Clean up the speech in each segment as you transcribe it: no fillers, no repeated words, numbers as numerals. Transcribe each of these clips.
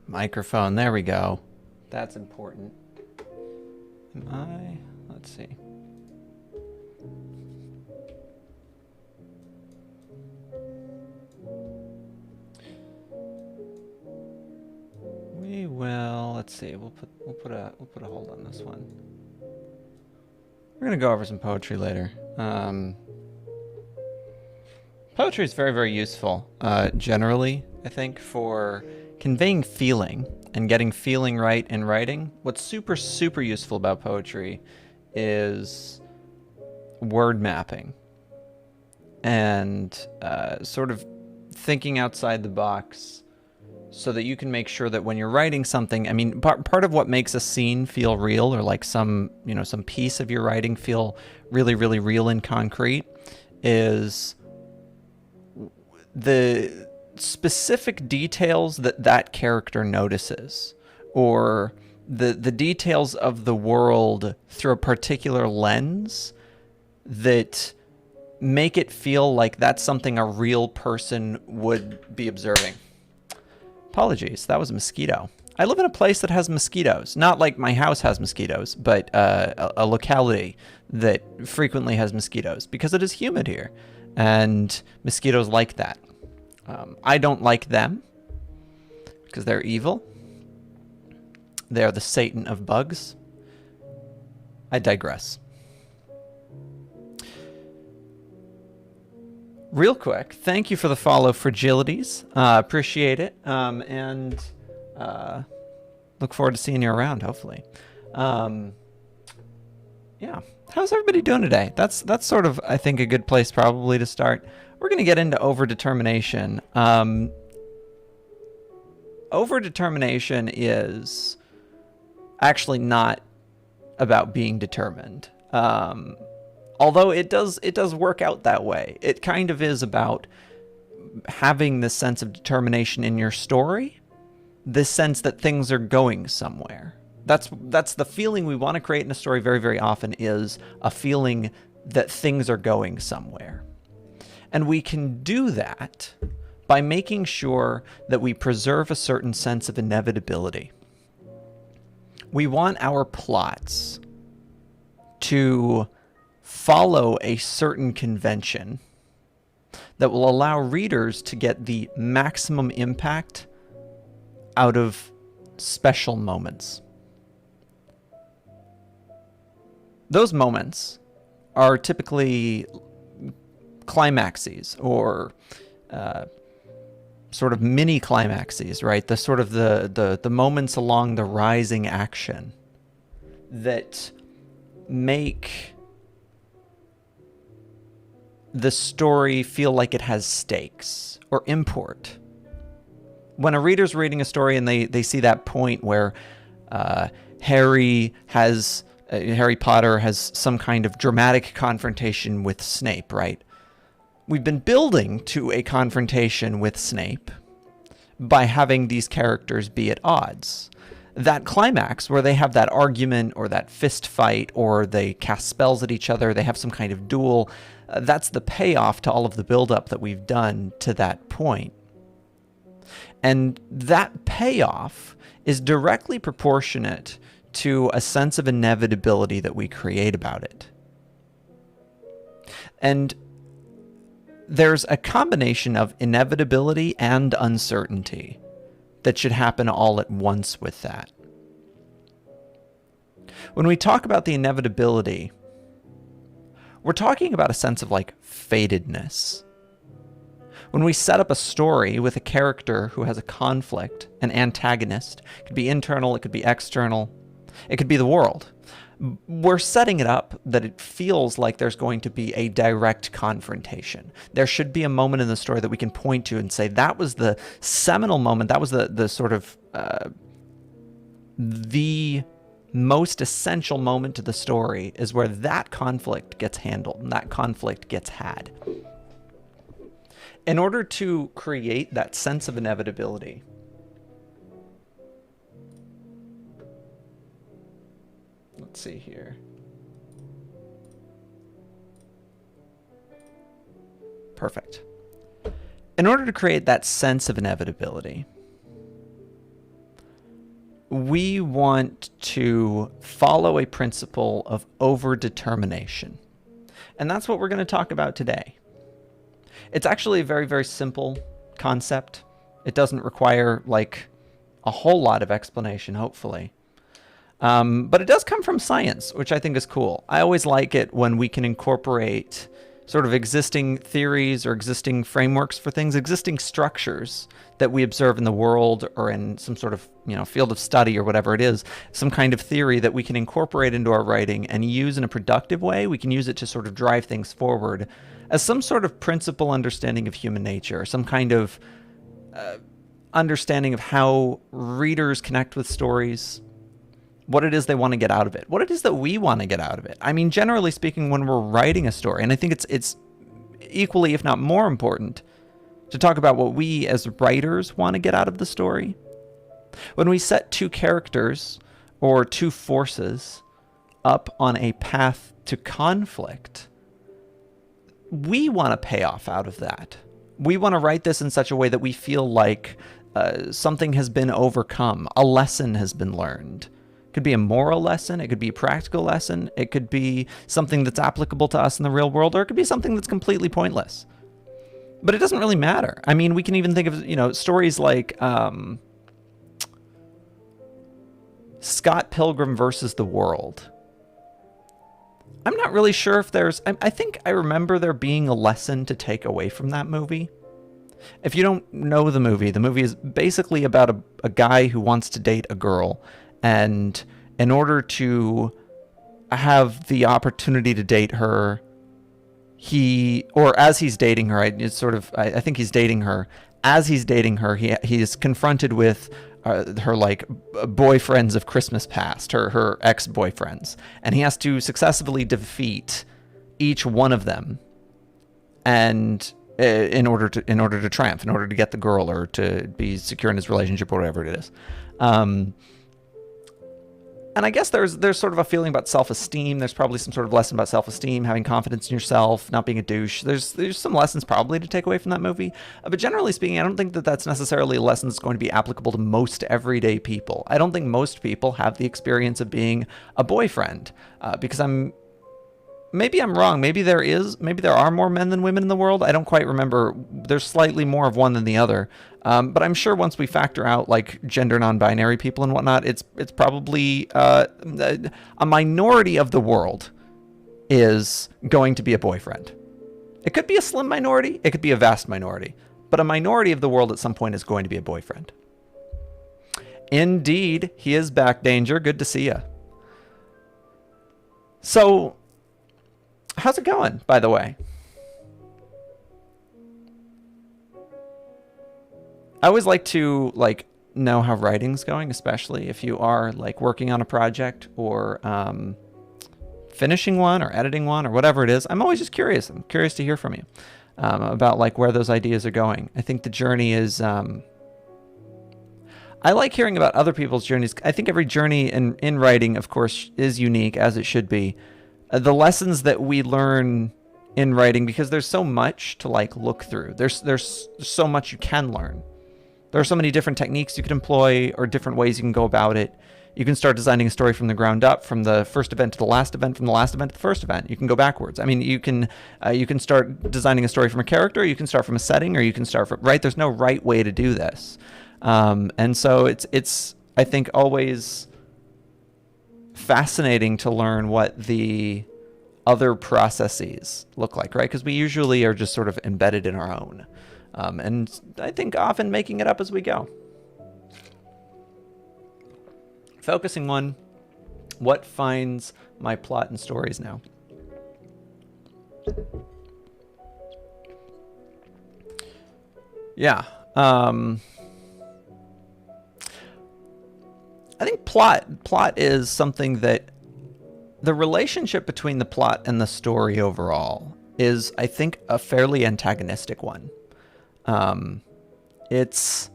Microphone, there we go. That's important. Let's see. We will, let's see, we'll put a hold on this one. We're gonna go over some poetry later. Poetry is very, very useful, generally, I think, for conveying feeling and getting feeling right in writing. What's super, super useful about poetry is word mapping and sort of thinking outside the box so that you can make sure that when you're writing something, I mean, part of what makes a scene feel real, or like some piece of your writing feel really, really real and concrete, is the specific details that character notices, or the details of the world through a particular lens that make it feel like that's something a real person would be observing. Apologies, that was a mosquito. I live in a place that has mosquitoes. Not like my house has mosquitoes, but a locality that frequently has mosquitoes because it is humid here. And mosquitoes like that. I don't like them because they're evil. They are the Satan of bugs. I digress. Real quick, thank you for the follow, Fragilities. Appreciate it. And look forward to seeing you around, hopefully. Yeah. How's everybody doing today? That's sort of, I think, a good place probably to start. We're going to get into overdetermination. Overdetermination is actually not about being determined. Although it does work out that way. It kind of is about having this sense of determination in your story, this sense that things are going somewhere. That's the feeling we want to create in a story very, very often, is a feeling that things are going somewhere. And we can do that by making sure that we preserve a certain sense of inevitability. We want our plots to follow a certain convention that will allow readers to get the maximum impact out of special moments. Those moments are typically climaxes, or sort of mini climaxes, right? The sort of the moments along the rising action that make the story feel like it has stakes or import. When a reader's reading a story and they see that point where Harry Potter has some kind of dramatic confrontation with Snape, right? We've been building to a confrontation with Snape by having these characters be at odds. That climax where they have that argument or that fist fight, or they cast spells at each other, they have some kind of duel, that's the payoff to all of the buildup that we've done to that point. And that payoff is directly proportionate to a sense of inevitability that we create about it. And there's a combination of inevitability and uncertainty that should happen all at once with that. When we talk about the inevitability, we're talking about a sense of like fatedness. When we set up a story with a character who has a conflict, an antagonist, it could be internal, it could be external, it could be the world. We're setting it up that it feels like there's going to be a direct confrontation. There should be a moment in the story that we can point to and say, that was the seminal moment, that was the sort of the most essential moment to the story, is where that conflict gets handled and that conflict gets had. In order to create that sense of inevitability, let's see here. Perfect. In order to create that sense of inevitability, we want to follow a principle of overdetermination. And that's what we're going to talk about today. It's actually a very, very simple concept. It doesn't require like a whole lot of explanation, hopefully. But it does come from science, which I think is cool. I always like it when we can incorporate sort of existing theories or existing frameworks for things, existing structures that we observe in the world or in some sort of, field of study or whatever it is, some kind of theory that we can incorporate into our writing and use in a productive way. We can use it to sort of drive things forward as some sort of principal understanding of human nature, some kind of understanding of how readers connect with stories, what it is they want to get out of it, what it is that we want to get out of it. I mean, generally speaking, when we're writing a story, and I think it's equally, if not more important, to talk about what we as writers want to get out of the story. When we set two characters or two forces up on a path to conflict, we want a payoff out of that. We want to write this in such a way that we feel like something has been overcome, a lesson has been learned. It could be a moral lesson, it could be a practical lesson, it could be something that's applicable to us in the real world, or it could be something that's completely pointless. But it doesn't really matter. I mean, we can even think of, stories like Scott Pilgrim versus the World. I'm not really sure if I think I remember there being a lesson to take away from that movie. If you don't know the movie is basically about a guy who wants to date a girl, and in order to have the opportunity to date her, as he's dating her, I think he's dating her. As he's dating her, he is confronted with her like boyfriends of Christmas past, her ex-boyfriends, and he has to successfully defeat each one of them, and in order to triumph, in order to get the girl or to be secure in his relationship or whatever it is. And I guess there's sort of a feeling about self-esteem. There's probably some sort of lesson about self-esteem, having confidence in yourself, not being a douche. There's some lessons probably to take away from that movie. But generally speaking, I don't think that that's necessarily a lesson that's going to be applicable to most everyday people. I don't think most people have the experience of being a boyfriend, because maybe I'm wrong. Maybe there are more men than women in the world. I don't quite remember. There's slightly more of one than the other. But I'm sure once we factor out like gender non-binary people and whatnot, it's probably a minority of the world is going to be a boyfriend. It could be a slim minority. It could be a vast minority. But a minority of the world at some point is going to be a boyfriend. Indeed, he is back, Danger. Good to see you. So, how's it going, by the way? I always like to know how writing's going, especially if you are working on a project or finishing one or editing one or whatever it is. I'm always just curious. I'm curious to hear from you about where those ideas are going. I think the journey is. I like hearing about other people's journeys. I think every journey in writing, of course, is unique, as it should be. The lessons that we learn in writing, because there's so much to look through. There's so much you can learn. There are so many different techniques you can employ or different ways you can go about it. You can start designing a story from the ground up, from the first event to the last event, from the last event to the first event. You can go backwards. I mean, you can start designing a story from a character, you can start from a setting, or you can start from, right? There's no right way to do this. And so it's I think always fascinating to learn what the other processes look like, right? Because we usually are just sort of embedded in our own. And I think often making it up as we go. Focusing on what finds my plot and stories now. Yeah. I think plot is something that the relationship between the plot and the story overall is, I think, a fairly antagonistic one. It's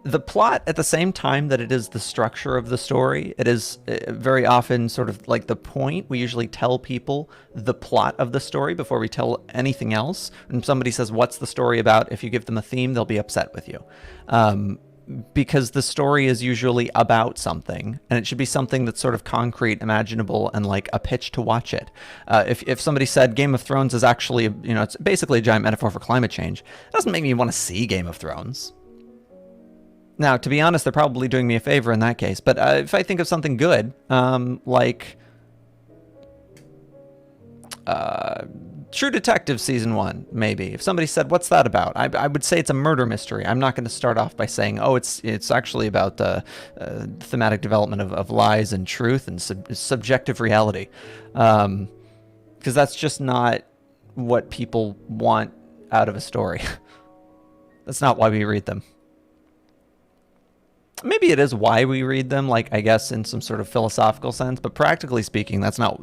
the plot at the same time that it is the structure of the story. It is very often sort of like the point. We usually tell people the plot of the story before we tell anything else. When somebody says, what's the story about? If you give them a theme, they'll be upset with you. because the story is usually about something, and it should be something that's sort of concrete, imaginable, and like a pitch to watch it. If somebody said Game of Thrones is actually, it's basically a giant metaphor for climate change, it doesn't make me want to see Game of Thrones. Now, to be honest, they're probably doing me a favor in that case. But if I think of something good, like True Detective Season 1, maybe. If somebody said, what's that about? I would say it's a murder mystery. I'm not going to start off by saying, oh, it's actually about the thematic development of lies and truth and subjective reality. Because that's just not what people want out of a story. That's not why we read them. Maybe it is why we read them, like, I guess in some sort of philosophical sense, but practically speaking, that's not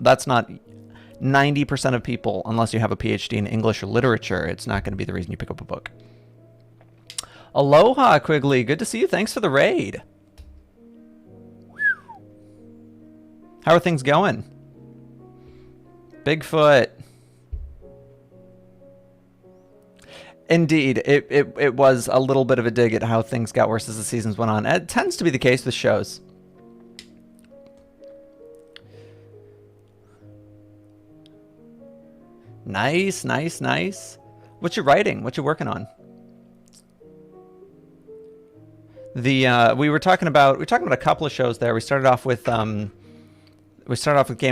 90% of people, unless you have a PhD in English or literature, it's not going to be the reason you pick up a book. Aloha, Quigley. Good to see you. Thanks for the raid. How are things going? Bigfoot. Indeed, it was a little bit of a dig at how things got worse as the seasons went on. It tends to be the case with shows. Nice, nice, nice. What you writing? What you working on? We were talking about a couple of shows there. We started off with Game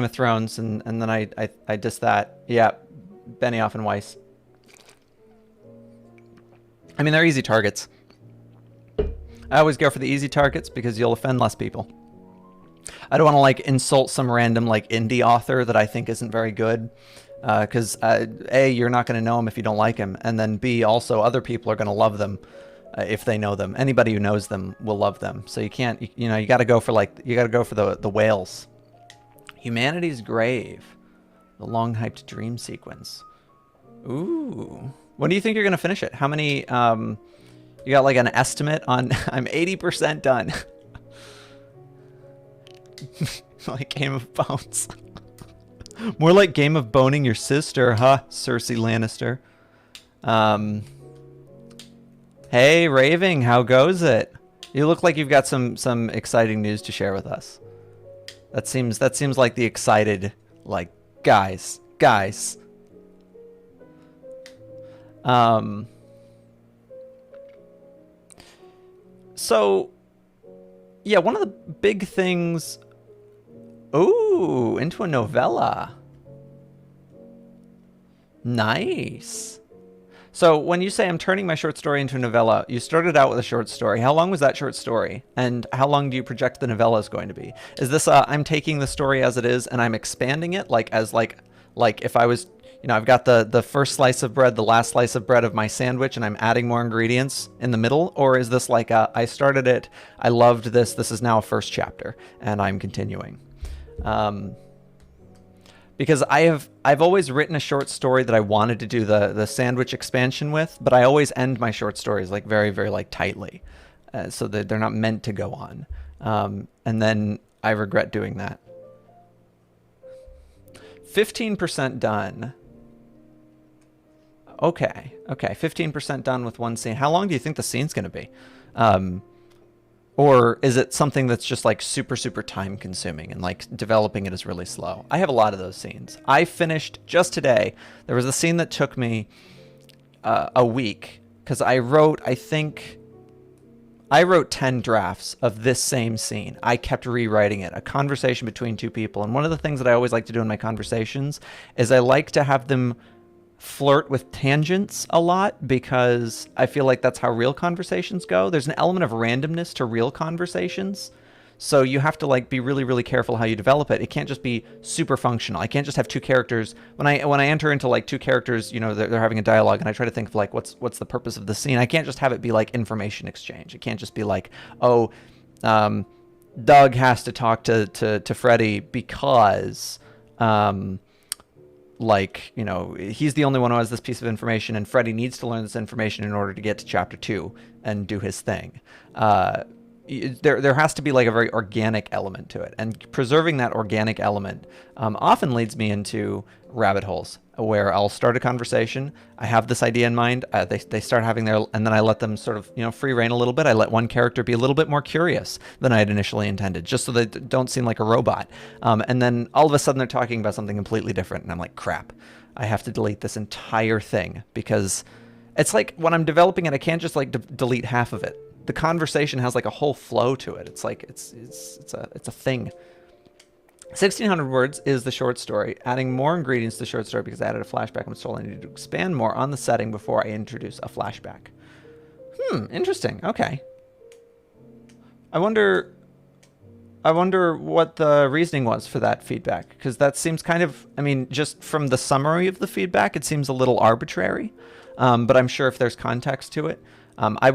of Thrones, and then I dissed that. Yeah, Benioff and Weiss. I mean, they're easy targets. I always go for the easy targets because you'll offend less people. I don't want to like insult some random like indie author that I think isn't very good. Because A, you're not going to know him if you don't like him, and then B, also other people are going to love them if they know them. Anybody who knows them will love them. So you can't, you got to go for the whales. Humanity's Grave, the long hyped dream sequence. Ooh, when do you think you're going to finish it? How many? You got like an estimate on? I'm 80% done. Like Game of Bones. More like Game of Boning your sister, huh, Cersei Lannister. Hey, Raving, how goes it? You look like you've got some exciting news to share with us. That seems like the excited, like, guys. So, yeah, one of the big things... Ooh, into a novella. Nice. So when you say I'm turning my short story into a novella, you started out with a short story. How long was that short story? And how long do you project the novella is going to be? Is this I'm taking the story as it is and I'm expanding it like if I was, I've got the first slice of bread, the last slice of bread of my sandwich, and I'm adding more ingredients in the middle? Or is this like I started it, I loved this is now a first chapter, and I'm continuing? Because I've always written a short story that I wanted to do the sandwich expansion with, but I always end my short stories like very, very like tightly, so that they're not meant to go on. And then I regret doing that. 15% done. Okay, 15% done with one scene. How long do you think the scene's going to be? Or is it something that's just like super, super time consuming and like developing it is really slow? I have a lot of those scenes. I finished just today. There was a scene that took me a week because I wrote 10 drafts of this same scene. I kept rewriting it, a conversation between two people. And one of the things that I always like to do in my conversations is I like to have them flirt with tangents a lot because I feel like that's how real conversations go. There's an element of randomness to real conversations. So you have to like be really, really careful how you develop it. It can't just be super functional. I can't just have two characters. When I enter into like two characters, they're having a dialogue and I try to think of like, what's the purpose of the scene? I can't just have it be like information exchange. It can't just be like, Doug has to talk to Freddy because, he's the only one who has this piece of information and Freddy needs to learn this information in order to get to chapter 2 and do his thing. there has to be like a very organic element to it, and preserving that organic element often leads me into rabbit holes where I'll start a conversation. I have this idea in mind. They start having their, and then I let them sort of, free rein a little bit. I let one character be a little bit more curious than I had initially intended, just so they don't seem like a robot. And then all of a sudden they're talking about something completely different, and I'm like, crap, I have to delete this entire thing, because it's like when I'm developing it, I can't just like delete half of it. The conversation has like a whole flow to it. It's like it's a thing. 1,600 words is the short story, adding more ingredients to the short story because I added a flashback. I'm told I need to expand more on the setting before I introduce a flashback. Interesting. Okay. I wonder what the reasoning was for that feedback, because that seems kind of, I mean, just from the summary of the feedback, it seems a little arbitrary. But I'm sure if there's context to it, I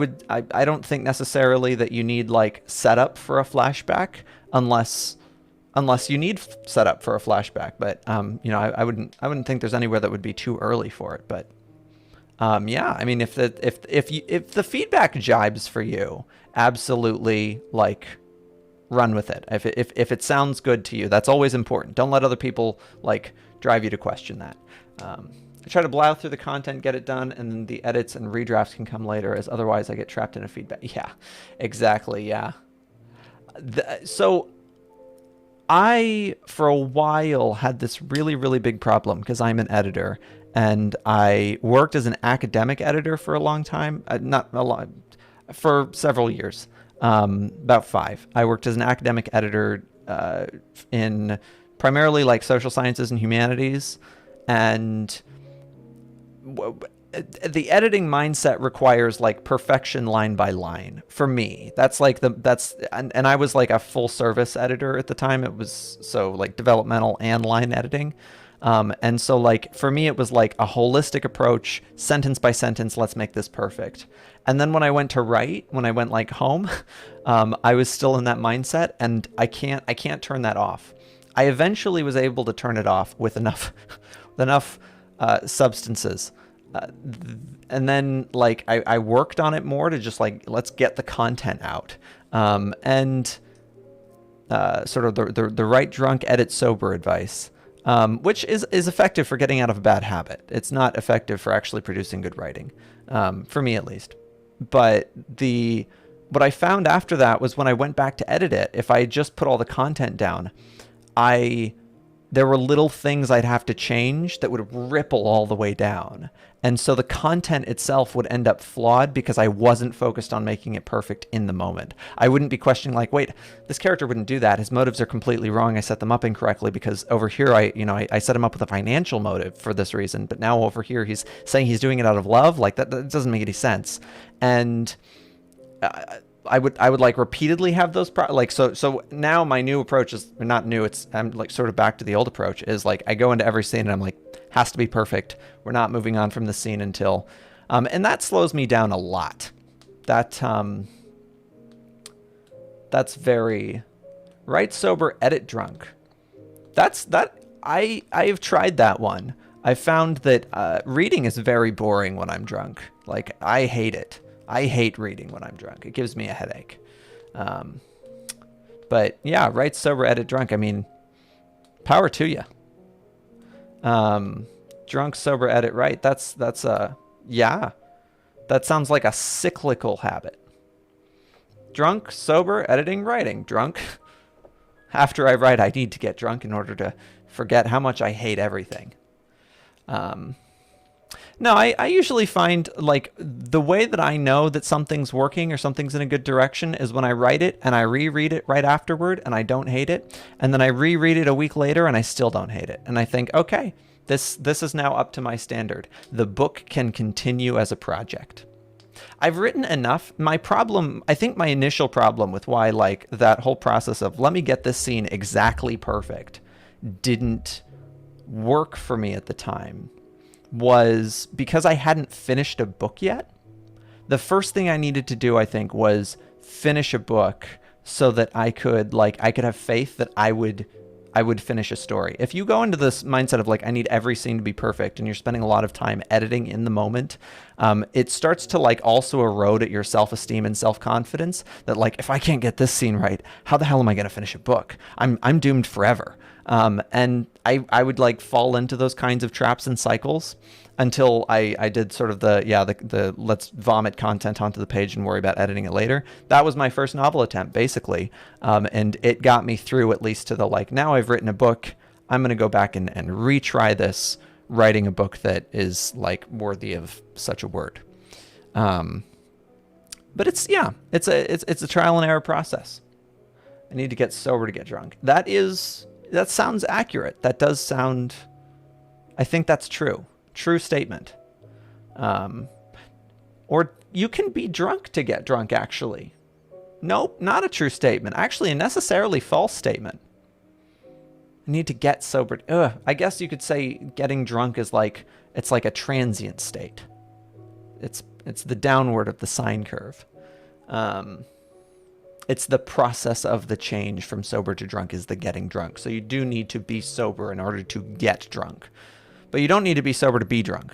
don't think necessarily that you need like setup for a flashback unless you need setup for a flashback. But I wouldn't think there's anywhere that would be too early for it. But yeah, I mean, if the feedback jibes for you, absolutely like run with it. If it sounds good to you, that's always important. Don't let other people like drive you to question that. I try to plow through the content, get it done, and then the edits and redrafts can come later, as otherwise I get trapped in a feedback. Yeah, exactly, yeah. So I, for a while, had this really, really big problem because I'm an editor, and I worked as an academic editor for a long time. Not a lot, for several years, about 5. I worked as an academic editor in primarily like social sciences and humanities, and the editing mindset requires like perfection line by line for me. That's like and I was like a full service editor at the time. It was so like developmental and line editing. And so like for me, it was like a holistic approach, sentence by sentence, let's make this perfect. And then when I went to write, when I went like home, I was still in that mindset, and I can't turn that off. I eventually was able to turn it off with enough substances. And then like I worked on it more to just like, let's get the content out. And sort of the right drunk, edit sober advice, which is effective for getting out of a bad habit. It's not effective for actually producing good writing, for me at least. But what I found after that was when I went back to edit it, if I just put all the content down, there were little things I'd have to change that would ripple all the way down. And so the content itself would end up flawed because I wasn't focused on making it perfect in the moment. I wouldn't be questioning like, wait, this character wouldn't do that. His motives are completely wrong. I set them up incorrectly because over here, I set him up with a financial motive for this reason. But now over here, he's saying he's doing it out of love. Like that doesn't make any sense. And I would like repeatedly have those so now my new approach is not new. I'm like sort of back to the old approach, is like I go into every scene and I'm like, has to be perfect. We're not moving on from the scene until, and that slows me down a lot. That's very write sober, edit drunk. I've tried that one. I found that reading is very boring when I'm drunk. Like I hate it. I hate reading when I'm drunk. It gives me a headache. But yeah, write sober, edit drunk. I mean, power to you. Drunk, sober, edit, right. Yeah. That sounds like a cyclical habit. Drunk, sober, editing, writing. Drunk. After I write, I need to get drunk in order to forget how much I hate everything. No, I usually find like the way that I know that something's working or something's in a good direction is when I write it and I reread it right afterward and I don't hate it. And then I reread it a week later and I still don't hate it. And I think, okay, this is now up to my standard. The book can continue as a project. I've written enough. I think my initial problem with why like that whole process of let me get this scene exactly perfect didn't work for me at the time was because I hadn't finished a book yet. The first thing I needed to do, I think, was finish a book so that I could have faith that I would I would finish a story. If you go into this mindset of like, I need every scene to be perfect, and you're spending a lot of time editing in the moment, it starts to like also erode at your self-esteem and self-confidence that like, if I can't get this scene right, how the hell am I going to finish a book? I'm doomed forever. And I would like fall into those kinds of traps and cycles until I did sort of the let's vomit content onto the page and worry about editing it later. That was my first novel attempt, basically. And it got me through at least to the like, now I've written a book, I'm going to go back and retry this, writing a book that is like worthy of such a word. But it's a trial and error process. I need to get sober to get drunk. That sounds accurate. That does sound, I think that's true. True statement. Or you can be drunk to get drunk, actually. Nope, not a true statement. Actually, a necessarily false statement. I need to get sober. I guess you could say getting drunk is like, it's like a transient state. It's the downward of the sine curve. It's the process of the change from sober to drunk is the getting drunk. So you do need to be sober in order to get drunk. But you don't need to be sober to be drunk.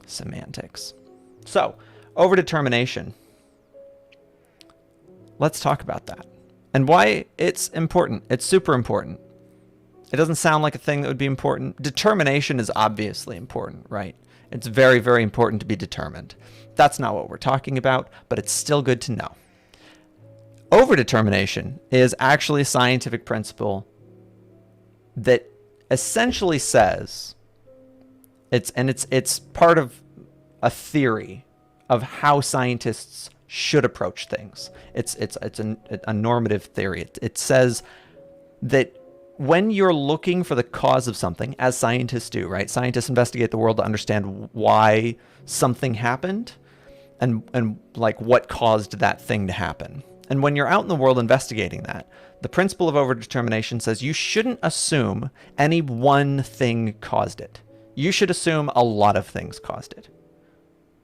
Semantics. So, overdetermination. Let's talk about that. And why it's important. It's super important. It doesn't sound like a thing that would be important. Determination is obviously important, right? It's very, very important to be determined. That's not what we're talking about, but it's still good to know. Overdetermination is actually a scientific principle that essentially says it's part of a theory of how scientists should approach things. It's a normative theory. It says that when you're looking for the cause of something, as scientists do, right? Scientists investigate the world to understand why something happened and like what caused that thing to happen. And when you're out in the world investigating that, the principle of overdetermination says you shouldn't assume any one thing caused it. You should assume a lot of things caused it.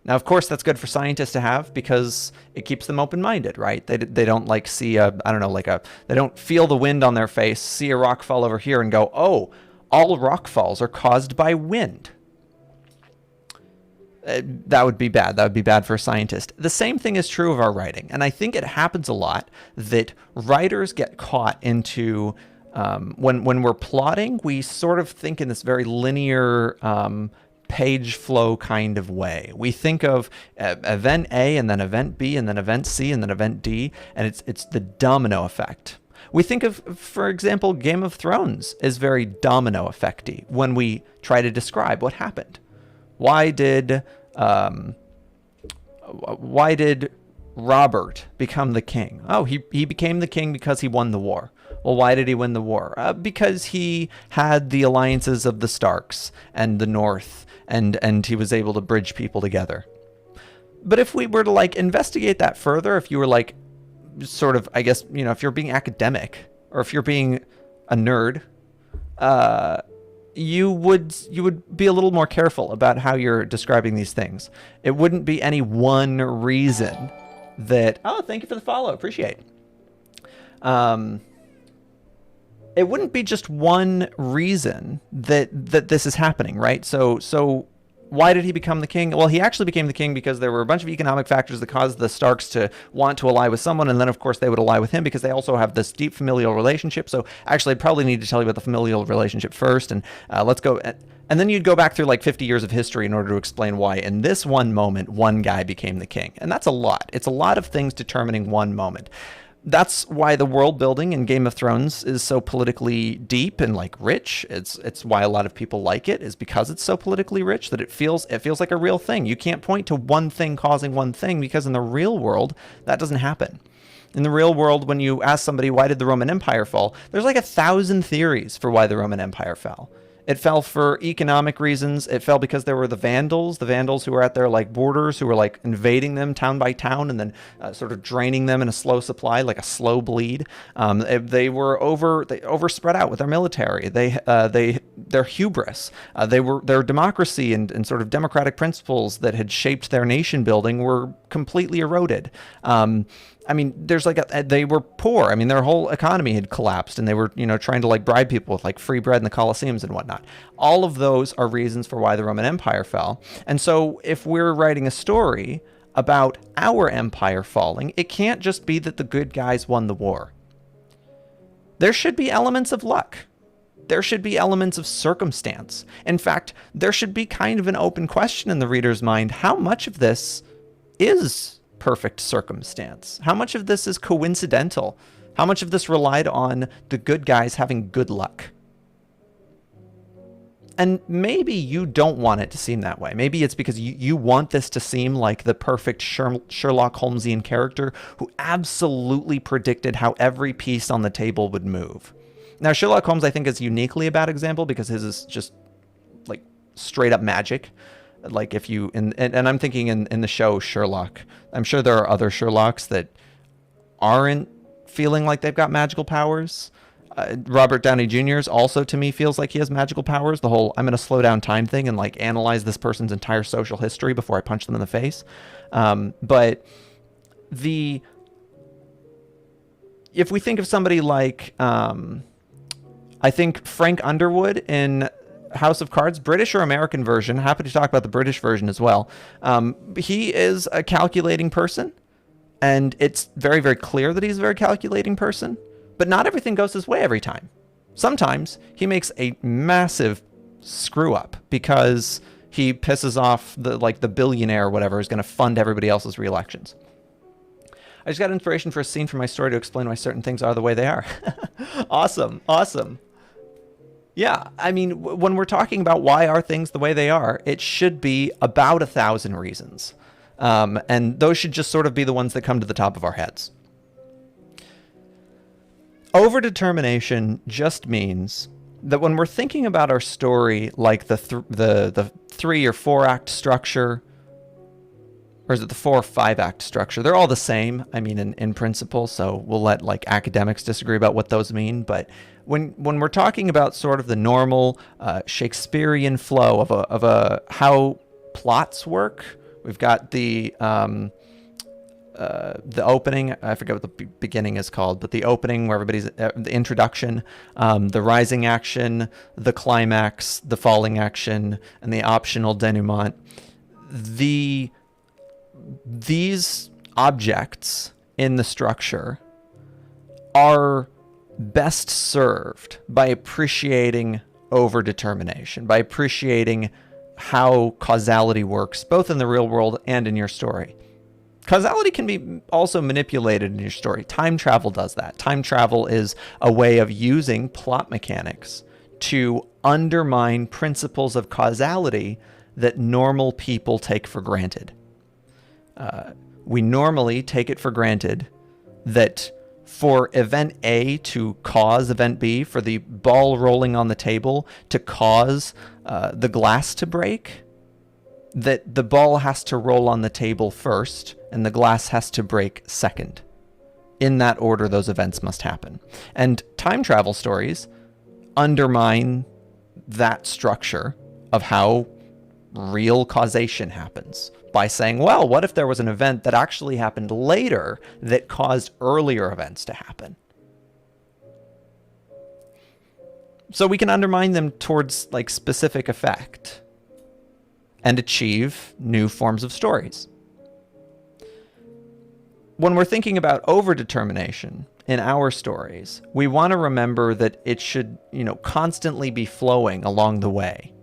Now, of course, that's good for scientists to have because it keeps them open-minded, right? They don't like see they don't feel the wind on their face, see a rock fall over here and go, oh, all rock falls are caused by wind. That would be bad. That would be bad for a scientist. The same thing is true of our writing. And I think it happens a lot that writers get caught into, when we're plotting, we sort of think in this very linear page flow kind of way. We think of event A and then event B and then event C and then event D, and it's the domino effect. We think of, for example, Game of Thrones is very domino effecty when we try to describe what happened. Why did Robert become the king? Oh, he became the king because he won the war. Well, why did he win the war? Because he had the alliances of the Starks and the North, and he was able to bridge people together. But if we were to like investigate that further, if you were like sort of, I guess, you know, if you're being academic or if you're being a nerd, you would be a little more careful about how you're describing these things. It wouldn't be any one reason that, oh, thank you for the follow, appreciate. It wouldn't be just one reason that this is happening, right? So why did he become the king? Well, he actually became the king because there were a bunch of economic factors that caused the Starks to want to ally with someone, and then of course they would ally with him because they also have this deep familial relationship. So actually I'd probably need to tell you about the familial relationship first, and let's go. And then you'd go back through like 50 years of history in order to explain why in this one moment, one guy became the king. And that's a lot. It's a lot of things determining one moment. That's why the world building in Game of Thrones is so politically deep and like rich. It's why a lot of people like it, is because it's so politically rich that it feels like a real thing. You can't point to one thing causing one thing, because in the real world that doesn't happen. In the real world, when you ask somebody why did the Roman Empire fall, there's like 1,000 theories for why the Roman Empire fell. It fell for economic reasons. It fell because there were the Vandals who were at their like borders, who were like invading them town by town and then sort of draining them in a slow supply, like a slow bleed. They overspread out with their military. Their hubris, their democracy and sort of democratic principles that had shaped their nation building were completely eroded. I mean, there's like they were poor. I mean, their whole economy had collapsed, and they were, trying to like bribe people with like free bread in the Colosseums and whatnot. All of those are reasons for why the Roman Empire fell. And so if we're writing a story about our empire falling, it can't just be that the good guys won the war. There should be elements of luck. There should be elements of circumstance. In fact, there should be kind of an open question in the reader's mind. How much of this is perfect circumstance? How much of this is coincidental? How much of this relied on the good guys having good luck? And maybe you don't want it to seem that way. Maybe it's because you want this to seem like the perfect Sherlock Holmesian character who absolutely predicted how every piece on the table would move. Now, Sherlock Holmes, I think, is uniquely a bad example because his is just like straight up magic. Like if you, and I'm thinking in the show Sherlock, I'm sure there are other Sherlocks that aren't feeling like they've got magical powers. Robert Downey Jr.'s also, to me, feels like he has magical powers. The whole, I'm going to slow down time thing and like analyze this person's entire social history before I punch them in the face. But if we think of somebody like, I think Frank Underwood in House of Cards, British or American version, happy to talk about the British version as well. He is a calculating person, and it's very, very clear that he's a very calculating person. But not everything goes his way every time. Sometimes he makes a massive screw up because he pisses off the billionaire or whatever is going to fund everybody else's reelections. I just got inspiration for a scene from my story to explain why certain things are the way they are. Awesome. Yeah, I mean, when we're talking about why are things the way they are, it should be about 1,000 reasons. And those should just sort of be the ones that come to the top of our heads. Overdetermination just means that when we're thinking about our story like the 3 or 4 act structure, or is it the 4 or 5 act structure? They're all the same, I mean, in principle, so we'll let like academics disagree about what those mean. But when we're talking about sort of the normal Shakespearean flow of how plots work, we've got the opening, I forget what the beginning is called, but the opening where everybody's, the introduction, the rising action, the climax, the falling action, and the optional denouement. These objects in the structure are best served by appreciating overdetermination, by appreciating how causality works, both in the real world and in your story. Causality can be also manipulated in your story. Time travel does that. Time travel is a way of using plot mechanics to undermine principles of causality that normal people take for granted. We normally take it for granted that for event A to cause event B, for the ball rolling on the table to cause the glass to break, that the ball has to roll on the table first and the glass has to break second. In that order, those events must happen. And time travel stories undermine that structure of how real causation happens by saying, well, what if there was an event that actually happened later that caused earlier events to happen? So we can undermine them towards like specific effect and achieve new forms of stories. When we're thinking about overdetermination in our stories, we want to remember that it should, constantly be flowing along the way.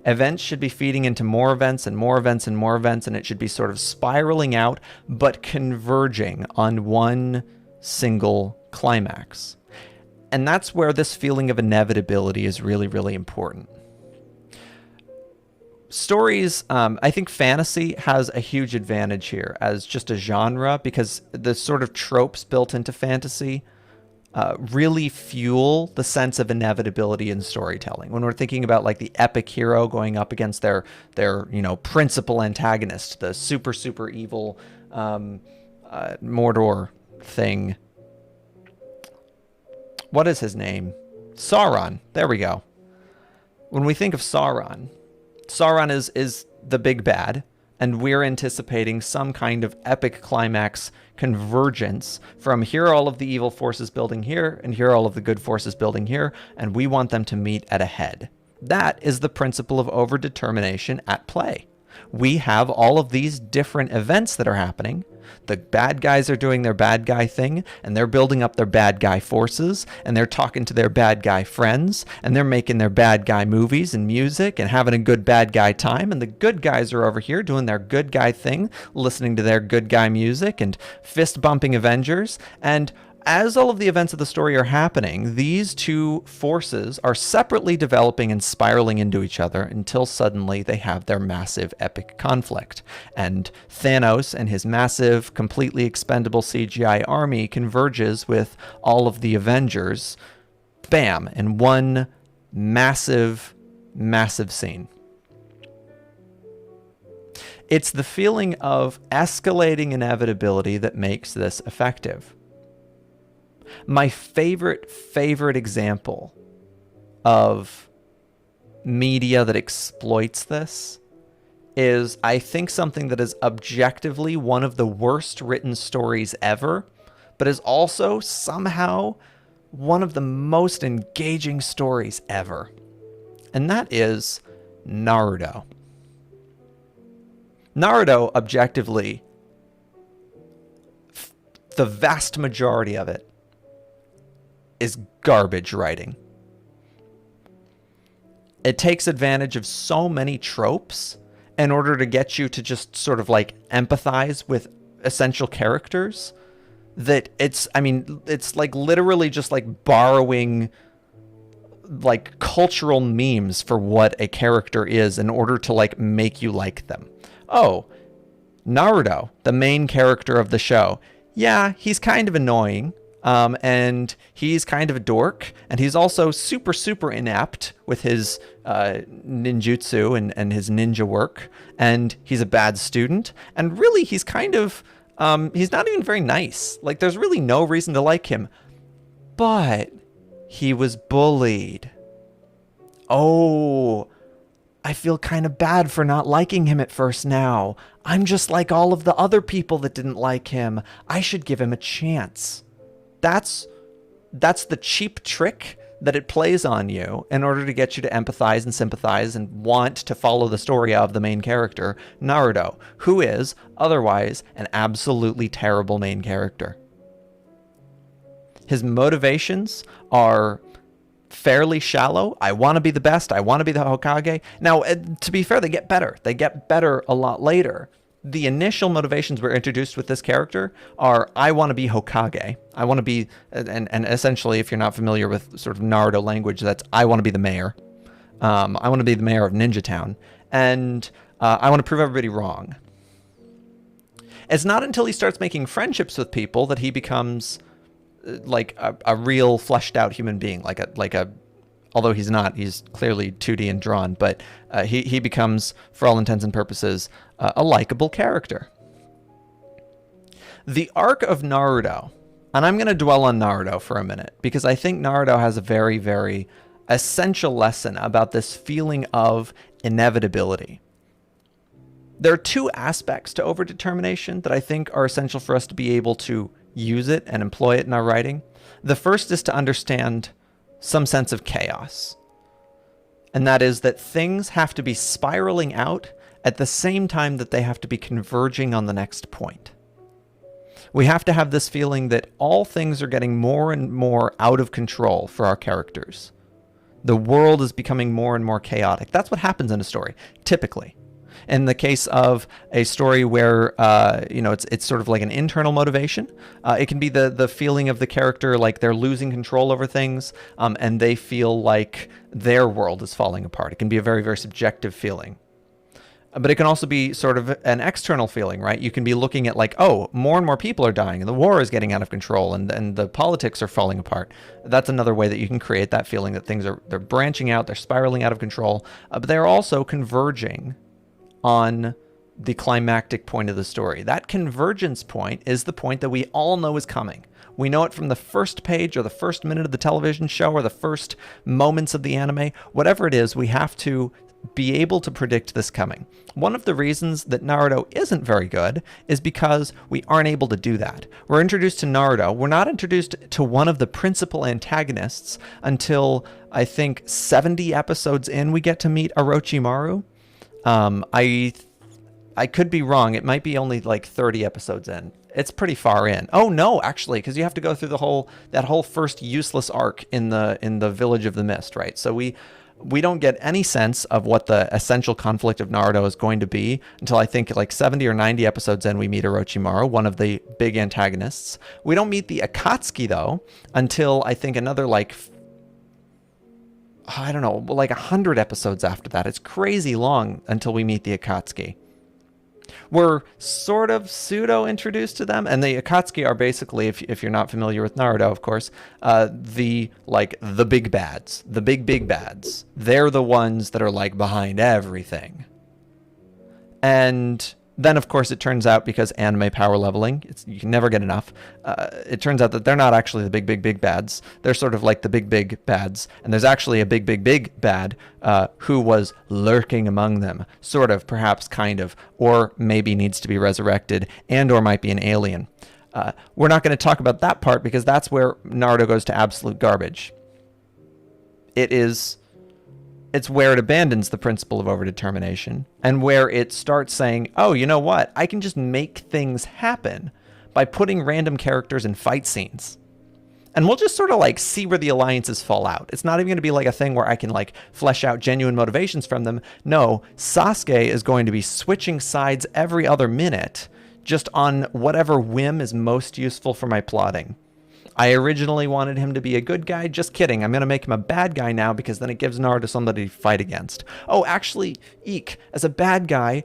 Events should be feeding into more events and more events and more events, and it should be sort of spiraling out, but converging on one single climax. And that's where this feeling of inevitability is really, really important. Stories, I think fantasy has a huge advantage here as just a genre because the sort of tropes built into fantasy really fuel the sense of inevitability in storytelling. When we're thinking about like the epic hero going up against their principal antagonist, the super evil Mordor thing. What is his name? Sauron. There we go. When we think of Sauron is the big bad, And we're anticipating some kind of epic climax convergence from here are all of the evil forces building here, and here are all of the good forces building here, and we want them to meet at a head. That is the principle of overdetermination at play. We have all of these different events that are happening. The bad guys are doing their bad guy thing, and they're building up their bad guy forces, and they're talking to their bad guy friends, and they're making their bad guy movies and music and having a good bad guy time. And the good guys are over here doing their good guy thing, listening to their good guy music and fist bumping Avengers. And as all of the events of the story are happening, these two forces are separately developing and spiraling into each other until suddenly they have their massive epic conflict. And Thanos and his massive, completely expendable CGI army converges with all of the Avengers, bam, in one massive, massive scene. It's the feeling of escalating inevitability that makes this effective. My favorite example of media that exploits this is, I think, something that is objectively one of the worst written stories ever, but is also somehow one of the most engaging stories ever. And that is Naruto. Naruto, objectively, the vast majority of it is garbage writing. It takes advantage of so many tropes in order to get you to just sort of like empathize with essential characters that it's like literally just like borrowing like cultural memes for what a character is in order to like make you like them. Oh, Naruto, the main character of the show. Yeah, he's kind of annoying. And he's kind of a dork, and he's also super, super inept with his ninjutsu and his ninja work, and he's a bad student, and really he's kind of, he's not even very nice. Like, there's really no reason to like him, but he was bullied. Oh, I feel kind of bad for not liking him at first now. I'm just like all of the other people that didn't like him. I should give him a chance. That's the cheap trick that it plays on you in order to get you to empathize and sympathize and want to follow the story of the main character, Naruto, who is otherwise an absolutely terrible main character. His motivations are fairly shallow. I want to be the best. I want to be the Hokage. Now, to be fair, they get better. They get better a lot later. The initial motivations we're introduced with this character are, I want to be Hokage. I want to be, and essentially, if you're not familiar with sort of Naruto language, that's, I want to be the mayor. I want to be the mayor of Ninja Town. And I want to prove everybody wrong. It's not until he starts making friendships with people that he becomes like a real fleshed out human being, like a although he's not, he's clearly 2D and drawn, but he becomes, for all intents and purposes, a likable character. The arc of Naruto, and I'm going to dwell on Naruto for a minute, because I think Naruto has a very, very essential lesson about this feeling of inevitability. There are two aspects to overdetermination that I think are essential for us to be able to use it and employ it in our writing. The first is to understand some sense of chaos. And that is that things have to be spiraling out at the same time that they have to be converging on the next point. We have to have this feeling that all things are getting more and more out of control for our characters. The world is becoming more and more chaotic. That's what happens in a story, typically. In the case of a story where, it's sort of like an internal motivation, it can be the feeling of the character like they're losing control over things, and they feel like their world is falling apart. It can be a very, very subjective feeling. But it can also be sort of an external feeling, right? You can be looking at like, oh, more and more people are dying, and the war is getting out of control, and the politics are falling apart. That's another way that you can create that feeling that they're branching out, they're spiraling out of control, but they're also converging on the climactic point of the story. That convergence point is the point that we all know is coming. We know it from the first page or the first minute of the television show or the first moments of the anime. Whatever it is, we have to be able to predict this coming. One of the reasons that Naruto isn't very good is because we aren't able to do that. We're introduced to Naruto. We're not introduced to one of the principal antagonists until, I think, 70 episodes in we get to meet Orochimaru. I could be wrong. It might be only like 30 episodes in. It's pretty far in. Oh no, actually, because you have to go through that whole first useless arc in the Village of the Mist, right? So we don't get any sense of what the essential conflict of Naruto is going to be until I think like 70 or 90 episodes in we meet Orochimaru, one of the big antagonists. We don't meet the Akatsuki though until I think another like, I don't know, like 100 episodes after that. It's crazy long until we meet the Akatsuki. We're sort of pseudo-introduced to them, and the Akatsuki are basically, if you're not familiar with Naruto, of course, the big bads, the big bads. They're the ones that are like behind everything. And then, of course, it turns out, because anime power leveling, you can never get enough, it turns out that they're not actually the big bads. They're sort of like the big bads. And there's actually a big bad who was lurking among them, sort of, perhaps, kind of, or maybe needs to be resurrected, and or might be an alien. We're not going to talk about that part because that's where Naruto goes to absolute garbage. It's where it abandons the principle of overdetermination and where it starts saying, oh, you know what? I can just make things happen by putting random characters in fight scenes. And we'll just sort of like see where the alliances fall out. It's not even going to be like a thing where I can like flesh out genuine motivations from them. No, Sasuke is going to be switching sides every other minute just on whatever whim is most useful for my plotting. I originally wanted him to be a good guy. Just kidding. I'm going to make him a bad guy now because then it gives Naruto somebody to fight against. Oh, actually, eek, as a bad guy,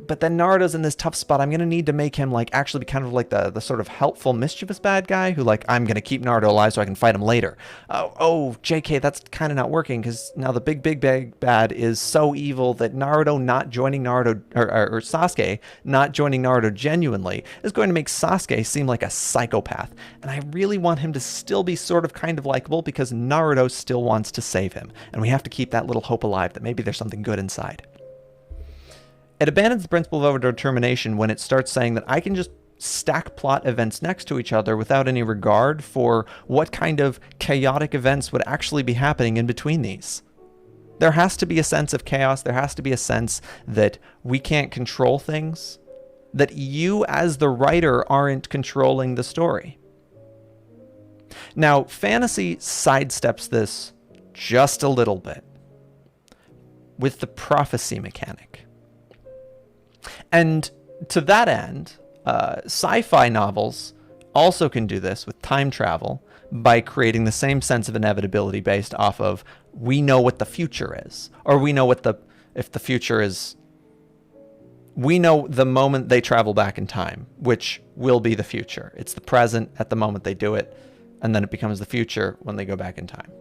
but then Naruto's in this tough spot. I'm going to need to make him like actually be kind of like the sort of helpful, mischievous bad guy who like, I'm going to keep Naruto alive so I can fight him later. Oh, JK, that's kind of not working because now the big bad is so evil that Naruto not joining Naruto, or Sasuke not joining Naruto genuinely is going to make Sasuke seem like a psychopath. And I really want him to still be sort of kind of likable because Naruto still wants to save him. And we have to keep that little hope alive that maybe there's something good inside. It abandons the principle of overdetermination when it starts saying that I can just stack plot events next to each other without any regard for what kind of chaotic events would actually be happening in between these. There has to be a sense of chaos. There has to be a sense that we can't control things, that you as the writer aren't controlling the story. Now, fantasy sidesteps this just a little bit with the prophecy mechanic. And to that end, sci-fi novels also can do this with time travel by creating the same sense of inevitability based off of we know what the future is, or we know if the future is, we know the moment they travel back in time, which will be the future. It's the present at the moment they do it. And then it becomes the future when they go back in time.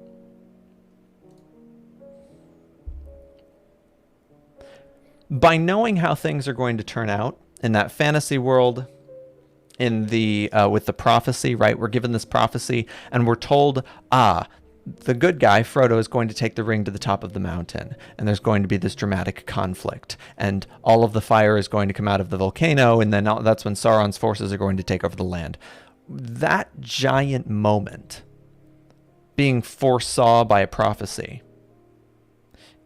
By knowing how things are going to turn out in that fantasy world, in the with the prophecy, right? We're given this prophecy, and we're told, the good guy, Frodo, is going to take the ring to the top of the mountain, and there's going to be this dramatic conflict, and all of the fire is going to come out of the volcano, and then that's when Sauron's forces are going to take over the land. That giant moment being foresaw by a prophecy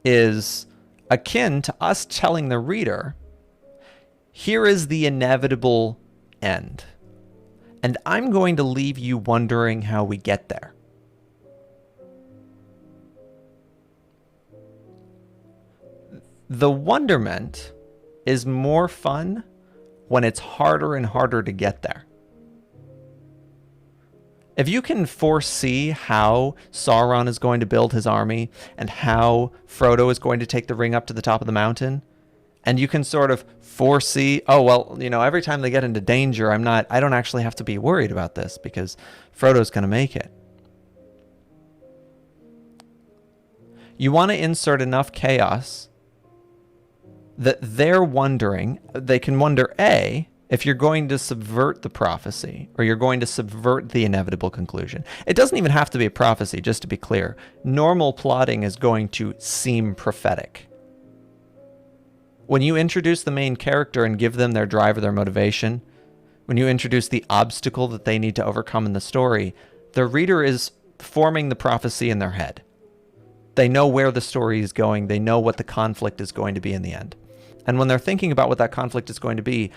is akin to us telling the reader, here is the inevitable end, and I'm going to leave you wondering how we get there. The wonderment is more fun when it's harder and harder to get there. If you can foresee how Sauron is going to build his army and how Frodo is going to take the ring up to the top of the mountain, and you can sort of foresee, oh, well, you know, every time they get into danger, I don't actually have to be worried about this because Frodo's going to make it. You want to insert enough chaos that they're wondering, they can wonder, A, if you're going to subvert the prophecy or you're going to subvert the inevitable conclusion. It doesn't even have to be a prophecy, just to be clear. Normal plotting is going to seem prophetic. When you introduce the main character and give them their drive or their motivation, when you introduce the obstacle that they need to overcome in the story, the reader is forming the prophecy in their head. They know where the story is going. They know what the conflict is going to be in the end. And when they're thinking about what that conflict is going to be,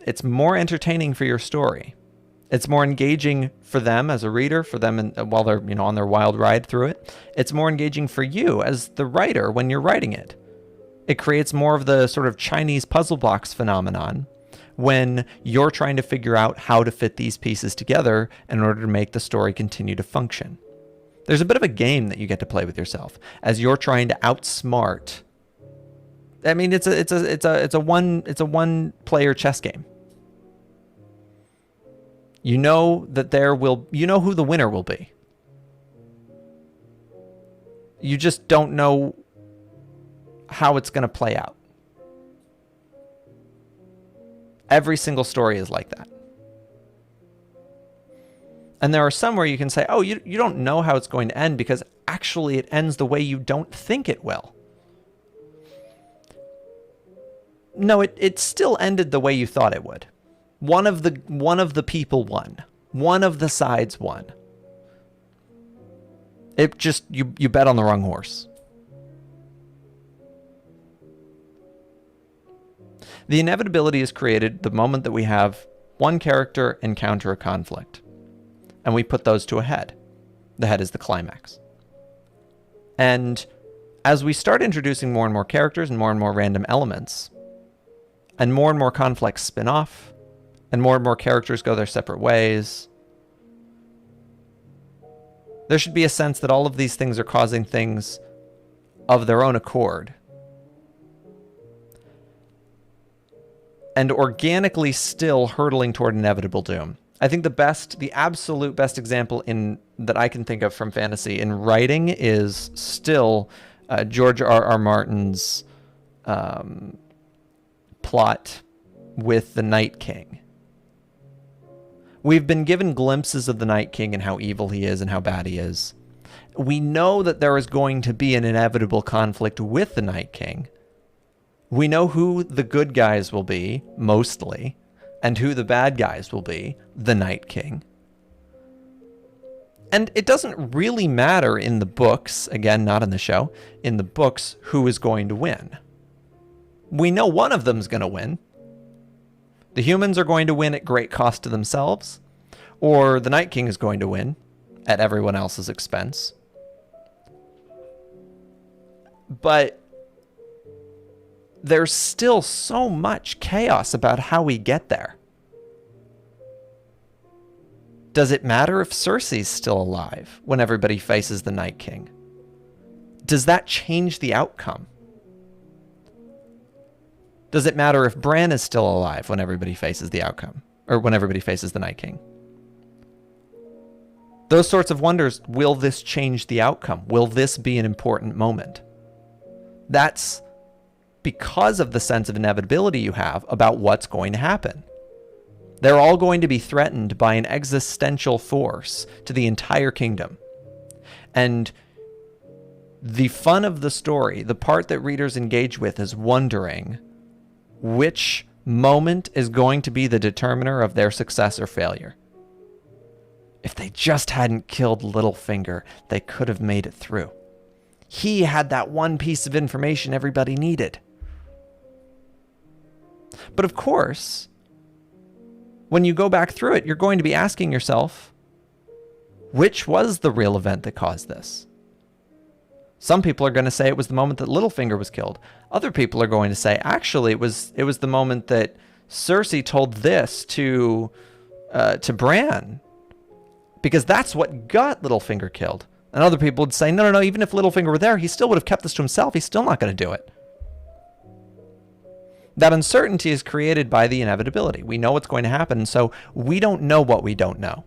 it's more entertaining for your story. It's more engaging for them as a reader, for them while they're on their wild ride through it. It's more engaging for you as the writer when you're writing it. It creates more of the sort of Chinese puzzle box phenomenon when you're trying to figure out how to fit these pieces together in order to make the story continue to function. There's a bit of a game that you get to play with yourself as you're trying to outsmart. I mean, it's a one player chess game. You know that who the winner will be. You just don't know how it's going to play out. Every single story is like that. And there are some where you can say, oh, you don't know how it's going to end because actually it ends the way you don't think it will. No, it still ended the way you thought it would. One of the people won. One of the sides won. It just, you bet on the wrong horse. The inevitability is created the moment that we have one character encounter a conflict, and we put those to a head. The head is the climax. And as we start introducing more and more characters and more random elements, and more conflicts spin off, and more characters go their separate ways, there should be a sense that all of these things are causing things of their own accord, and organically still hurtling toward inevitable doom. I think the absolute best example that I can think of from fantasy in writing is still George R.R. Martin's plot with the Night King. We've been given glimpses of the Night King and how evil he is and how bad he is. We know that there is going to be an inevitable conflict with the Night King. We know who the good guys will be, mostly, and who the bad guys will be, the Night King. And it doesn't really matter in the books, again, not in the show, in the books, who is going to win. We know one of them's going to win. The humans are going to win at great cost to themselves, or the Night King is going to win at everyone else's expense. But there's still so much chaos about how we get there. Does it matter if Cersei's still alive when everybody faces the Night King? Does that change the outcome? Does it matter if Bran is still alive when everybody faces the outcome, or when everybody faces the Night King? Those sorts of wonders, will this change the outcome? Will this be an important moment? That's because of the sense of inevitability you have about what's going to happen. They're all going to be threatened by an existential force to the entire kingdom. And the fun of the story, the part that readers engage with, is wondering which moment is going to be the determiner of their success or failure. If they just hadn't killed Littlefinger, they could have made it through. He had that one piece of information everybody needed. But of course, when you go back through it, you're going to be asking yourself, which was the real event that caused this? Some people are going to say it was the moment that Littlefinger was killed. Other people are going to say, actually, it was the moment that Cersei told this to Bran, because that's what got Littlefinger killed. And other people would say, no, even if Littlefinger were there, he still would have kept this to himself. He's still not going to do it. That uncertainty is created by the inevitability. We know what's going to happen, so we don't know what we don't know.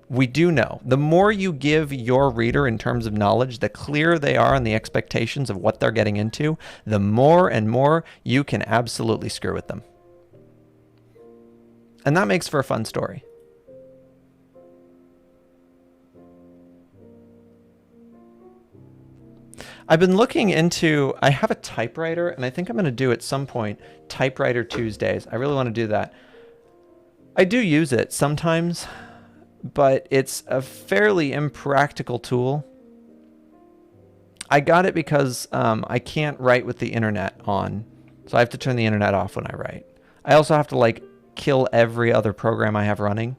We do know. The more you give your reader in terms of knowledge, the clearer they are on the expectations of what they're getting into, the more and more you can absolutely screw with them. And that makes for a fun story. I've been looking into, I have a typewriter, and I think I'm going to do at some point Typewriter Tuesdays. I really want to do that. I do use it sometimes, but it's a fairly impractical tool. I got it because I can't write with the internet on, so I have to turn the internet off when I write. I also have to like kill every other program I have running,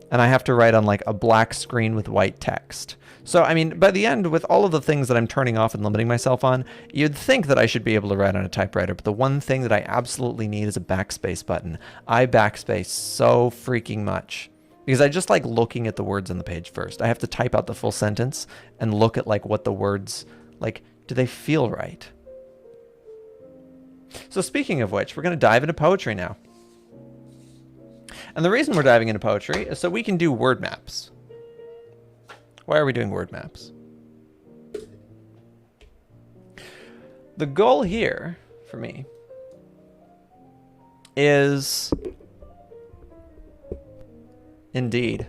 and I have to write on like a black screen with white text. So, I mean, by the end, with all of the things that I'm turning off and limiting myself on, you'd think that I should be able to write on a typewriter, but the one thing that I absolutely need is a backspace button. I backspace so freaking much because I just like looking at the words on the page first. I have to type out the full sentence and look at like what the words, like, do they feel right? So speaking of which, we're going to dive into poetry now. And the reason we're diving into poetry is so we can do word maps. Why are we doing word maps? The goal here, for me, is indeed.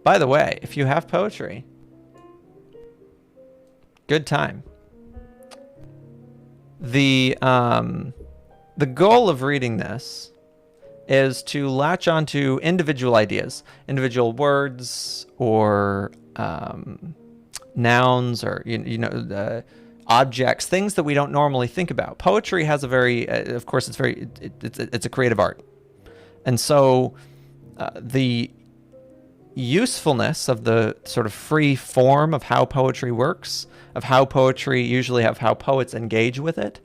By the way, if you have poetry, good time. The goal of reading this is to latch onto individual ideas, individual words, or nouns, or objects, things that we don't normally think about. Poetry has a very, of course, it's a creative art, and so the usefulness of the sort of free form of how poetry works, of how poetry usually have how poets engage with it,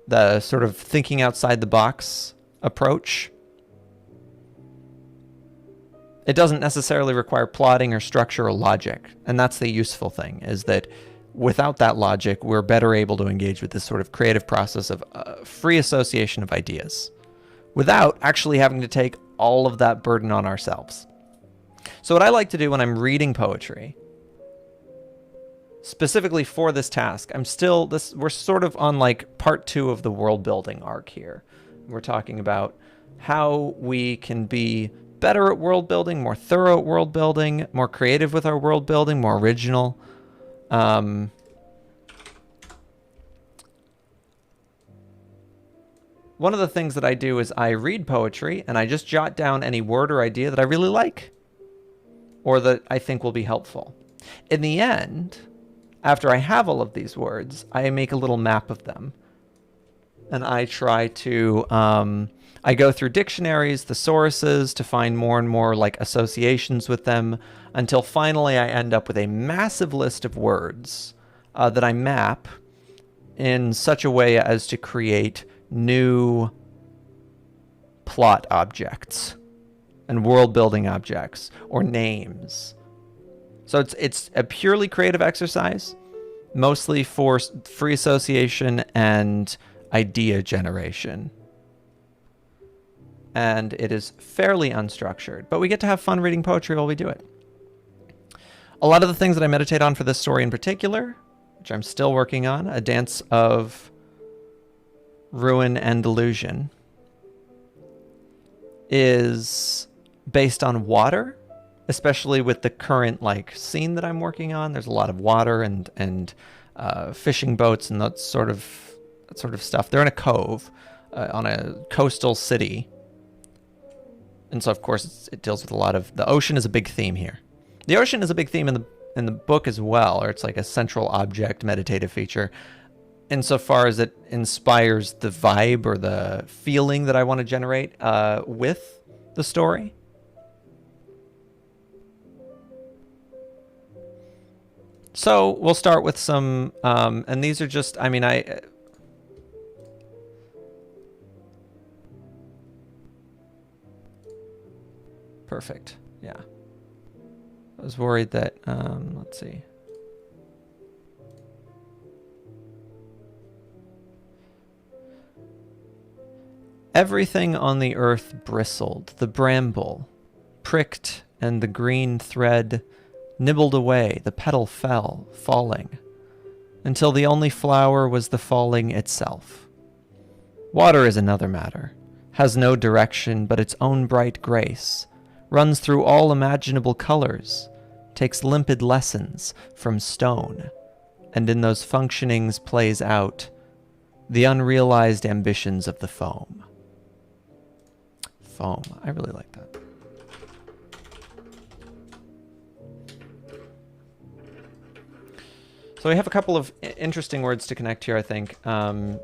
the sort of thinking outside the box approach. It doesn't necessarily require plotting or structure or logic, and that's the useful thing, is that without that logic, we're better able to engage with this sort of creative process of free association of ideas without actually having to take all of that burden on ourselves. So what I like to do when I'm reading poetry, specifically for this task, we're sort of on like part 2 of the world building arc here. We're talking about how we can be better at world building, more thorough at world building, more creative with our world building, more original. One of the things that I do is I read poetry and I just jot down any word or idea that I really like or that I think will be helpful. In the end, after I have all of these words, I make a little map of them. And I try to, I go through dictionaries, thesauruses, to find more and more like associations with them, until finally I end up with a massive list of words that I map in such a way as to create new plot objects and world building objects or names. So it's a purely creative exercise, mostly for free association and idea generation. And it is fairly unstructured, but we get to have fun reading poetry while we do it. A lot of the things that I meditate on for this story in particular, which I'm still working on, A Dance of Ruin and Illusion, is based on water, especially with the current like scene that I'm working on. There's a lot of water and fishing boats and that sort of stuff. They're in a cove on a coastal city, and so of course it deals with a lot of the ocean. Is a big theme here. The ocean is a big theme in the book as well, or it's like a central object meditative feature, insofar as it inspires the vibe or the feeling that I want to generate with the story. So we'll start with some, and these are just, I mean, perfect, yeah. I was worried that, let's see. Everything on the earth bristled, the bramble pricked, and the green thread nibbled away, the petal fell, falling, until the only flower was the falling itself. Water is another matter, has no direction but its own bright grace, runs through all imaginable colors, takes limpid lessons from stone, and in those functionings plays out the unrealized ambitions of the foam. Foam. I really like that. So we have a couple of interesting words to connect here, I think. And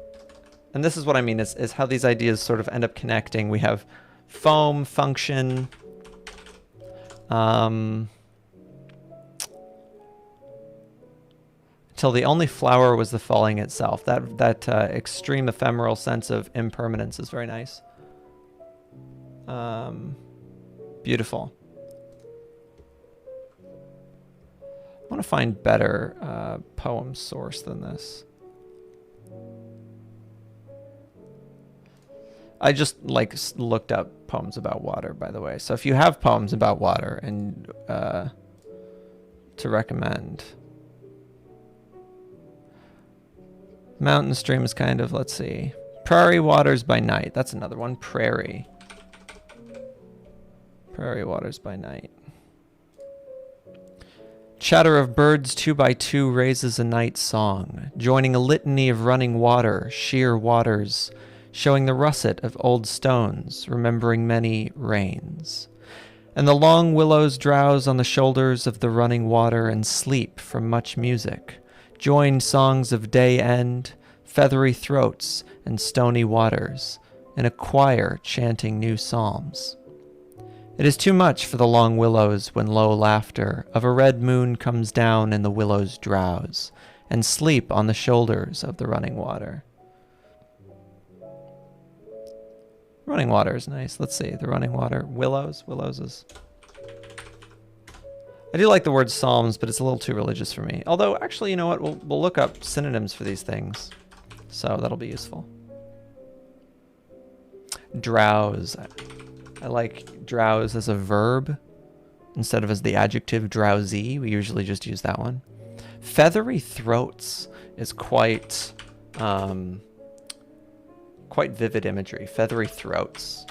this is what I mean, is how these ideas sort of end up connecting. We have foam, function, till the only flower was the falling itself. That extreme ephemeral sense of impermanence is very nice. Beautiful. I want to find better poem source than this. I just looked up poems about water, by the way. So if you have poems about water and to recommend, mountain stream is kind of, let's see, prairie waters by night. That's another one. Prairie waters by night. Chatter of birds 2 by 2 raises a night song, joining a litany of running water, sheer waters, showing the russet of old stones, remembering many rains. And the long willows drowse on the shoulders of the running water and sleep from much music, joined songs of day end, feathery throats, and stony waters, in a choir chanting new psalms. It is too much for the long willows when low laughter of a red moon comes down and the willows drowse, and sleep on the shoulders of the running water. Running water is nice. Let's see, the running water. Willows is... I do like the word psalms, but it's a little too religious for me. Although, actually, you know what? We'll look up synonyms for these things. So that'll be useful. Drowse. I like drowse as a verb instead of as the adjective drowsy. We usually just use that one. Feathery throats is quite vivid imagery. Feathery throats.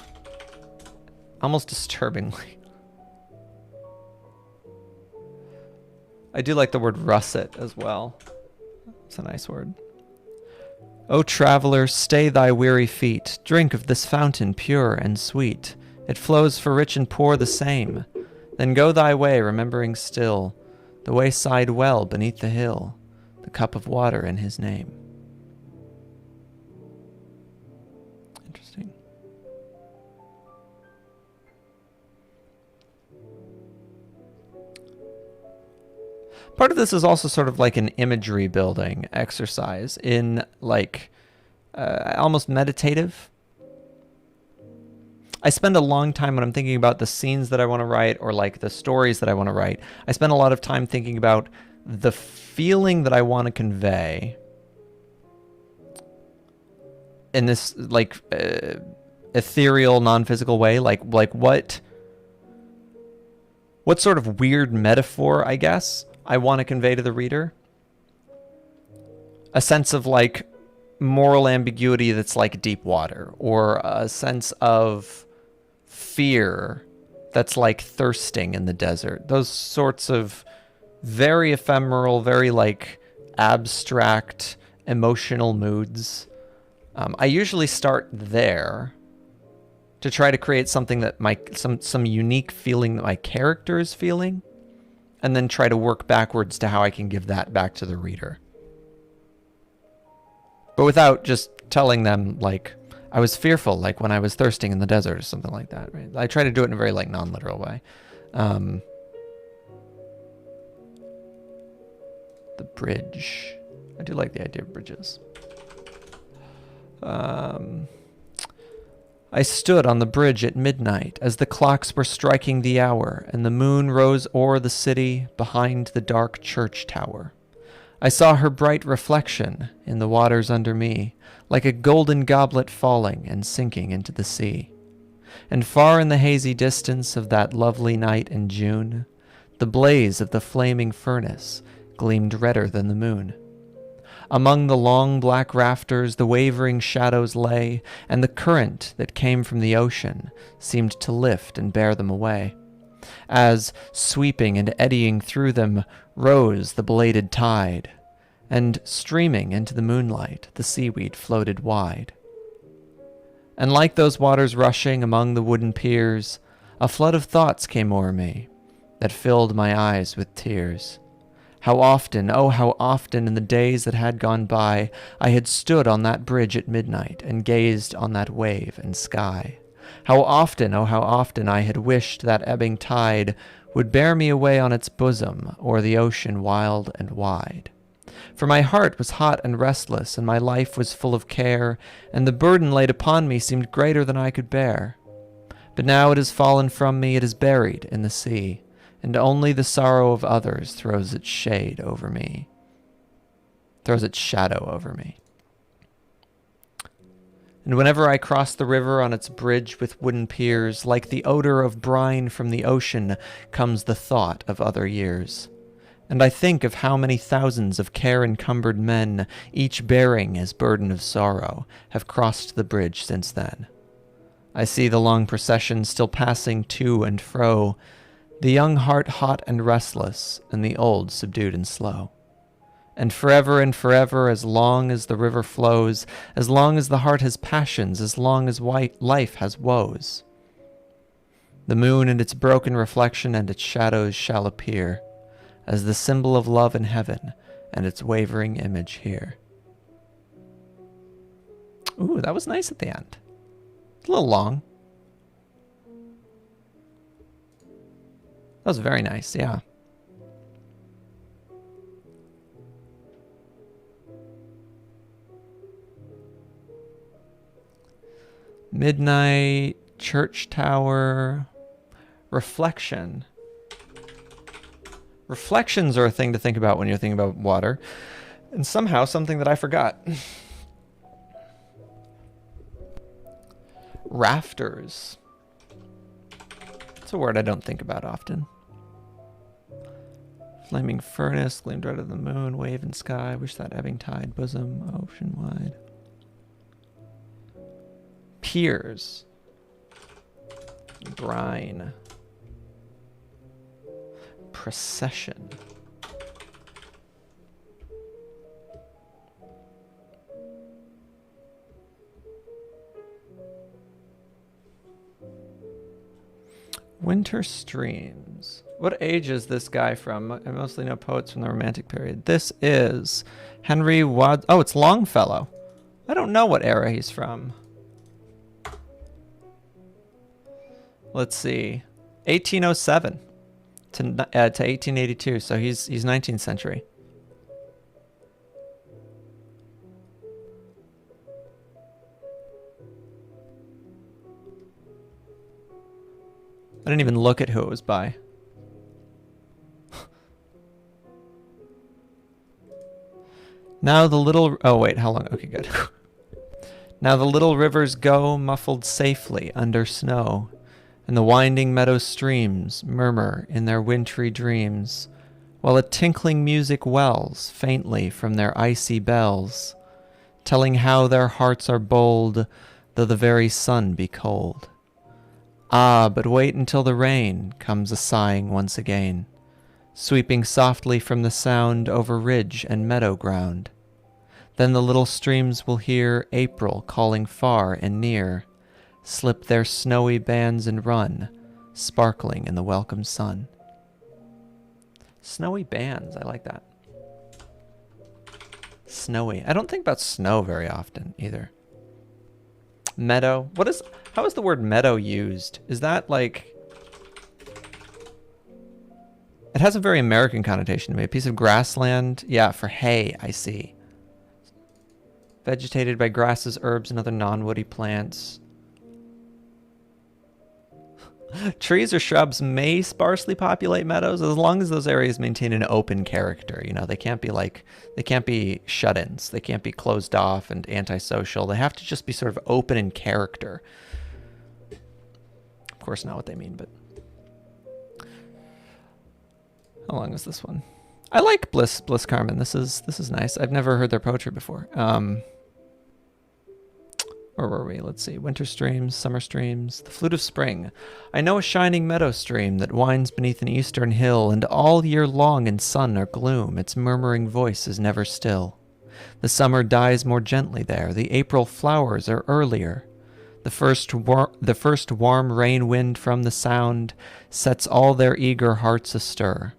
Almost disturbingly. I do like the word russet as well. It's a nice word. O traveler, stay thy weary feet. Drink of this fountain pure and sweet. It flows for rich and poor the same. Then go thy way, remembering still the wayside well beneath the hill, the cup of water in his name. Interesting. Part of this is also sort of like an imagery building exercise in like almost meditative. I spend a long time when I'm thinking about the scenes that I want to write or like the stories that I want to write. I spend a lot of time thinking about the feeling that I want to convey in this like ethereal, non-physical way. Like what sort of weird metaphor, I guess, I want to convey to the reader. A sense of like moral ambiguity that's like deep water, or a sense of fear that's like thirsting in the desert. Those sorts of very ephemeral, very like abstract emotional moods. I usually start there to try to create something that some unique feeling that my character is feeling, and then try to work backwards to how I can give that back to the reader. But without just telling them like I was fearful, like when I was thirsting in the desert or something like that, right? I try to do it in a very like non-literal way. The bridge. I do like the idea of bridges. I stood on the bridge at midnight as the clocks were striking the hour and the moon rose o'er the city behind the dark church tower. I saw her bright reflection in the waters under me, like a golden goblet falling and sinking into the sea. And far in the hazy distance of that lovely night in June, the blaze of the flaming furnace gleamed redder than the moon. Among the long black rafters the wavering shadows lay, and the current that came from the ocean seemed to lift and bear them away. as, sweeping and eddying through them, rose the bladed tide, and, streaming into the moonlight, the seaweed floated wide. And like those waters rushing among the wooden piers, a flood of thoughts came o'er me, that filled my eyes with tears. How often, oh how often in the days that had gone by, I had stood on that bridge at midnight, and gazed on that wave and sky. How often, oh how often I had wished that ebbing tide would bear me away on its bosom, o'er the ocean wild and wide. For my heart was hot and restless, and my life was full of care, and the burden laid upon me seemed greater than I could bear. But now it has fallen from me, it is buried in the sea, and only the sorrow of others throws its shade over me. Throws its shadow over me. And whenever I cross the river on its bridge with wooden piers, like the odor of brine from the ocean comes the thought of other years. And I think of how many thousands of care-encumbered men, each bearing his burden of sorrow, have crossed the bridge since then. I see the long procession still passing to and fro, the young heart hot and restless, and the old subdued and slow. And forever, as long as the river flows, as long as the heart has passions, as long as life has woes, the moon and its broken reflection and its shadows shall appear, as the symbol of love in heaven and its wavering image here. Ooh, that was nice at the end. It's a little long. That was very nice, yeah. Midnight, church tower, reflection. Reflections are a thing to think about when you're thinking about water, and somehow something that I forgot. Rafters. It's a word I don't think about often. Flaming furnace, gleamed red of the moon, wave and sky, wish that ebbing tide, bosom, ocean wide. Piers. Brine. Procession. Winter streams. What age is this guy from? I mostly know poets from the Romantic period. This is Henry Wad. Oh, it's Longfellow. I don't know what era he's from. Let's see. 1807 to 1882. So he's 19th century. I didn't even look at who it was by. Now the little... Oh, wait, how long? Okay, good. Now the little rivers go, muffled safely under snow, and the winding meadow streams murmur in their wintry dreams, while a tinkling music wells faintly from their icy bells, telling how their hearts are bold, though the very sun be cold. Ah, but wait until the rain comes a-sighing once again, sweeping softly from the sound over ridge and meadow ground. Then the little streams will hear April calling far and near, slip their snowy bands and run, sparkling in the welcome sun. Snowy bands, I like that. Snowy. I don't think about snow very often either. Meadow. How is the word meadow used? Is that like... It has a very American connotation to me. A piece of grassland. Yeah, for hay, I see. Vegetated by grasses, herbs, and other non-woody plants. Trees or shrubs may sparsely populate meadows as long as those areas maintain an open character. You know, they can't be shut-ins. They can't be closed off and antisocial. They have to just be sort of open in character. Of course, not what they mean, but... How long is this one? I like Bliss Carmen. This is nice. I've never heard their poetry before. Where were we? Let's see. Winter streams, summer streams, the flute of spring. I know a shining meadow stream that winds beneath an eastern hill, and all year long in sun or gloom, its murmuring voice is never still. The summer dies more gently there, the April flowers are earlier. The first warm rain wind from the sound sets all their eager hearts astir.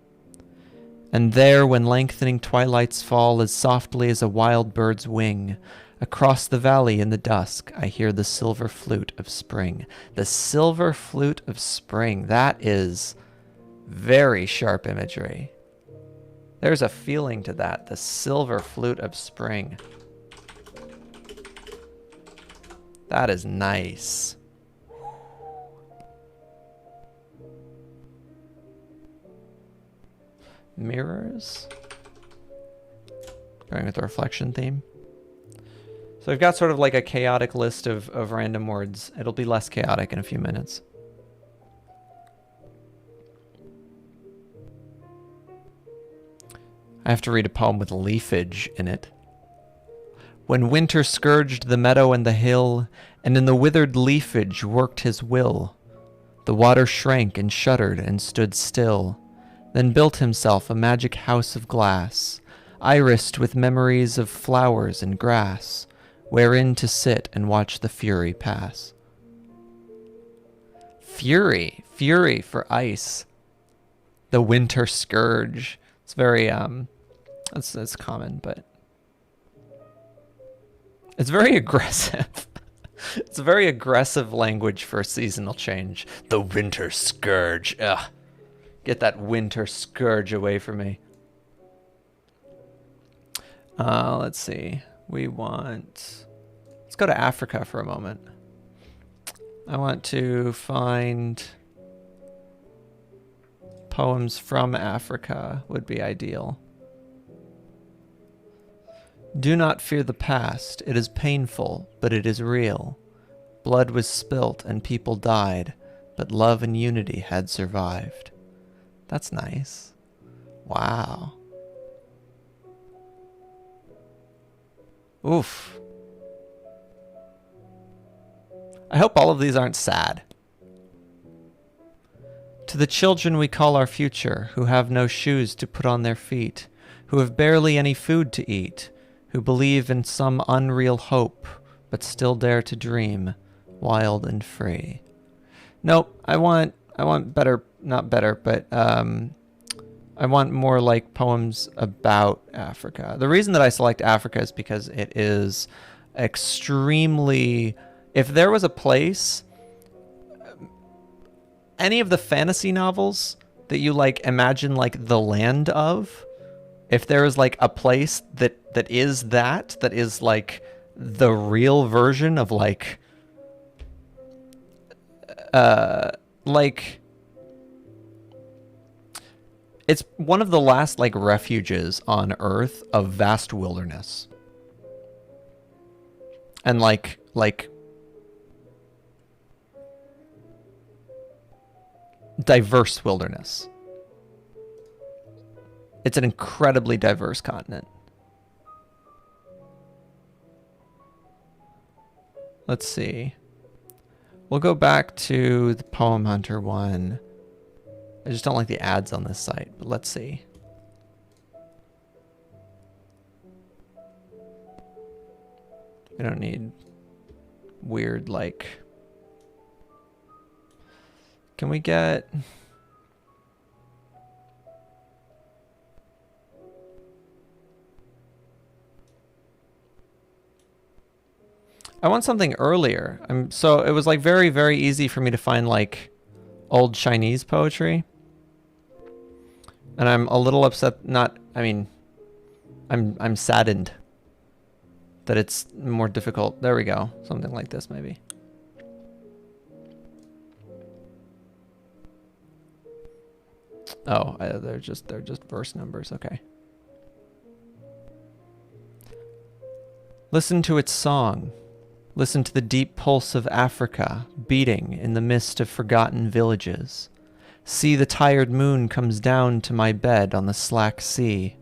And there, when lengthening twilights fall as softly as a wild bird's wing, across the valley in the dusk, I hear the silver flute of spring. The silver flute of spring. That is very sharp imagery. There's a feeling to that. The silver flute of spring. That is nice. Mirrors. Going with the reflection theme. So we've got sort of like a chaotic list of random words. It'll be less chaotic in a few minutes. I have to read a poem with leafage in it. When winter scourged the meadow and the hill, and in the withered leafage worked his will, the water shrank and shuddered and stood still, then built himself a magic house of glass, irised with memories of flowers and grass, wherein to sit and watch the fury pass. Fury for ice. The winter scourge. It's very, that's common, but it's very aggressive. It's a very aggressive language for a seasonal change. The winter scourge. Ugh. Get that winter scourge away from me. Let's see. Let's go to Africa for a moment. I want to find poems from Africa would be ideal. Do not fear the past. It is painful, but it is real. Blood was spilt and people died, but love and unity had survived. That's nice. Wow. Oof. I hope all of these aren't sad. To the children we call our future, who have no shoes to put on their feet, who have barely any food to eat, who believe in some unreal hope, but still dare to dream, wild and free. Nope, I want better, not better, but I want more like poems about Africa. The reason that I select Africa is because it is extremely, if there was a place, any of the fantasy novels that you like imagine like the land of, if there is like a place that is like the real version of like it's one of the last like refuges on Earth of vast wilderness. And like diverse wilderness. It's an incredibly diverse continent. Let's see. We'll go back to the Poem Hunter one. I just don't like the ads on this site, but let's see. We don't need weird, like... Can we get... I want something earlier. So it was like very, very easy for me to find like old Chinese poetry. And I'm a little upset, I'm saddened that it's more difficult. There we go. Something like this maybe. Oh, they're just verse numbers. Okay. Listen to its song. Listen to the deep pulse of Africa beating in the mist of forgotten villages. See the tired moon comes down to my bed on the slack sea.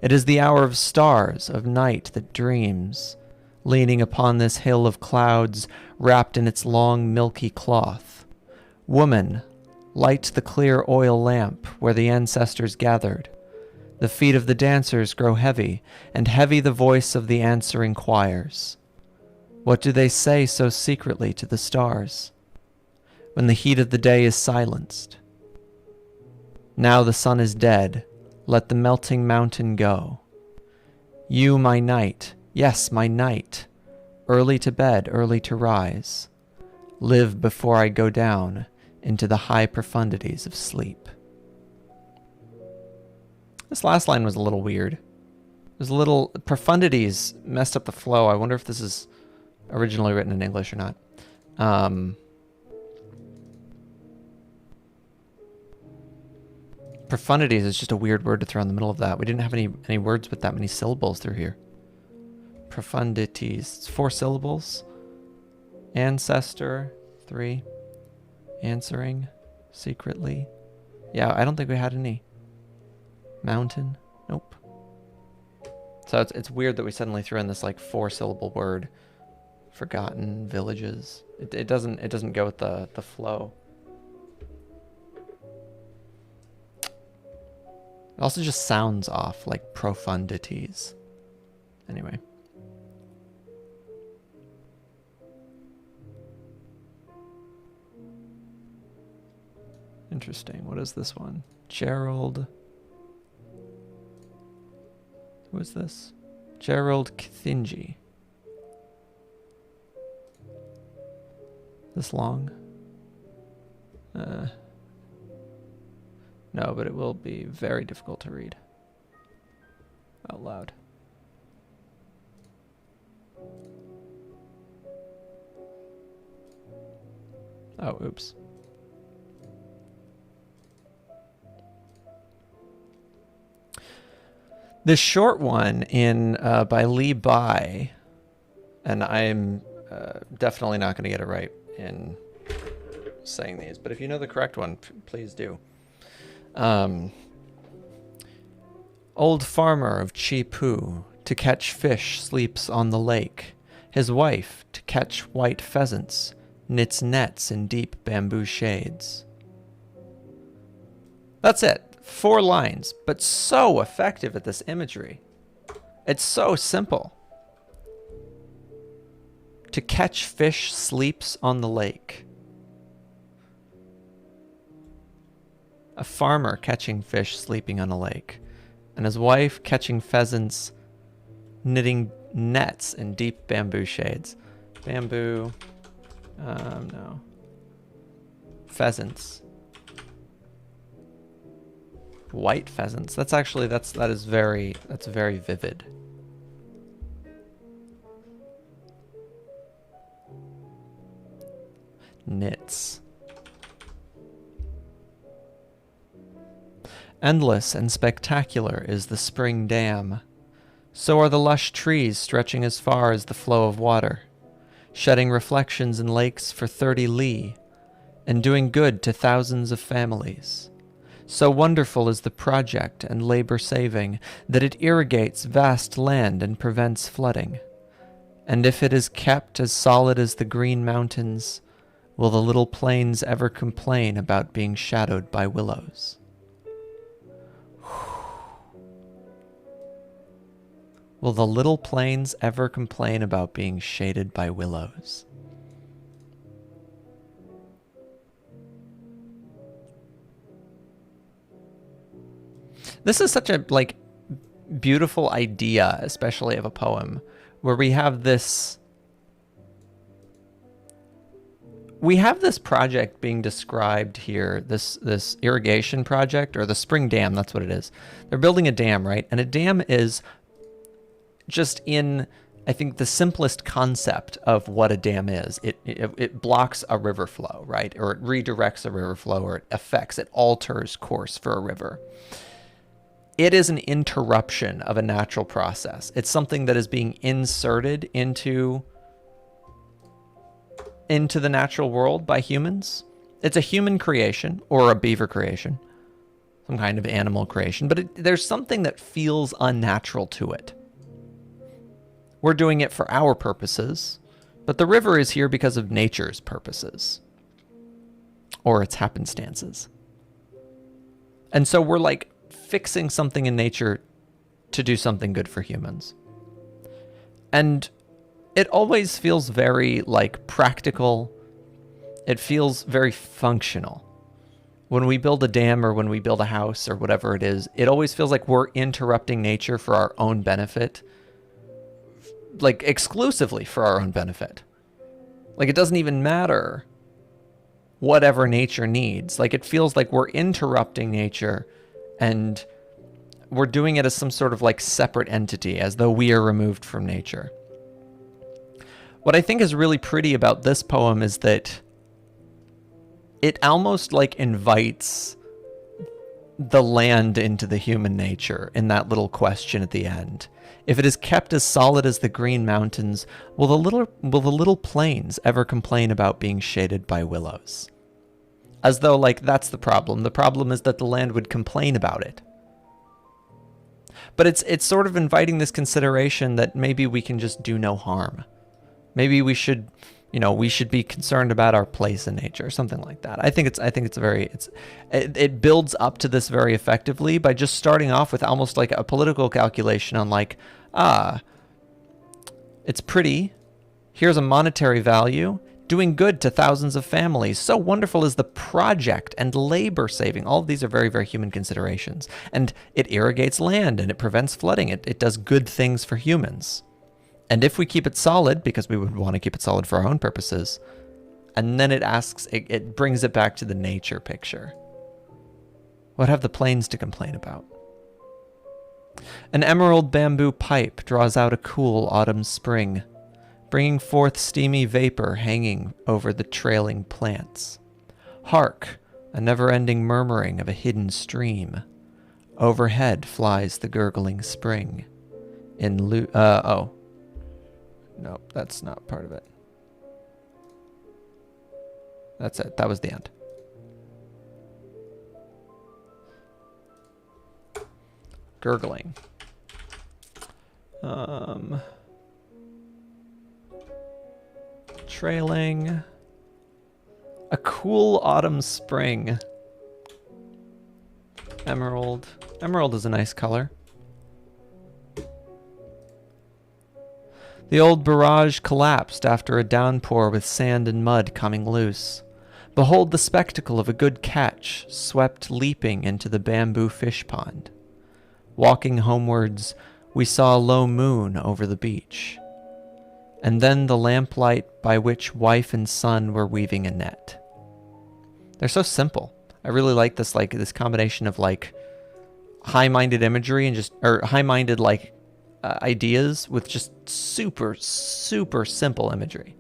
It is the hour of stars, of night that dreams, leaning upon this hill of clouds wrapped in its long milky cloth. Woman, light the clear oil lamp where the ancestors gathered. The feet of the dancers grow heavy, and heavy the voice of the answering choirs. What do they say so secretly to the stars? When the heat of the day is silenced. Now the sun is dead, let the melting mountain go. You, my night, yes, my night, early to bed, early to rise. Live before I go down into the high profundities of sleep. This last line was a little weird. There's a little... Profundities messed up the flow. I wonder if this is originally written in English or not. Profundities is just a weird word to throw in the middle of that. We didn't have any words with that many syllables through here. Profundities. It's 4 syllables. Ancestor. 3. Answering. Secretly. Yeah, I don't think we had any. Mountain. Nope. So it's weird that we suddenly threw in this like 4-syllable word. Forgotten. Villages. It doesn't go with the flow. It also just sounds off, like profundities. Anyway. Interesting. What is this one? Gerald. Who is this? Gerald Kthinji. This long? No, but it will be very difficult to read out loud. Oh, oops. This short one in by Li Bai, and I'm definitely not going to get it right in saying these, but if you know the correct one, please do. Old farmer of Chipu, to catch fish sleeps on the lake. His wife, to catch white pheasants, knits nets in deep bamboo shades. That's it. 4 lines, but so effective at this imagery. It's so simple. To catch fish sleeps on the lake. A farmer catching fish sleeping on a lake, and his wife catching pheasants knitting nets in deep bamboo shades. Bamboo, no. Pheasants. White pheasants. That's actually, that's very vivid. Knits. Endless and spectacular is the spring dam. So are the lush trees stretching as far as the flow of water, shedding reflections in lakes for 30 li, and doing good to thousands of families. So wonderful is the project and labor-saving that it irrigates vast land and prevents flooding. And if it is kept as solid as the green mountains, will the little plains ever complain about being shadowed by willows? Will the little plains ever complain about being shaded by willows? This is such a beautiful idea, especially of a poem, where we have this project being described here, this irrigation project, or the spring dam, that's what it is. They're building a dam, right? And a dam is just in, I think, the simplest concept of what a dam is. It blocks a river flow, right? Or it redirects a river flow, or it alters course for a river. It is an interruption of a natural process. It's something that is being inserted into the natural world by humans. It's a human creation, or a beaver creation, some kind of animal creation, but there's something that feels unnatural to it. We're doing it for our purposes, but the river is here because of nature's purposes. Or its happenstances. And so we're like fixing something in nature to do something good for humans. And it always feels very like practical. It feels very functional. When we build a dam or when we build a house or whatever it is, it always feels like we're interrupting nature for our own benefit. Like exclusively for our own benefit. Like it doesn't even matter whatever nature needs. Like it feels like we're interrupting nature and we're doing it as some sort of like separate entity, as though we are removed from nature. What I think is really pretty about this poem is that it almost like invites the land into the human nature in that little question at the end. If it is kept as solid as the green mountains, will the little plains ever complain about being shaded by willows? As though like that's the problem. The problem is that the land would complain about it. But it's sort of inviting this consideration that maybe we can just do no harm. Maybe we should, we should be concerned about our place in nature, or something like that. I think it builds up to this very effectively by just starting off with almost like a political calculation on like, it's pretty. Here's a monetary value. Doing good to thousands of families. So wonderful is the project and labor saving. All of these are very, very human considerations. And it irrigates land and it prevents flooding. It does good things for humans. And if we keep it solid, because we would want to keep it solid for our own purposes, and then it brings it back to the nature picture. What have the plains to complain about? An emerald bamboo pipe draws out a cool autumn spring, bringing forth steamy vapor hanging over the trailing plants. Hark, a never-ending murmuring of a hidden stream. Overhead flies the gurgling spring. Oh. Nope, that's not part of it. That's it. That was the end. Gurgling. Trailing. A cool autumn spring. Emerald. Emerald is a nice color. The old barrage collapsed after a downpour with sand and mud coming loose. Behold the spectacle of a good catch swept leaping into the bamboo fish pond. Walking homewards, we saw a low moon over the beach. And then the lamplight by which wife and son were weaving a net. They're so simple. I really like this combination of like high-minded imagery and high-minded ideas with just super, super simple imagery.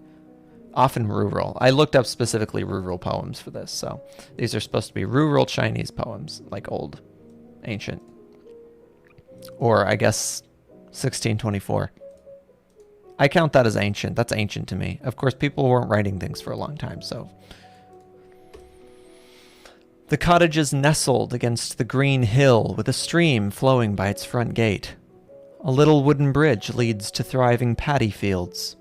Often rural. I looked up specifically rural poems for this, so these are supposed to be rural Chinese poems, like old, ancient. Or I guess 1624. I count that as ancient. That's ancient to me. Of course, people weren't writing things for a long time, so. The cottage is nestled against the green hill with a stream flowing by its front gate. A little wooden bridge leads to thriving paddy fields.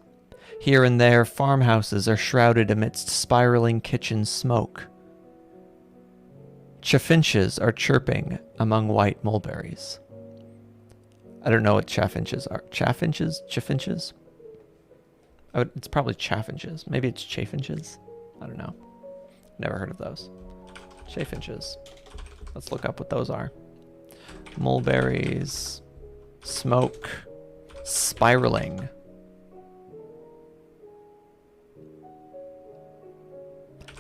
Here and there, farmhouses are shrouded amidst spiraling kitchen smoke. Chaffinches are chirping among white mulberries. I don't know what chaffinches are. Chaffinches? Chaffinches? It's probably chaffinches. Maybe it's chaffinches. I don't know. Never heard of those. Chaffinches. Let's look up what those are. Mulberries. Smoke. Spiraling.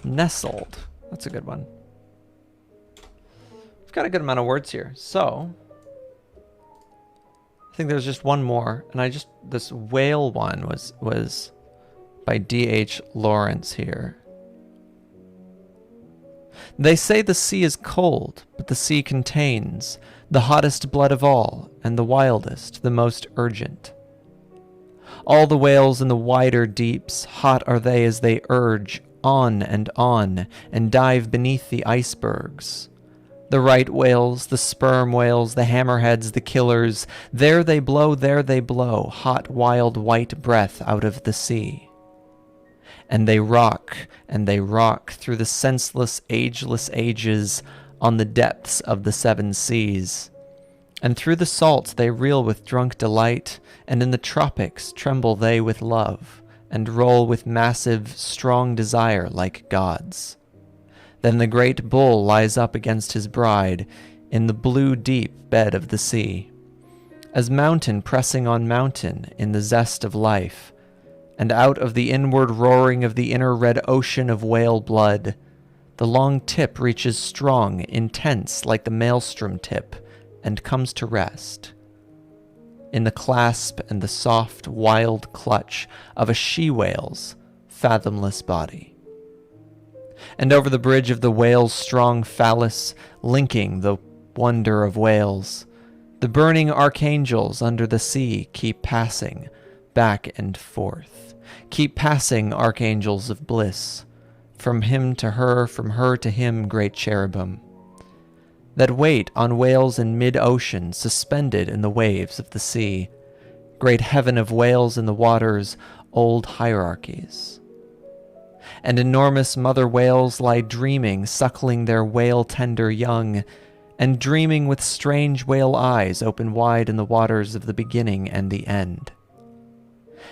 Nestled. That's a good one. We've got a good amount of words here. So, I think there's just one more. And this whale one was by D.H. Lawrence here. They say the sea is cold, but the sea contains the hottest blood of all, and the wildest, the most urgent. All the whales in the wider deeps, hot are they as they urge on, and dive beneath the icebergs. The right whales, the sperm whales, the hammerheads, the killers, there they blow, hot, wild, white breath out of the sea. And they rock through the senseless, ageless ages on the depths of the seven seas. And through the salt they reel with drunk delight, and in the tropics tremble they with love, and roll with massive, strong desire like gods. Then the great bull lies up against his bride in the blue deep bed of the sea, as mountain pressing on mountain in the zest of life, and out of the inward roaring of the inner red ocean of whale blood, the long tip reaches strong, intense like the maelstrom tip, and comes to rest in the clasp and the soft, wild clutch of a she-whale's fathomless body. And over the bridge of the whale's strong phallus, linking the wonder of whales, the burning archangels under the sea keep passing back and forth. Keep passing, archangels of bliss, from him to her, from her to him, great cherubim, that wait on whales in mid-ocean, suspended in the waves of the sea, great heaven of whales in the waters, old hierarchies. And enormous mother whales lie dreaming, suckling their whale-tender young, and dreaming with strange whale eyes open wide in the waters of the beginning and the end.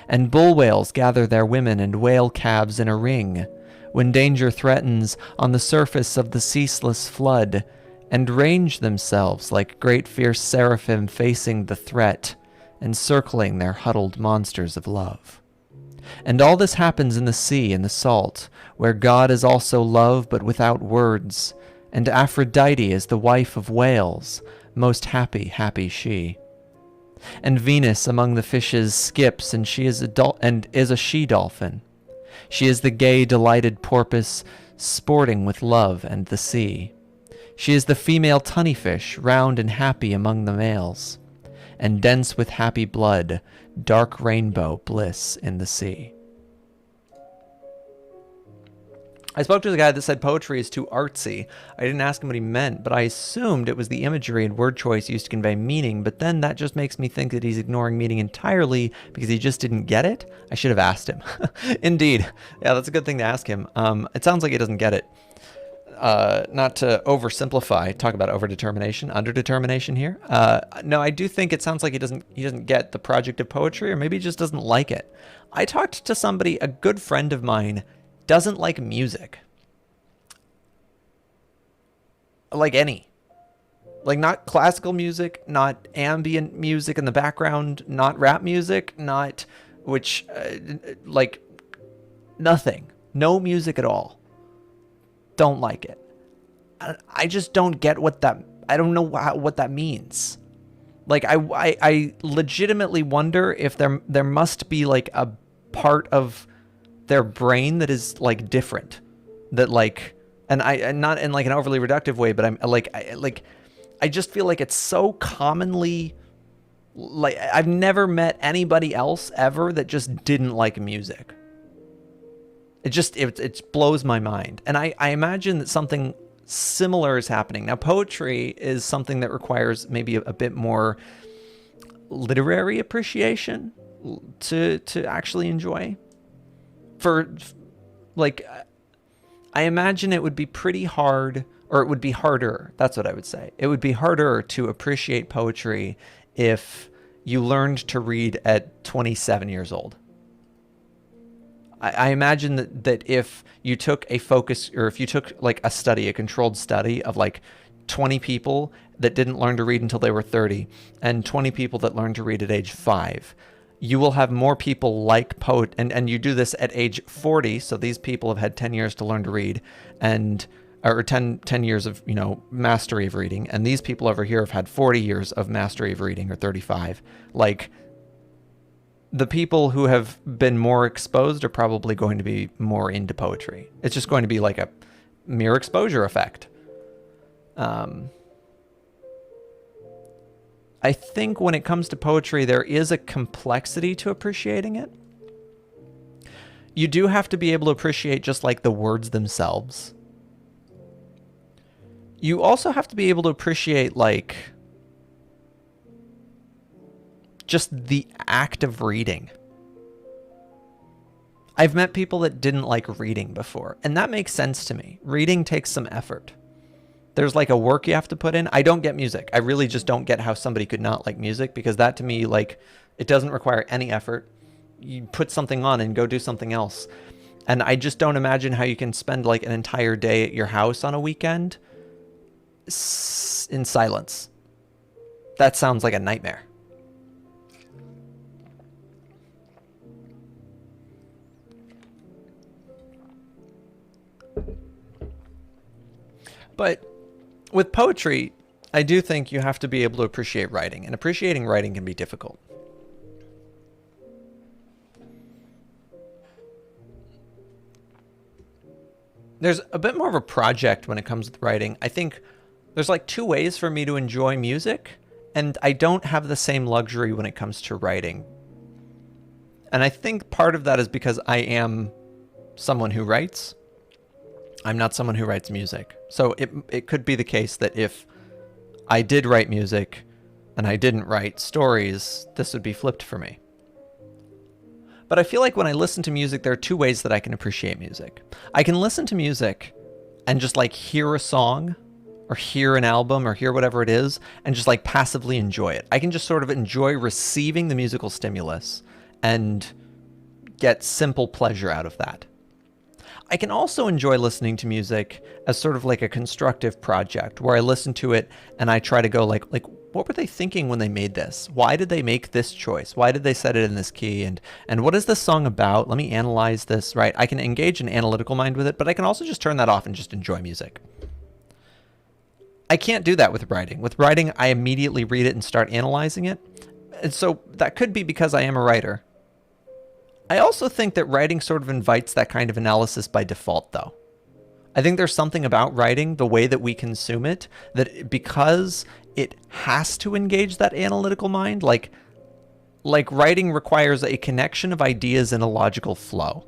And bull whales gather their women and whale calves in a ring, when danger threatens on the surface of the ceaseless flood, and range themselves like great fierce seraphim facing the threat, and circling their huddled monsters of love. And all this happens in the sea, in the salt, where God is also love, but without words, and Aphrodite is the wife of whales, most happy, happy she. And Venus among the fishes skips, and she is a she-dolphin. She is the gay, delighted porpoise, sporting with love and the sea. She is the female tunnyfish, round and happy among the males, and dense with happy blood, dark rainbow bliss in the sea. I spoke to the guy that said poetry is too artsy. I didn't ask him what he meant, but I assumed it was the imagery and word choice used to convey meaning, but then that just makes me think that he's ignoring meaning entirely because he just didn't get it. I should have asked him. Indeed. Yeah, that's a good thing to ask him. It sounds like he doesn't get it. Not to oversimplify, talk about overdetermination, underdetermination here. No, I do think it sounds like he doesn't get the project of poetry, or maybe he just doesn't like it. I talked to somebody, a good friend of mine, doesn't like music. Like any. Like not classical music, not ambient music in the background, not rap music, not, like nothing. No music at all. Don't like it. I just don't get what that, I don't know what that means. Like I legitimately wonder if there must be like a part of their brain that is like different, that like, and not in like an overly reductive way, but I'm like, I just feel like it's so commonly, like I've never met anybody else ever that just didn't like music. It blows my mind. And I imagine that something similar is happening. Now, poetry is something that requires maybe a bit more literary appreciation to actually enjoy. I imagine it would be pretty hard, or it would be harder. That's what I would say. It would be harder to appreciate poetry if you learned to read at 27 years old. I imagine that if you took a focus, or if you took like a controlled study of like 20 people that didn't learn to read until they were 30 and 20 people that learned to read at age 5, you will have more people like poet, and you do this at age 40. So these people have had 10 years to learn to read, or 10 years of, mastery of reading. And these people over here have had 40 years of mastery of reading, or 35. Like, the people who have been more exposed are probably going to be more into poetry. It's just going to be like a mere exposure effect. I think when it comes to poetry, there is a complexity to appreciating it. You do have to be able to appreciate just like the words themselves. You also have to be able to appreciate, like, just the act of reading. I've met people that didn't like reading before, and that makes sense to me. Reading takes some effort. There's like a work you have to put in. I don't get music. I really just don't get how somebody could not like music, because that to me, like, it doesn't require any effort. You put something on and go do something else. And I just don't imagine how you can spend like an entire day at your house on a weekend in silence. That sounds like a nightmare. But with poetry, I do think you have to be able to appreciate writing, and appreciating writing can be difficult. There's a bit more of a project when it comes to writing. I think there's like two ways for me to enjoy music, and I don't have the same luxury when it comes to writing. And I think part of that is because I am someone who writes. I'm not someone who writes music. So it could be the case that if I did write music and I didn't write stories, this would be flipped for me. But I feel like when I listen to music, there are two ways that I can appreciate music. I can listen to music and just like hear a song or hear an album or hear whatever it is and just like passively enjoy it. I can just sort of enjoy receiving the musical stimulus and get simple pleasure out of that. I can also enjoy listening to music as sort of like a constructive project where I listen to it and I try to go like what were they thinking when they made this? Why did they make this choice? Why did they set it in this key? And what is this song about? Let me analyze this, right? I can engage an analytical mind with it, but I can also just turn that off and just enjoy music. I can't do that with writing. With writing, I immediately read it and start analyzing it. And so that could be because I am a writer. I also think that writing sort of invites that kind of analysis by default, though. I think there's something about writing, the way that we consume it, that because it has to engage that analytical mind, like writing requires a connection of ideas in a logical flow.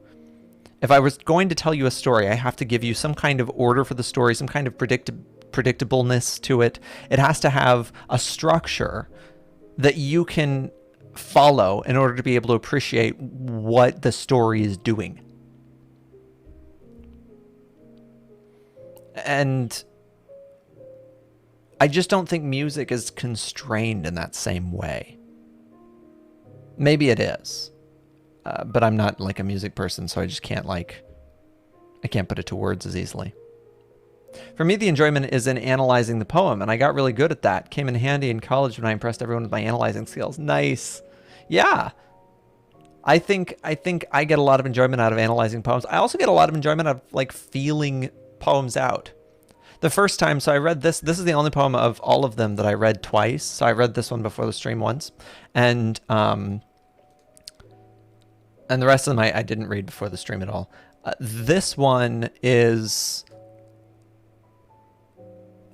If I was going to tell you a story, I have to give you some kind of order for the story, some kind of predictableness to it. It has to have a structure that you can follow in order to be able to appreciate what the story is doing. And I just don't think music is constrained in that same way. Maybe it is, but I'm not like a music person, so I just can't I can't put it to words as easily. For me, the enjoyment is in analyzing the poem, and I got really good at that. Came in handy in college when I impressed everyone with my analyzing skills. Nice. Yeah. I think I get a lot of enjoyment out of analyzing poems. I also get a lot of enjoyment out of like feeling poems out. The first time, so I read this is the only poem of all of them that I read twice. So I read this one before the stream once, and the rest of them I didn't read before the stream at all. This one is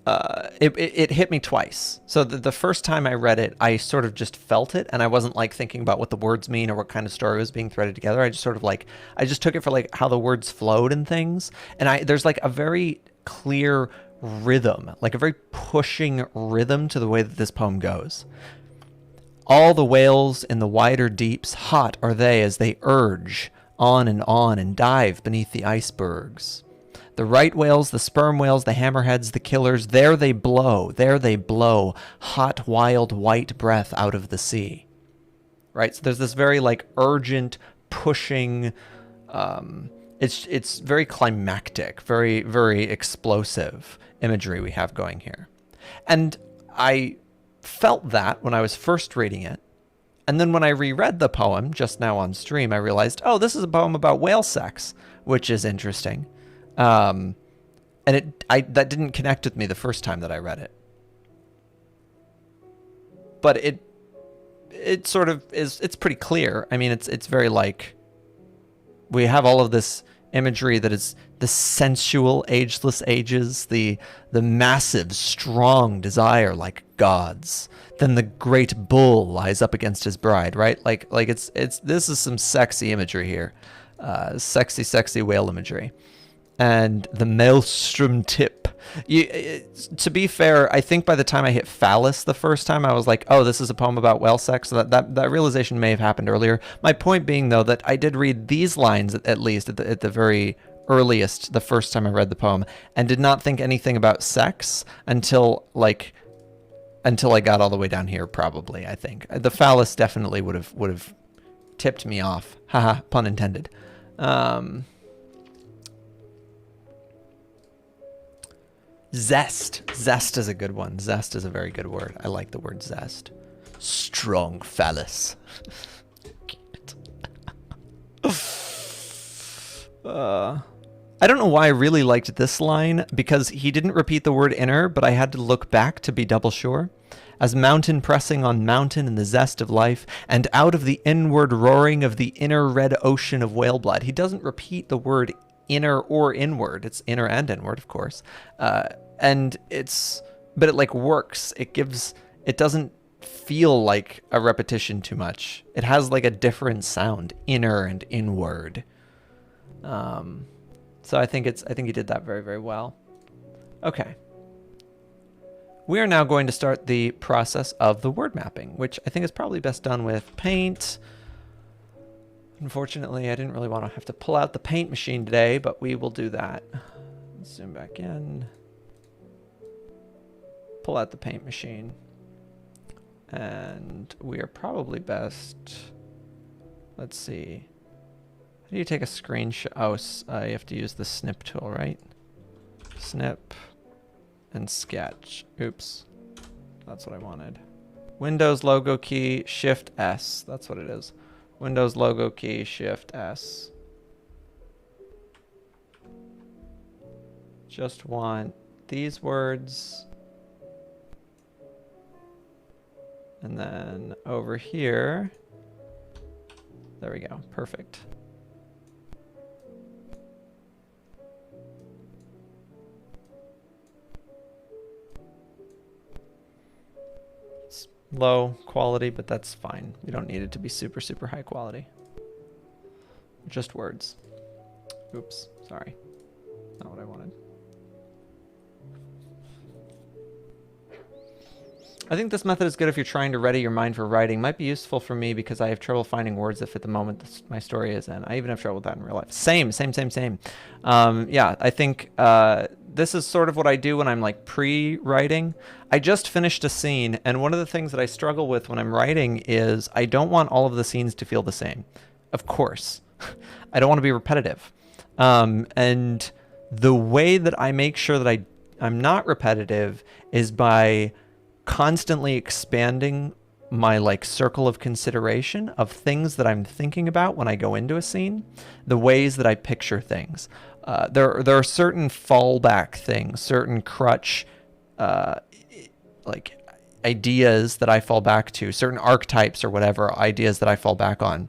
it hit me twice. So the first time I read it, I sort of just felt it, and I wasn't like thinking about what the words mean or what kind of story was being threaded together. I just sort of I just took it for like how the words flowed and things. And there's like a very clear rhythm, like a very pushing rhythm to the way that this poem goes. All the whales in the wider deeps, hot are they as they urge on and dive beneath the icebergs. The right whales, the sperm whales, the hammerheads, the killers, there they blow, hot, wild, white breath out of the sea. Right? So there's this very like urgent, pushing, it's very climactic, very, very explosive imagery we have going here. And I felt that when I was first reading it. And then when I reread the poem just now on stream, I realized, oh, this is a poem about whale sex, which is interesting. And that didn't connect with me the first time that I read it. But it sort of is, it's pretty clear. I mean, it's very like, we have all of this imagery that is the sensual, ageless ages, the massive, strong desire like gods. Then the great bull lies up against his bride, right? Like this is some sexy imagery here. Sexy whale imagery. and the maelstrom tip. To be fair, I think by the time I hit phallus the first time, I was like, oh, this is a poem about whale sex. So that realization may have happened earlier. My point being, though, that I did read these lines, at least at the very earliest, the first time I read the poem, and did not think anything about sex until I got all the way down here, probably, I think. The phallus definitely would have tipped me off. Haha, pun intended. Zest. Zest is a good one. Zest is a very good word. I like the word zest. Strong phallus. I don't know why I really liked this line, because he didn't repeat the word inner, but I had to look back to be double sure. As mountain pressing on mountain in the zest of life, and out of the inward roaring of the inner red ocean of whale blood. He doesn't repeat the word inner or inward. It's inner and inward, of course. But it like works. It doesn't feel like a repetition too much. It has like a different sound, inner and inward. So I think he did that very, very well. Okay. We are now going to start the process of the word mapping, which I think is probably best done with paint. Unfortunately, I didn't really want to have to pull out the paint machine today, but we will do that. Let's zoom back in. Pull out the paint machine. And we are probably best... Let's see. How do you take a screenshot? Oh, you have to use the snip tool, right? Snip and sketch. Oops. That's what I wanted. Windows logo key, Shift S. That's what it is. Windows logo key, Shift S. Just want these words. And then over here. There we go. Perfect. Low quality, but that's fine. You don't need it to be super, super high quality. Just words. Oops, sorry. Not what I wanted. I think this method is good if you're trying to ready your mind for writing. Might be useful for me because I have trouble finding words that fit the moment my story is in. I even have trouble with that in real life. Same. Yeah, I think this is sort of what I do when I'm like pre-writing. I just finished a scene, and one of the things that I struggle with when I'm writing is I don't want all of the scenes to feel the same. Of course. I don't want to be repetitive. And the way that I make sure that I'm not repetitive is by constantly expanding my like circle of consideration of things that I'm thinking about when I go into a scene, the ways that I picture things. There are certain fallback things, certain crutch like ideas that I fall back to, certain archetypes or whatever ideas that I fall back on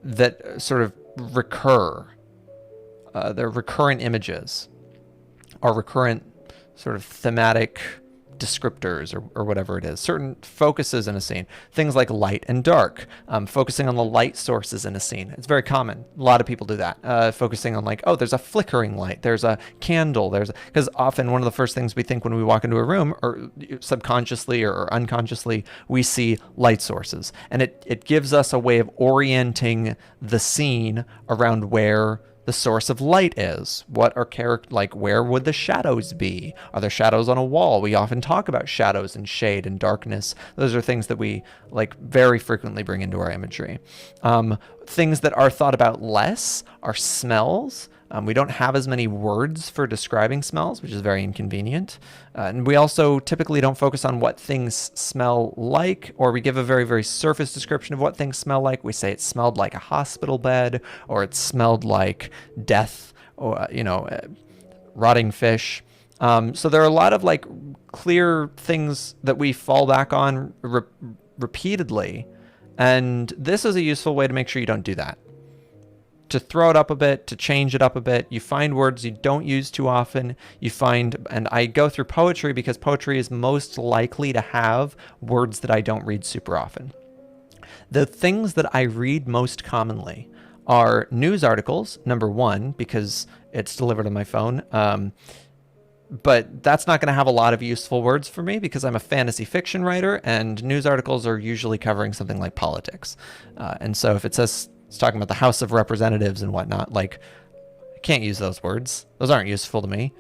that sort of recur. They're recurrent images or recurrent sort of thematic descriptors or whatever it is, certain focuses in a scene, things like light and dark, focusing on the light sources in a scene. It's very common. A lot of people do that, focusing on like, oh, there's a flickering light, there's a candle, because often one of the first things we think when we walk into a room, or subconsciously or unconsciously, we see light sources, and it gives us a way of orienting the scene around where the source of light is. What are where would the shadows be? Are there shadows on a wall? We often talk about shadows and shade and darkness. Those are things that we like very frequently bring into our imagery. Things that are thought about less are smells. We don't have as many words for describing smells, which is very inconvenient. And we also typically don't focus on what things smell like, or we give a very, very surface description of what things smell like. We say it smelled like a hospital bed, or it smelled like death, or, rotting fish. So there are a lot of like clear things that we fall back on repeatedly. And this is a useful way to make sure you don't do that. To throw it up a bit, to change it up a bit. You find words you don't use too often. And I go through poetry because poetry is most likely to have words that I don't read super often. The things that I read most commonly are news articles, number one, because it's delivered on my phone. But that's not going to have a lot of useful words for me because I'm a fantasy fiction writer, and news articles are usually covering something like politics. And so if it says it's talking about the House of Representatives and whatnot, like, I can't use those words. Those aren't useful to me.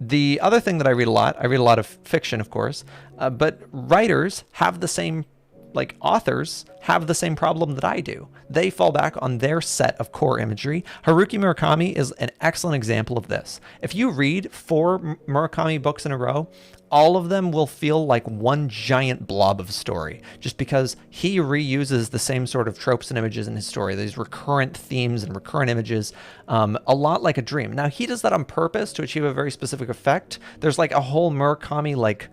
The other thing that I read a lot of fiction, of course, but writers have the same, like authors have the same problem that I do. They fall back on their set of core imagery. Haruki Murakami is an excellent example of this. If you read 4 Murakami books in a row, all of them will feel like one giant blob of story, just because he reuses the same sort of tropes and images in his story, these recurrent themes and recurrent images, a lot like a dream. Now, he does that on purpose to achieve a very specific effect. There's like a whole Murakami like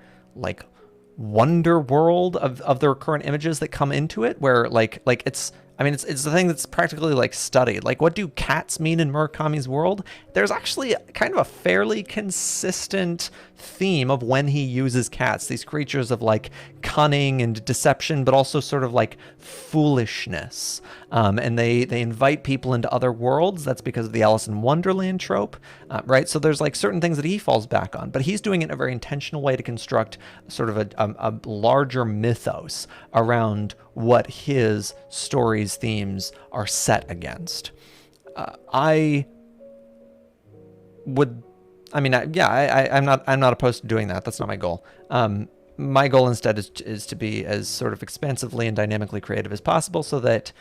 wonder world of the recurrent images that come into it, where like it's the thing that's practically like studied. Like, what do cats mean in Murakami's world? There's actually kind of a fairly consistent theme of when he uses cats, these creatures of like cunning and deception, but also sort of like foolishness. And they invite people into other worlds. That's because of the Alice in Wonderland trope, right? So there's like certain things that he falls back on, but he's doing it in a very intentional way to construct sort of a larger mythos around what his stories, themes are set against. I'm not opposed to doing that. That's not my goal. My goal instead is to be as sort of expansively and dynamically creative as possible, so that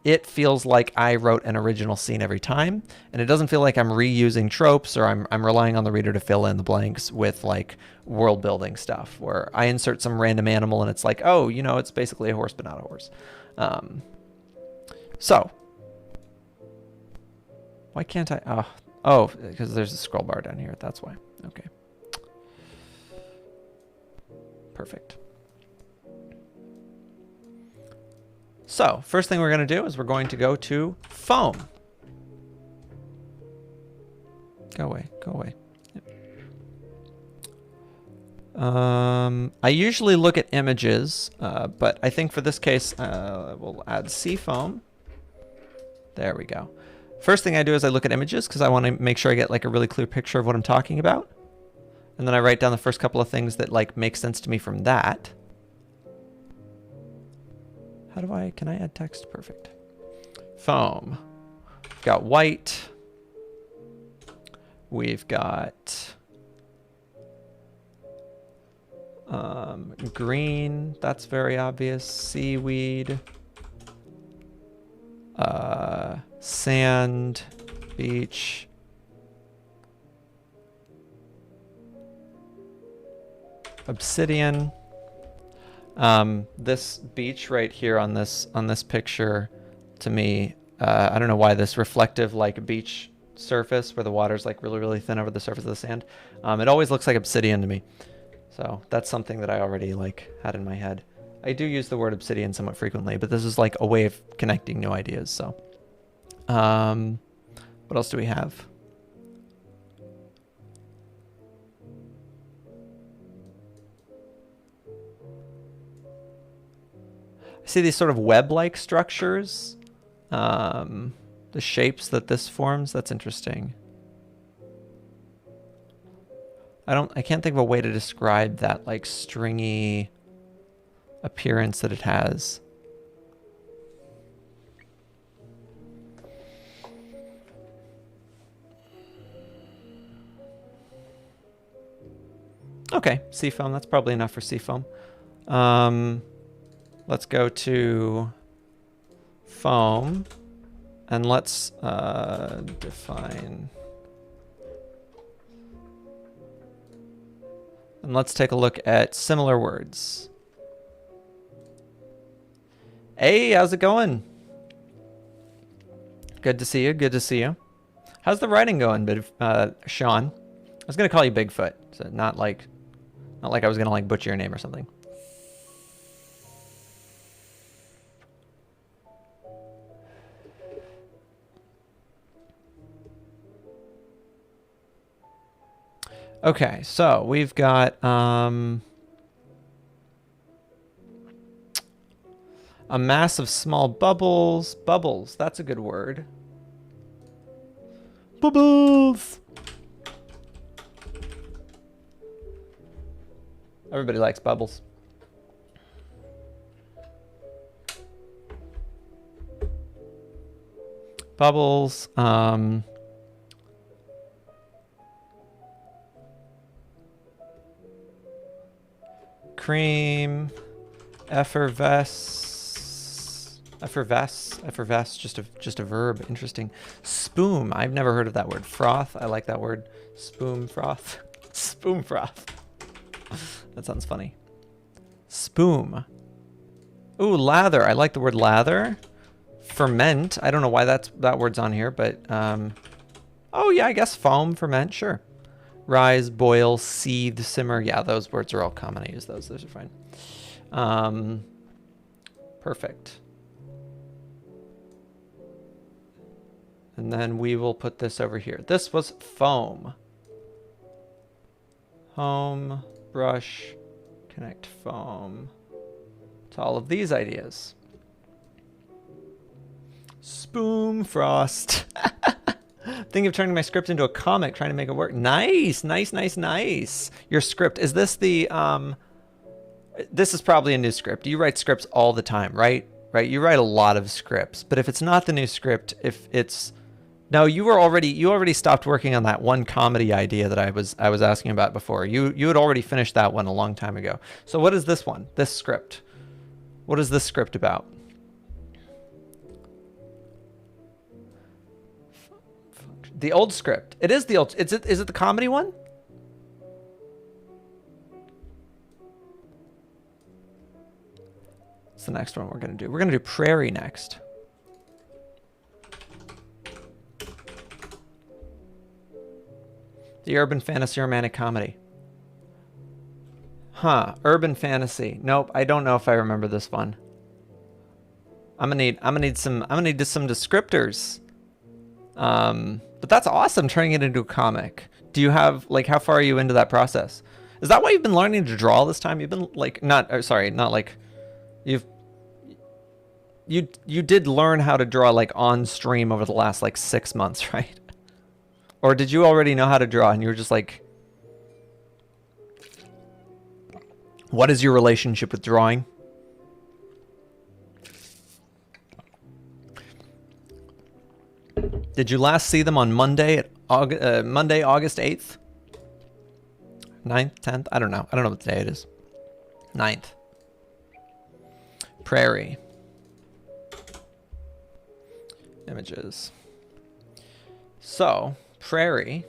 it feels like I wrote an original scene every time, and it doesn't feel like I'm reusing tropes, or I'm relying on the reader to fill in the blanks with like world building stuff where I insert some random animal and it's like, oh, it's basically a horse but not a horse. So why can't I? Oh, because there's a scroll bar down here. That's why. Okay. Perfect. So first thing we're going to do is we're going to go to foam. Go away. Go away. I usually look at images, but I think for this case, we'll add seafoam. There we go. First thing I do is I look at images because I want to make sure I get like a really clear picture of what I'm talking about. And then I write down the first couple of things that like make sense to me from that. Can I add text? Perfect. Foam. We've got white. We've got green. That's very obvious. Seaweed. Sand. Beach. Obsidian. This beach right here on this picture, to me, I don't know why, this reflective like beach surface where the water's like really, really thin over the surface of the sand. It always looks like obsidian to me. So that's something that I already like had in my head. I do use the word obsidian somewhat frequently, but this is like a way of connecting new ideas. So, what else do we have? I see these sort of web-like structures. The shapes that this forms, that's interesting. I can't think of a way to describe that like stringy appearance that it has. Okay, seafoam, that's probably enough for seafoam. Let's go to foam and let's define. And let's take a look at similar words. Hey, how's it going? Good to see you. Good to see you. How's the writing going, Sean? I was gonna call you Bigfoot, so not like I was gonna like butcher your name or something. Okay, so we've got A mass of small bubbles. Bubbles, that's a good word. Bubbles! Everybody likes bubbles. Bubbles. Cream. Effervesce. Just a verb. Interesting. Spoom. I've never heard of that word. Froth. I like that word. Spoom froth. Spoom froth. That sounds funny. Spoom. Ooh, lather. I like the word lather. Ferment. I don't know why that word's on here, but oh yeah, I guess foam, ferment, sure. Rise, boil, seethe, simmer. Yeah, those words are all common. I use those. Those are fine. Perfect. And then we will put this over here. This was foam. Home, brush, connect foam to all of these ideas. Spoom frost. Think of turning my script into a comic, trying to make it work. Nice, nice, nice, nice. Your script, is this the, this is probably a new script. You write scripts all the time, right? Right, you write a lot of scripts, but if it's not the new script, if it's, no, you already stopped working on that one comedy idea that I was asking about before. You had already finished that one a long time ago. So what is this one? This script. What is this script about? The old script. It is the old. Is it the comedy one? It's the next one we're gonna do. We're gonna do Prairie next. The urban fantasy romantic comedy. Huh, urban fantasy. Nope, I don't know if I remember this one. I'm gonna need some descriptors. But that's awesome, turning it into a comic. Do you have, like, how far are you into that process? Is that why you've been learning to draw this time? You've been like, you did learn how to draw like on stream over the last like 6 months, right? Or did you already know how to draw and you were just like, what is your relationship with drawing? Did you last see them on Monday August 8th? 9th, 10th? I don't know. I don't know what day it is. 9th. Prairie. Images. So, prairie.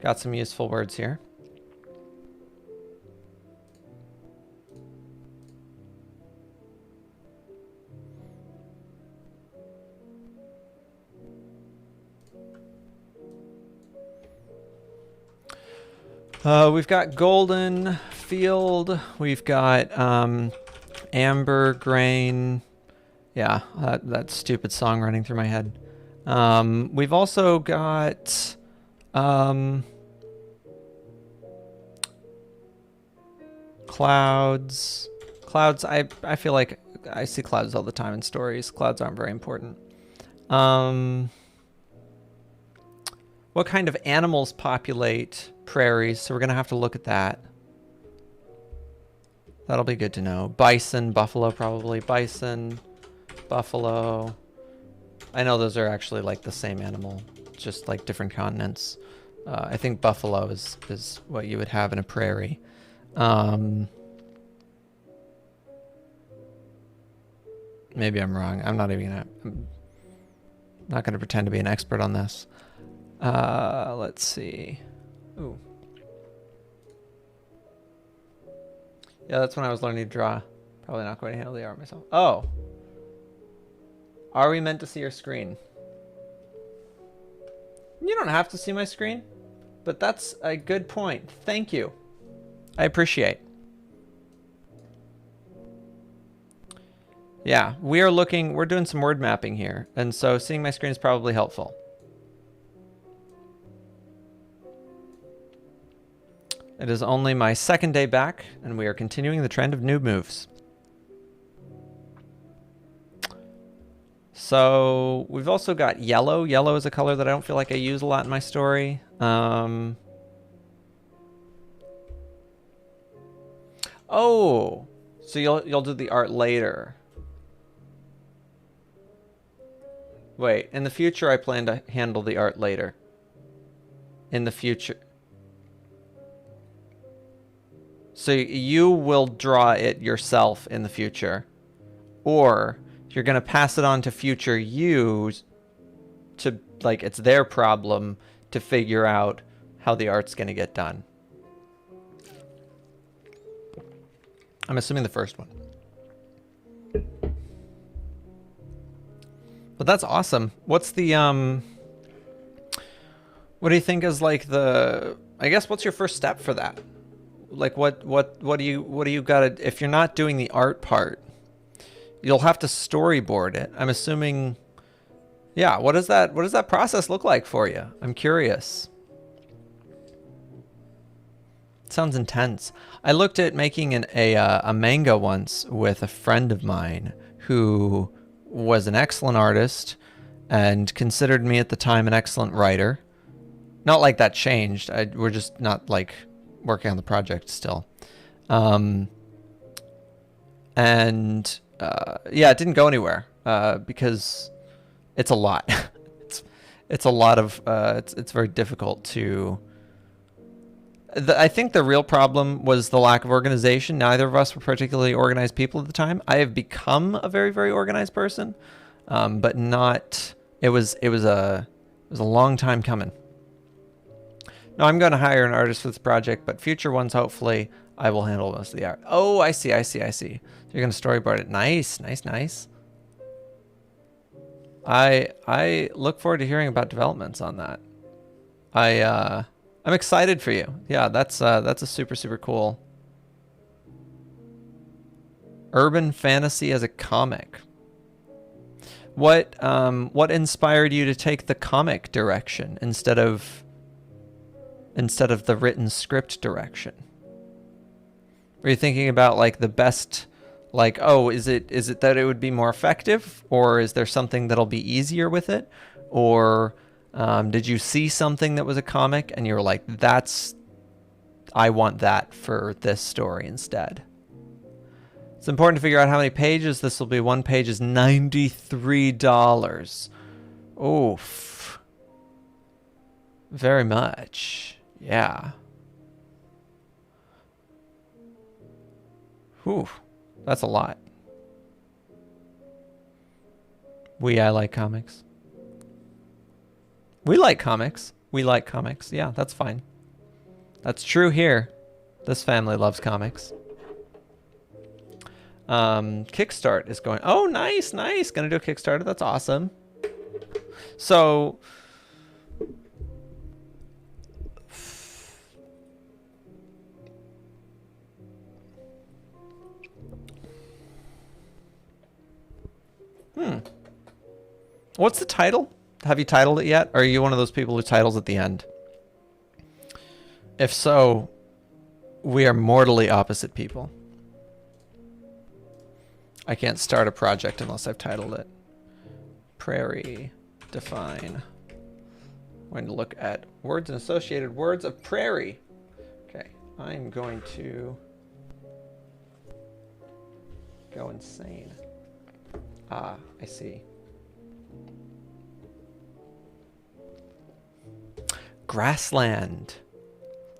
Got some useful words here. We've got golden field. We've got amber grain. Yeah, that stupid song running through my head. We've also got clouds. Clouds, I feel like I see clouds all the time in stories. Clouds aren't very important. What kind of animals populate prairies? So we're going to have to look at that. That'll be good to know. Bison, buffalo probably. Bison, buffalo. I know those are actually like the same animal, just like different continents. I think buffalo is what you would have in a prairie. Maybe I'm wrong. I'm not gonna pretend to be an expert on this. Let's see. Ooh. Yeah, that's when I was learning to draw. Probably not going to handle the art myself. Oh. Are we meant to see your screen? You don't have to see my screen, but that's a good point. Thank you. I appreciate. Yeah, we're doing some word mapping here, and so seeing my screen is probably helpful. It is only my second day back, and we are continuing the trend of noob moves. So we've also got yellow. Yellow is a color that I don't feel like I use a lot in my story. Oh, so you'll do the art later. Wait, in the future I plan to handle the art later. In the future. So you will draw it yourself in the future. Or you're going to pass it on to future you to, like, it's their problem to figure out how the art's going to get done. I'm assuming the first one. But that's awesome. What's the, what do you think is like the, I guess what's your first step for that? Like what do you gotta, if you're not doing the art part, you'll have to storyboard it. I'm assuming, yeah, what does that process look like for you? I'm curious. It sounds intense. I looked at making a manga once with a friend of mine who was an excellent artist and considered me at the time an excellent writer. Not like that changed. We're just not like working on the project still. Yeah, it didn't go anywhere because it's a lot. it's a lot of it's very difficult to. I think the real problem was the lack of organization. Neither of us were particularly organized people at the time. I have become a very, very organized person, but not. It was a long time coming. No, I'm going to hire an artist for this project, but future ones, hopefully, I will handle most of the art. Oh, I see. So you're going to storyboard it. Nice. I look forward to hearing about developments on that. I'm excited for you. Yeah, that's a super, super cool. Urban fantasy as a comic. What inspired you to take the comic direction instead of the written script direction? Were you thinking about like the best, like, oh, is it that it would be more effective, or is there something that'll be easier with it, or did you see something that was a comic and you were like, I want that for this story instead? It's important to figure out how many pages this will be. One page is $93. Oof. Very much. Yeah. Whew. That's a lot. I like comics. We like comics. Yeah, that's fine. That's true here. This family loves comics. Kickstart is going. Oh, nice. Gonna do a Kickstarter. That's awesome. So, what's the title? Have you titled it yet? Or are you one of those people who titles at the end? If so, we are mortally opposite people. I can't start a project unless I've titled it. Prairie, define. I'm going to look at words and associated words of prairie. Okay, I'm going to go insane. Ah, I see. Grassland.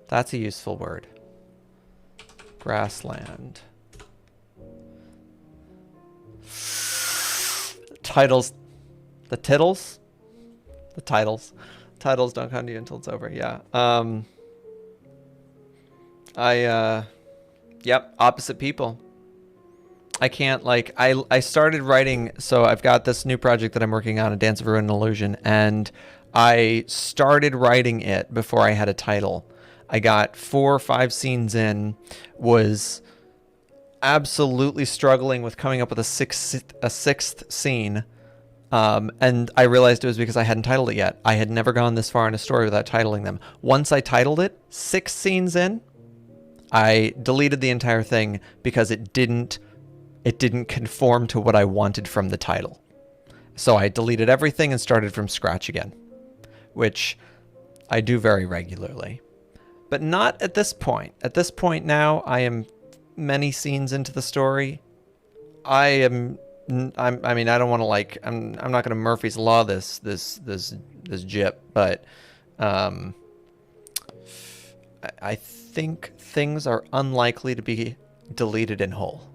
That's a useful word. Grassland. Titles. The tittles? The titles. Titles don't come to you until it's over. Yeah. Yep, opposite people. I can't, like, I started writing, so I've got this new project that I'm working on, A Dance of Ruin and Illusion, and I started writing it before I had a title. I got 4 or 5 scenes in, was absolutely struggling with coming up with a sixth scene, and I realized it was because I hadn't titled it yet. I had never gone this far in a story without titling them. Once I titled it, 6 scenes in, I deleted the entire thing because it didn't conform to what I wanted from the title. So I deleted everything and started from scratch again, which I do very regularly. But not at this point. At this point now, I am many scenes into the story. I mean, I don't want to like, I'm not going to Murphy's Law this jip, but I think things are unlikely to be deleted in whole.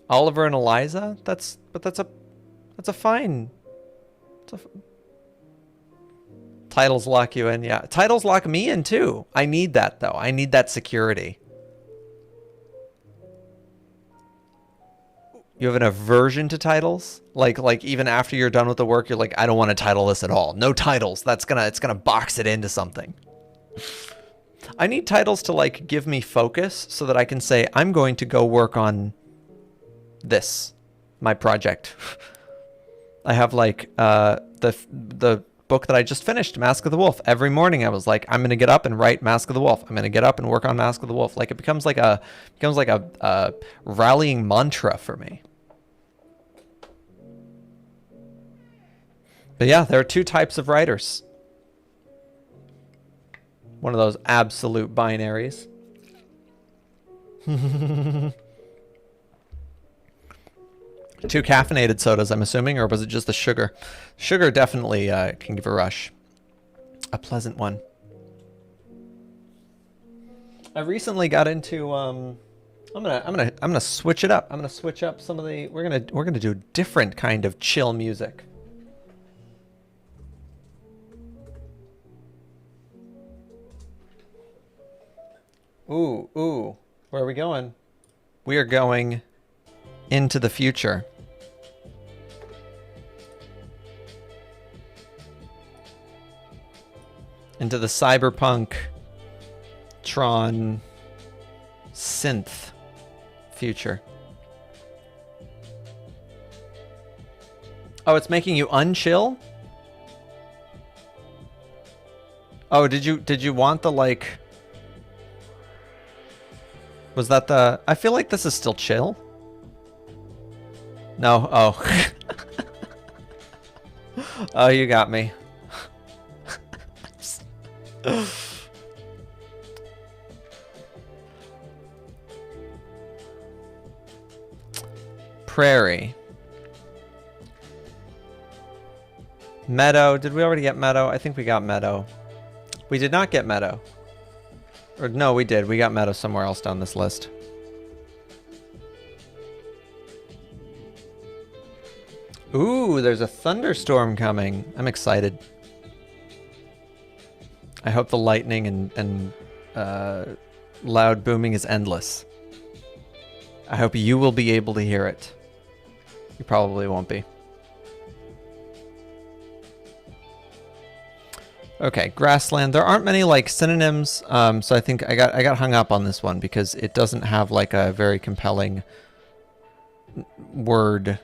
Oliver and Eliza, that's a fine. Titles lock you in, yeah. Titles lock me in too. I need that though. I need that security. You have an aversion to titles? Like even after you're done with the work, you're like, I don't want to title this at all. No titles. It's gonna box it into something. I need titles to like give me focus so that I can say, I'm going to go work on this, my project. I have like the book that I just finished, Mask of the Wolf. Every morning I was like, I'm gonna get up and write Mask of the Wolf. I'm gonna get up and work on Mask of the Wolf. Like it becomes like a rallying mantra for me. But yeah, there are two types of writers. One of those absolute binaries. Two caffeinated sodas, I'm assuming, or was it just the sugar? Sugar definitely can give a rush. A pleasant one. I recently got into I'm gonna switch it up. I'm gonna switch up some of the we're gonna do a different kind of chill music. Ooh, where are we going? We are going into the future. Into the cyberpunk Tron synth future. Oh, it's making you unchill? Oh, did you want the like... Was that the... I feel like this is still chill. No, oh. Oh, you got me. Prairie. Meadow. Did we already get Meadow? I think we got Meadow. We did not get Meadow. Or no, we did. We got Meadow somewhere else down this list. Ooh, there's a thunderstorm coming. I'm excited. I hope the lightning and loud booming is endless. I hope you will be able to hear it. You probably won't be. Okay, grassland. There aren't many like synonyms, so I think I got hung up on this one because it doesn't have like a very compelling word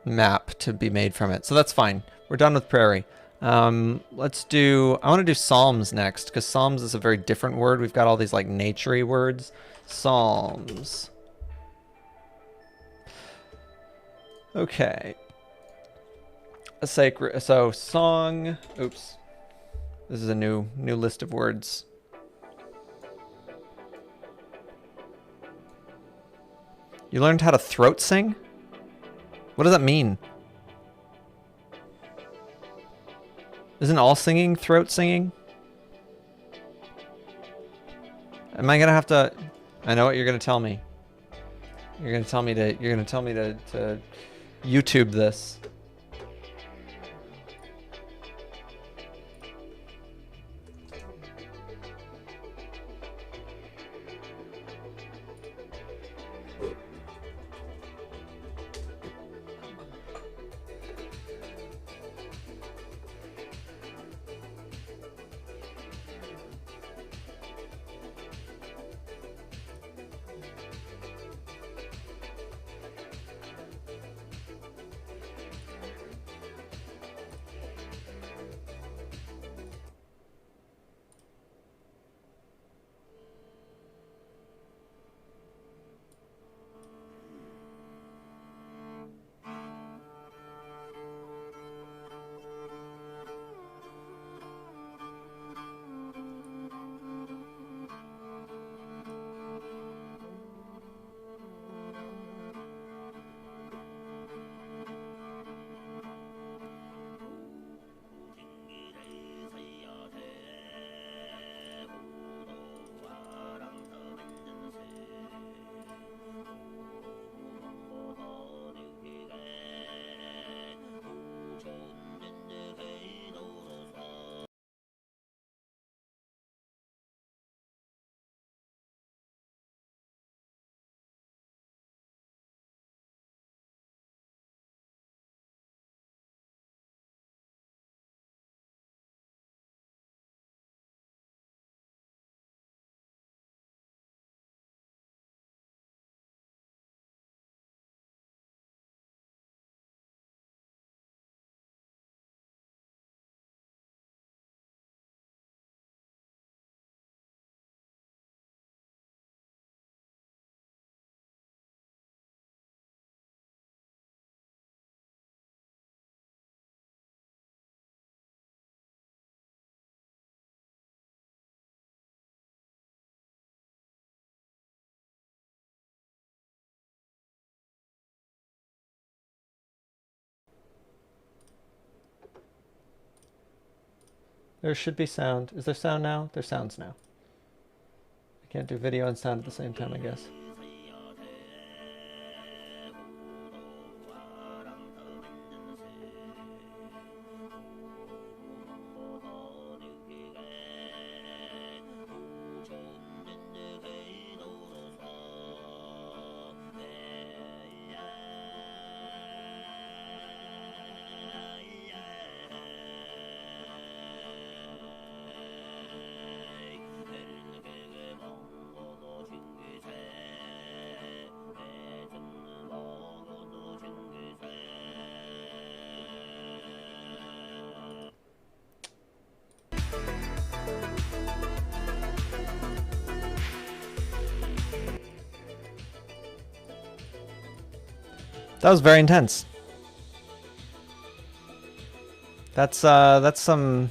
map to be made from it. So that's fine. We're done with prairie. Let's do, I want to do psalms next because psalms is a very different word. We've got all these like naturey words. Psalms. Okay. A sacred, so song, oops. This is a new list of words. You learned how to throat sing? What does that mean? Isn't all singing throat singing? Am I gonna have to... I know what you're gonna tell me. You're gonna tell me to YouTube this. There should be sound. Is there sound now? There's sounds now. I can't do video and sound at the same time, I guess. That was very intense. That's some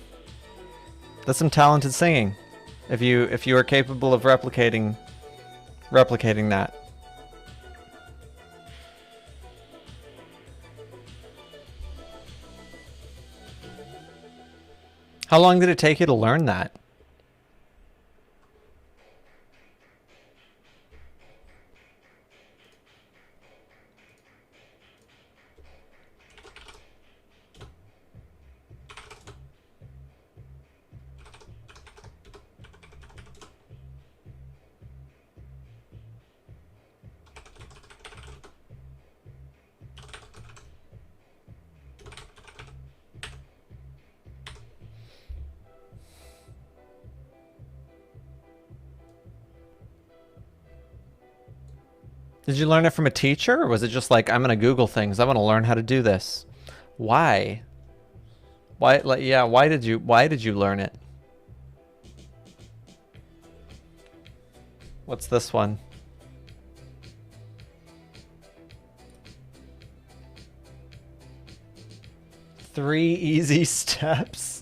talented singing. If you are capable of replicating that. How long did it take you to learn that? Did you learn it from a teacher, or was it just like, I'm gonna Google things, I want to learn how to do this? Why? Why? Like, yeah. Why did you learn it? What's this one? Three easy steps.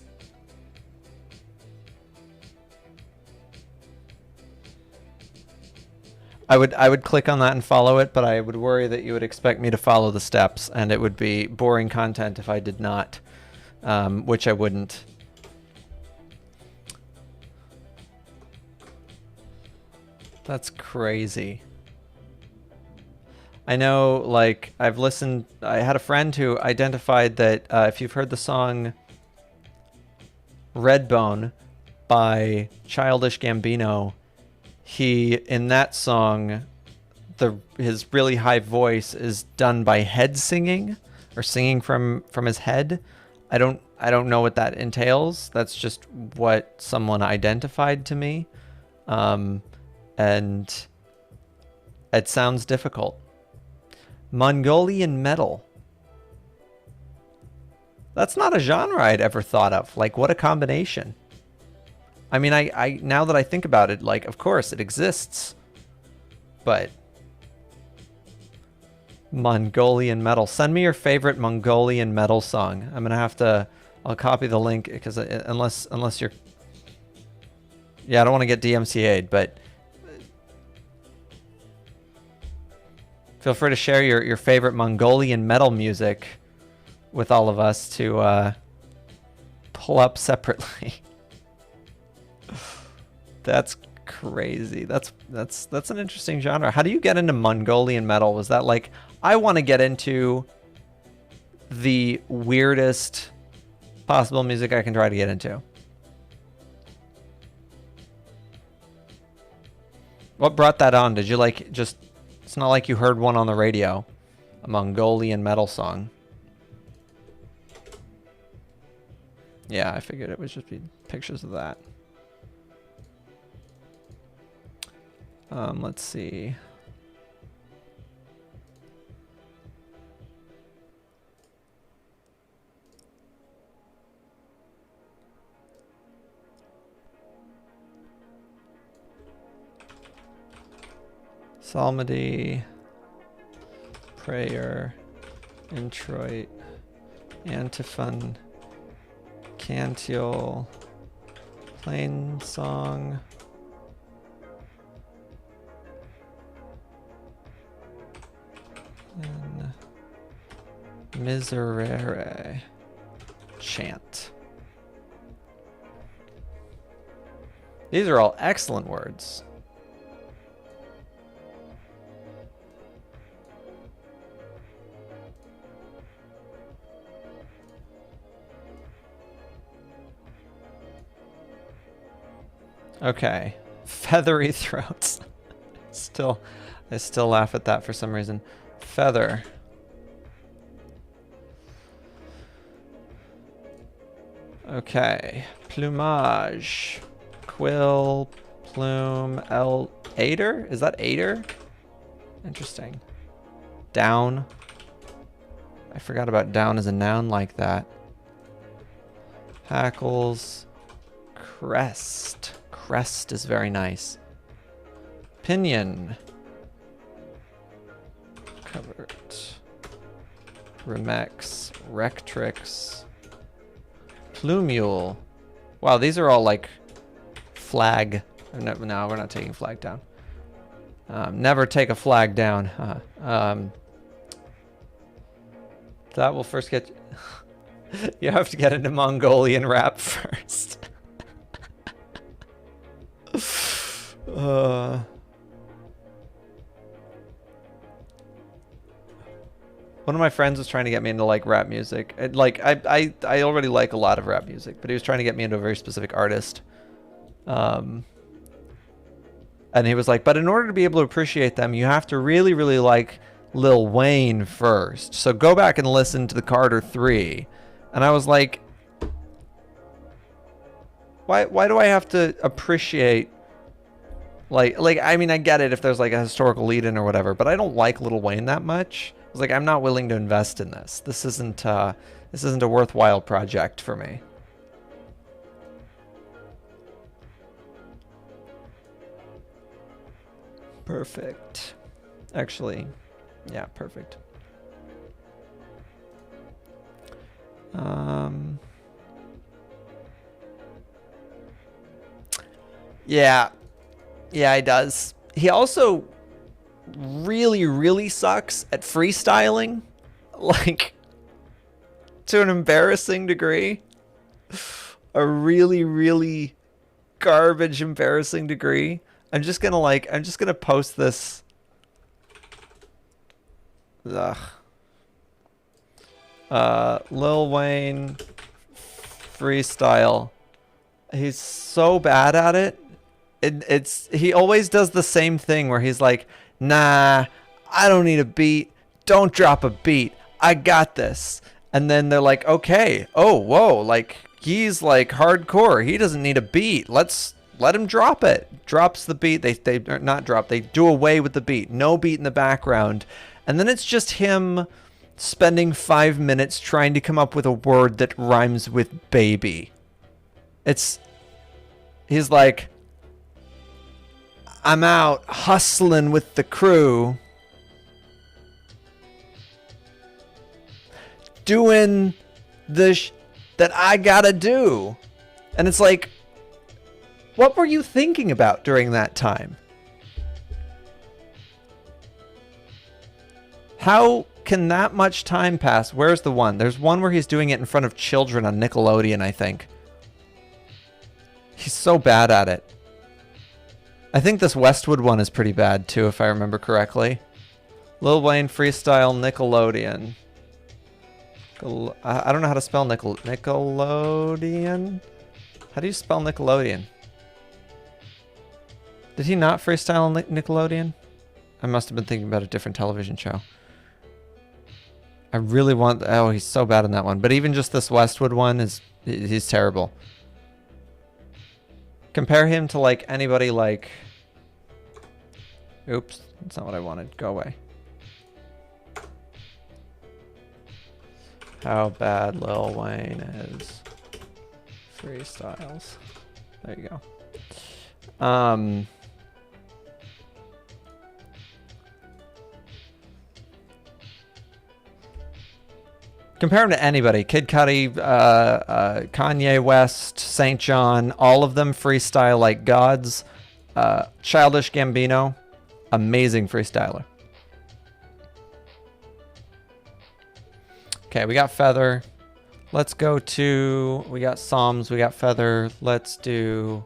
I would click on that and follow it, but I would worry that you would expect me to follow the steps, and it would be boring content if I did not, which I wouldn't. That's crazy. I know, like, I had a friend who identified that if you've heard the song Redbone by Childish Gambino, in that song, his really high voice is done by head singing, or singing from his head. I don't know what that entails. That's just what someone identified to me, and it sounds difficult. Mongolian metal. That's not a genre I'd ever thought of. Like, what a combination. I mean, I now that I think about it, like, of course it exists, but Mongolian metal. Send me your favorite Mongolian metal song. I'm gonna have to. I'll copy the link because unless you're. Yeah, I don't want to get DMCA'd, but feel free to share your favorite Mongolian metal music with all of us to pull up separately. That's crazy. That's an interesting genre. How do you get into Mongolian metal? Was that like, I want to get into the weirdest possible music I can try to get into? What brought that on? Did you like just, it's not like you heard one on the radio, a Mongolian metal song. Yeah, I figured it would just be pictures of that. Let's see. Psalmody, prayer, introit, antiphon, cantiole, plain song, and miserere, chant. These are all excellent words. Okay. Feathery throats. I still laugh at that for some reason. Feather. Okay. Plumage. Quill. Plume. Aider? Is that aider? Interesting. Down. I forgot about down as a noun like that. Hackles. Crest. Crest is very nice. Pinion. Covered. Remex. Rectrix. Plumule. Wow, these are all like flag. No, we're not taking flag down. Never take a flag down. That will first get... You have to get into Mongolian rap first. One of my friends was trying to get me into like rap music. I already like a lot of rap music, but he was trying to get me into a very specific artist. And he was like, but in order to be able to appreciate them, you have to really, really like Lil Wayne first. So go back and listen to the Carter 3. And I was like, why do I have to appreciate like I mean, I get it if there's like a historical lead in or whatever, but I don't like Lil Wayne that much. I was like, I'm not willing to invest in this. This isn't a worthwhile project for me. Perfect. Actually, yeah, perfect. Yeah, he does. He also really, really sucks at freestyling, like to an embarrassing degree. A really, really garbage, embarrassing degree. I'm just gonna post this. Ugh. Lil Wayne freestyle. He's so bad at it. He always does the same thing where he's like, nah, I don't need a beat. Don't drop a beat. I got this. And then they're like, okay, oh, whoa, like he's like hardcore. He doesn't need a beat. Let's let him drop it. Drops the beat. They not drop. They do away with the beat. No beat in the background. And then it's just him spending 5 minutes trying to come up with a word that rhymes with baby. He's like, I'm out hustling with the crew, doing the that I gotta do. And it's like, what were you thinking about during that time? How can that much time pass? Where's the one? There's one where he's doing it in front of children on Nickelodeon, I think. He's so bad at it. I think this Westwood one is pretty bad too, if I remember correctly. Lil Wayne freestyle Nickelodeon. I don't know how to spell Nickelodeon. How do you spell Nickelodeon? Did he not freestyle Nickelodeon? I must have been thinking about a different television show. I really want... Oh, he's so bad in that one. But even just this Westwood one he's terrible. Compare him to like anybody like... Oops, that's not what I wanted. Go away. How bad Lil Wayne is. Freestyles. There you go. Compare him to anybody. Kid Cudi, Kanye West, St. John, all of them freestyle like gods. Childish Gambino, amazing freestyler. Okay, we got Feather. Let's go to... We got Psalms, we got Feather. Let's do...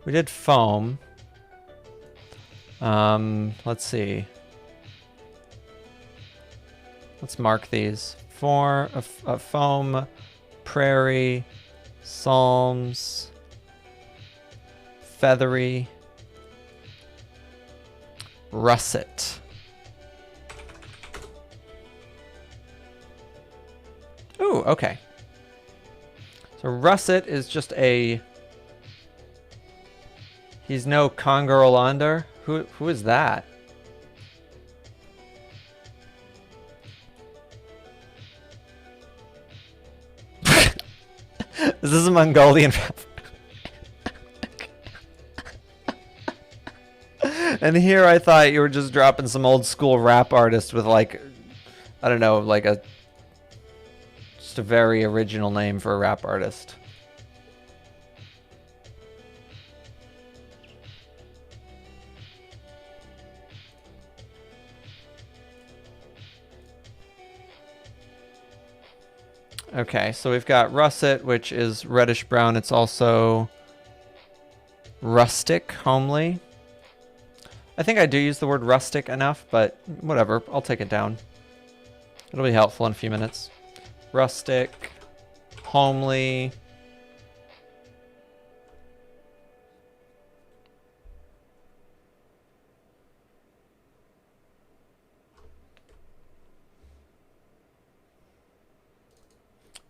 We did foam. Let's see. Let's mark these. Foam, prairie, psalms, feathery, russet. Ooh, okay. So russet is just a... He's no Conger Olander. Who is that? This is a Mongolian rap. And here I thought you were just dropping some old school rap artist with like, I don't know, like just a very original name for a rap artist. Okay, so we've got russet, which is reddish brown. It's also rustic, homely. I think I do use the word rustic enough, but whatever. I'll take it down. It'll be helpful in a few minutes. Rustic, homely.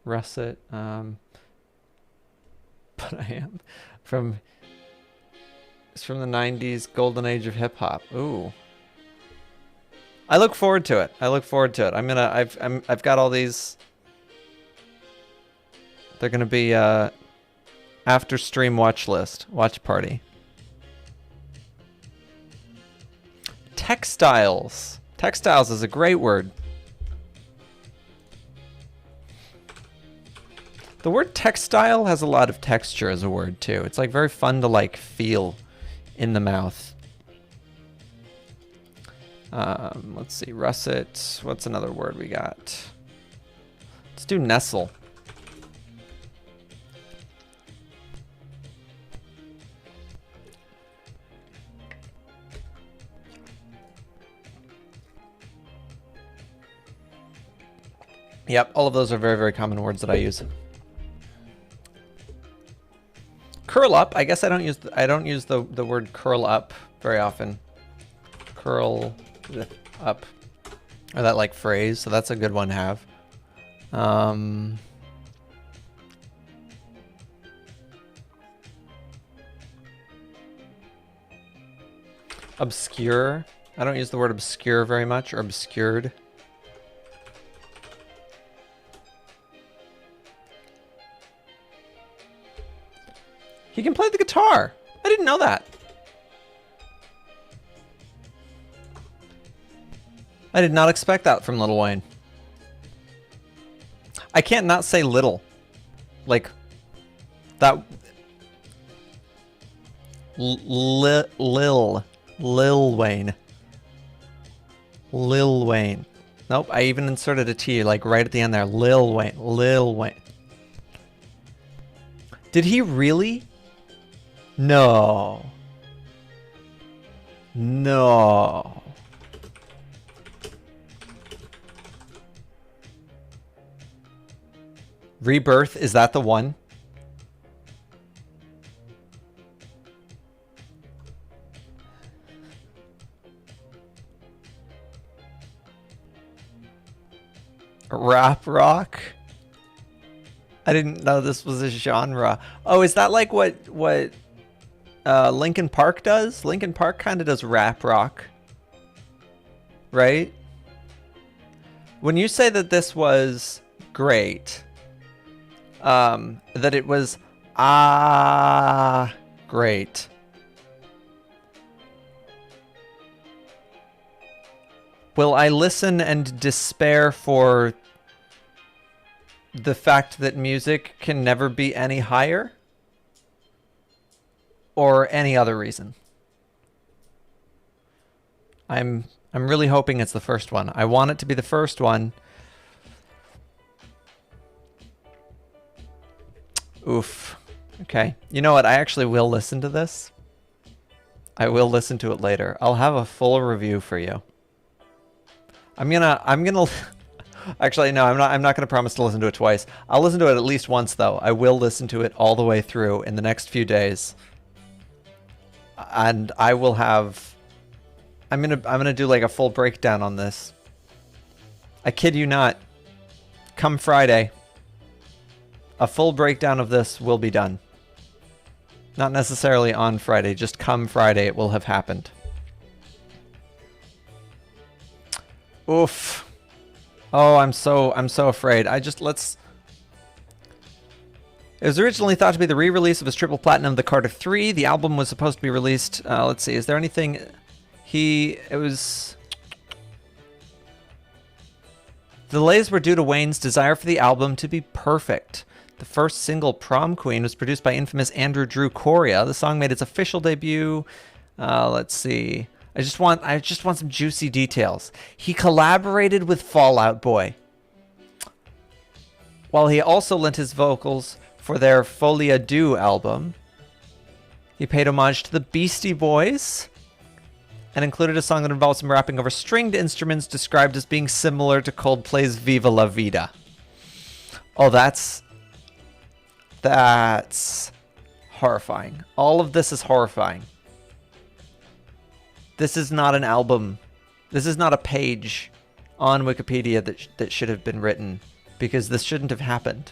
Russet, but I am it's from the 90s golden age of hip hop. Ooh. I look forward to it. I look forward to it. I've got all these. They're gonna be after stream watch list, watch party. Textiles. Textiles is a great word. The word textile has a lot of texture as a word too. It's like very fun to like feel in the mouth. Let's see, russet. What's another word we got? Let's do nestle. Yep, all of those are very, very common words that I use. Curl up. I guess I don't use the word curl up very often. Curl up, or that like phrase. So that's a good one to have. Obscure. I don't use the word obscure very much, or obscured. He can play the guitar. I didn't know that. I did not expect that from Lil Wayne. I can't not say little. Like, that... Lil Wayne. Lil Wayne. Nope, I even inserted a T, like, right at the end there. Lil Wayne. Lil Wayne. Did he really? No. No. Rebirth, is that the one? Rap rock? I didn't know this was a genre. Oh, is that like what Linkin Park does? Linkin Park kind of does rap rock. Right? When you say that this was great, that it was great. Will I listen and despair for the fact that music can never be any higher? Or any other reason? I'm really hoping it's the first one. I want it to be the first one. Oof. Okay. You know what? I actually will listen to this. I will listen to it later. I'll have a full review for you. I'm gonna actually no, I'm not gonna promise to listen to it twice. I'll listen to it at least once though. I will listen to it all the way through in the next few days. And I will have I'm gonna do like a full breakdown on this. I kid you not. Come Friday, a full breakdown of this will be done. Not necessarily on Friday, just come Friday it will have happened. Oof. Oh, I'm so afraid. It was originally thought to be the re-release of his triple platinum, The Carter 3. The album was supposed to be released. Let's see. Is there anything? It was. The delays were due to Wayne's desire for the album to be perfect. The first single, Prom Queen, was produced by infamous Andrew Drew Correa. The song made its official debut. Let's see. I just want some juicy details. He collaborated with Fall Out Boy, while he also lent his vocals for their Folie à Deux album. He paid homage to the Beastie Boys and included a song that involves him rapping over stringed instruments described as being similar to Coldplay's Viva La Vida. Oh, that's horrifying. All of this is horrifying. This is not an album. This is not a page on Wikipedia that should have been written, because this shouldn't have happened.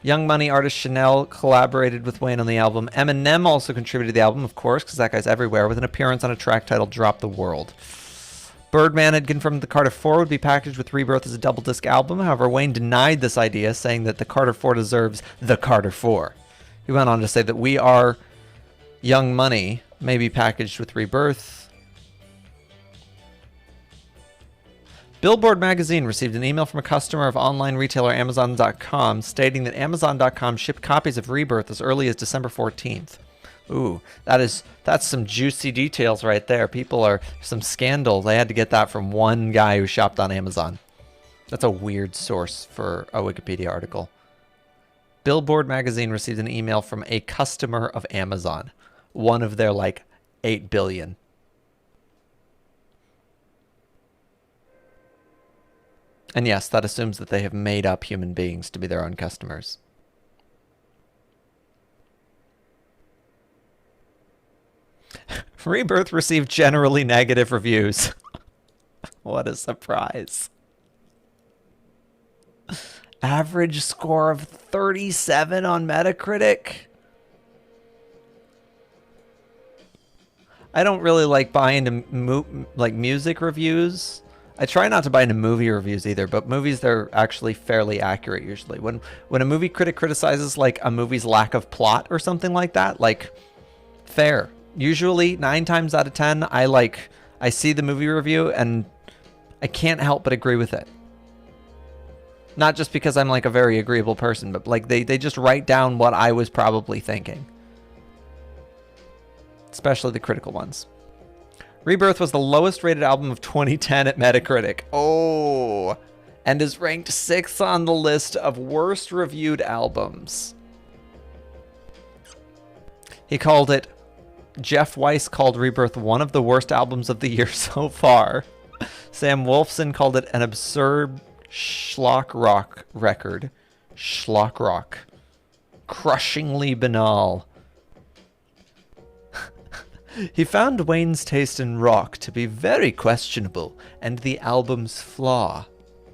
Young Money artist Chanel collaborated with Wayne on the album. Eminem also contributed to the album, of course, because that guy's everywhere, with an appearance on a track titled Drop the World. Birdman had confirmed the Carter 4 would be packaged with Rebirth as a double disc album. However, Wayne denied this idea, saying that the Carter 4 deserves the Carter 4. He went on to say that We Are Young Money may be packaged with Rebirth. Billboard magazine received an email from a customer of online retailer Amazon.com stating that Amazon.com shipped copies of Rebirth as early as December 14th. Ooh, that's some juicy details right there. Some scandal. They had to get that from one guy who shopped on Amazon. That's a weird source for a Wikipedia article. Billboard magazine received an email from a customer of Amazon. One of their, 8 billion. And yes, that assumes that they have made up human beings to be their own customers. Rebirth received generally negative reviews. What a surprise. Average score of 37 on Metacritic. I don't really like buying into music reviews. I try not to buy into movie reviews either, but movies, they're actually fairly accurate usually. When a movie critic criticizes a movie's lack of plot or something like that, fair. Usually 9 times out of 10, I see the movie review and I can't help but agree with it. Not just because I'm a very agreeable person, but they just write down what I was probably thinking. Especially the critical ones. Rebirth was the lowest rated album of 2010 at Metacritic. Oh, and is ranked 6th on the list of worst reviewed albums. Jeff Weiss called Rebirth one of the worst albums of the year so far. Sam Wolfson called it an absurd schlock rock record. Schlock rock. Crushingly banal. He found Wayne's taste in rock to be very questionable, and the album's flaw.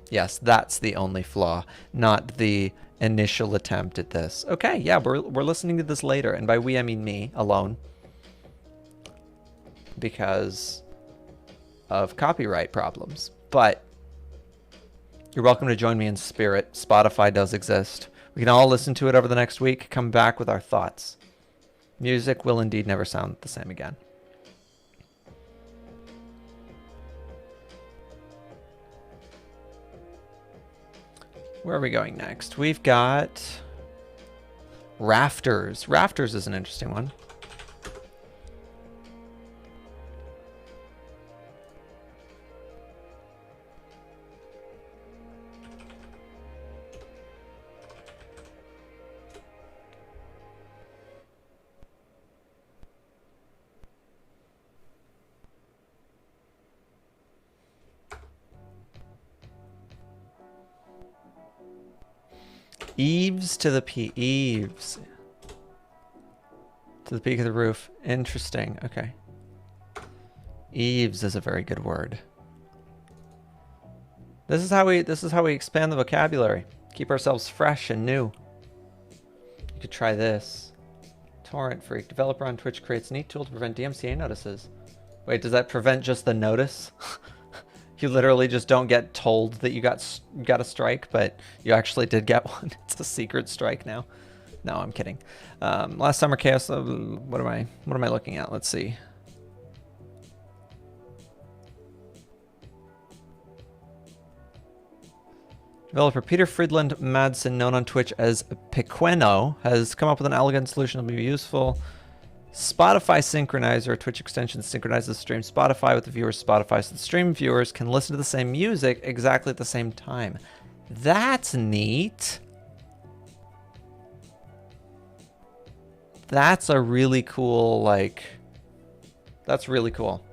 Yes, that's the only flaw, not the initial attempt at this. Okay, yeah, we're listening to this later, and by we I mean me alone, because of copyright problems. But you're welcome to join me in spirit. Spotify does exist. We can all listen to it over the next week, come back with our thoughts. Music will indeed never sound the same again. Where are we going next? We've got Rafters. Rafters is an interesting one. Eaves to the peak. Eaves. To the peak of the roof. Interesting. Okay. Eaves is a very good word. This is how we expand the vocabulary. Keep ourselves fresh and new. You could try this. Torrent Freak. Developer on Twitch creates neat tool to prevent DMCA notices. Wait, does that prevent just the notice? You literally just don't get told that you got a strike, but you actually did get one. It's a secret strike now. No, I'm kidding. Last summer chaos. What am I looking at? Let's see. Developer Peter Friedland Madsen, known on Twitch as Pequeno, has come up with an elegant solution that will be useful. Spotify Synchronizer, a Twitch extension, synchronizes the stream Spotify with the viewer's Spotify, so the stream viewers can listen to the same music exactly at the same time. That's neat. That's a really cool, like, that's really cool.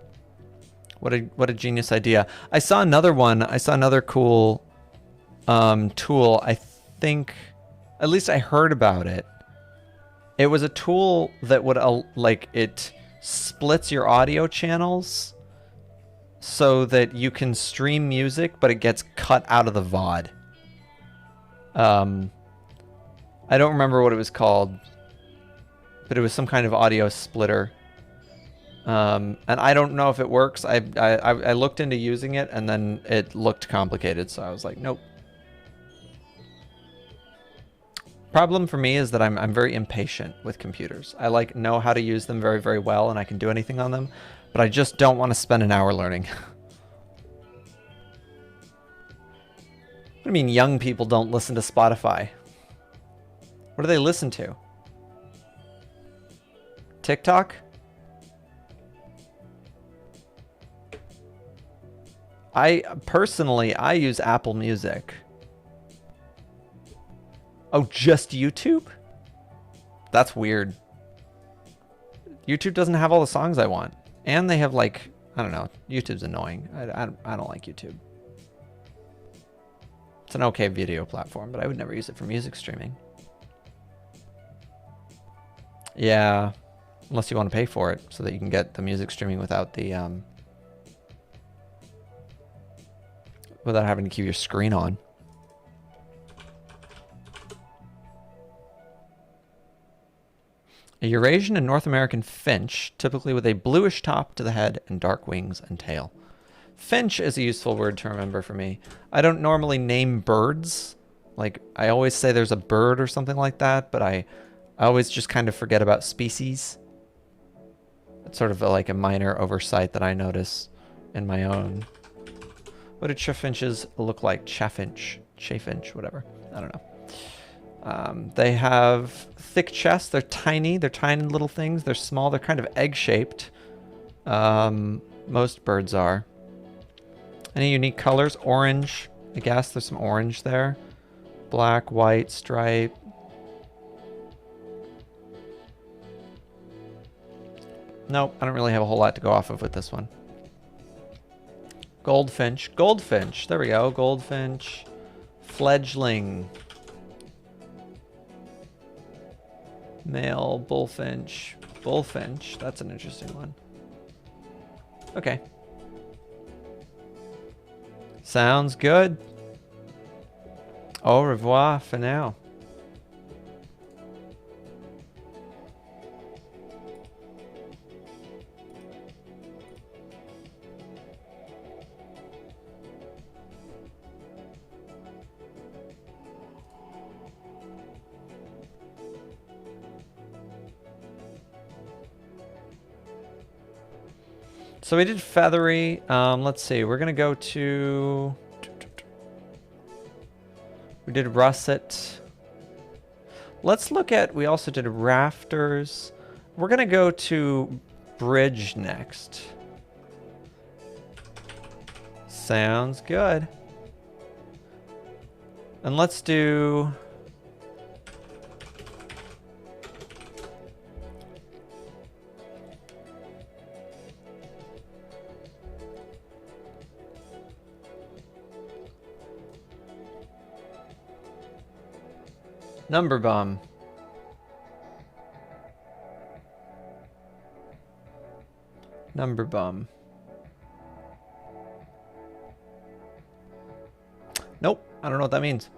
What a genius idea. I saw another one. I saw another cool tool. I think, at least I heard about it. It was a tool that would, like, it splits your audio channels so that you can stream music, but it gets cut out of the VOD. I don't remember what it was called, but it was some kind of audio splitter. And I don't know if it works. I looked into using it, and then it looked complicated, so I was like, nope. Problem for me is that I'm very impatient with computers. I know how to use them very, very well, and I can do anything on them, but I just don't want to spend an hour learning. What do you mean young people don't listen to Spotify? What do they listen to? TikTok? Personally, I use Apple Music. Oh, just YouTube? That's weird. YouTube doesn't have all the songs I want. And they have, like, I don't know. YouTube's annoying. I don't like YouTube. It's an okay video platform, but I would never use it for music streaming. Yeah. Unless you want to pay for it so that you can get the music streaming without the, without having to keep your screen on. A Eurasian and North American finch, typically with a bluish top to the head and dark wings and tail. Finch is a useful word to remember for me. I don't normally name birds. Like, I always say there's a bird or something like that, but I always just kind of forget about species. It's sort of like a minor oversight that I notice in my own. What do chaffinches look like? Chaffinch, whatever. I don't know. They have thick chests. They're tiny. They're tiny little things. They're small. They're kind of egg-shaped. Most birds are. Any unique colors? Orange. I guess there's some orange there. Black, white, stripe. Nope, I don't really have a whole lot to go off of with this one. Goldfinch. Goldfinch. There we go. Goldfinch. Fledgling. Male bullfinch. Bullfinch. That's an interesting one. Okay. Sounds good. Au revoir for now. So we did feathery. Let's see. We're going to go to... We did russet. Let's look at... We also did rafters. We're going to go to bridge next. Sounds good. And let's do... Number bomb. Number bomb. Nope, I don't know what that means.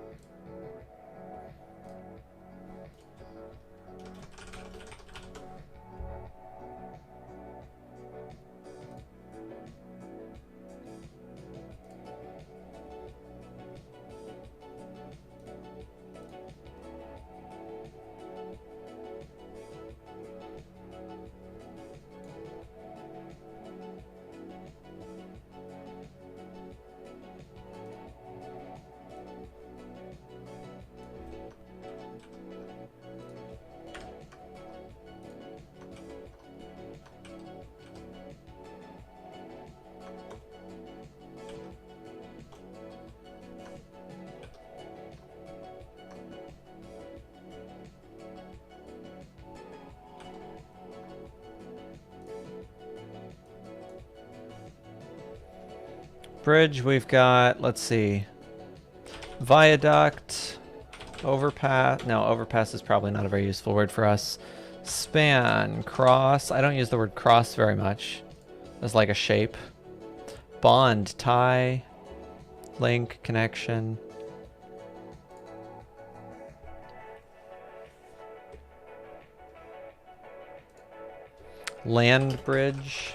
Bridge, we've got, let's see, viaduct, overpass. No, overpass is probably not a very useful word for us. Span, cross. I don't use the word cross very much as like a shape. Bond, tie, link, connection. Land bridge.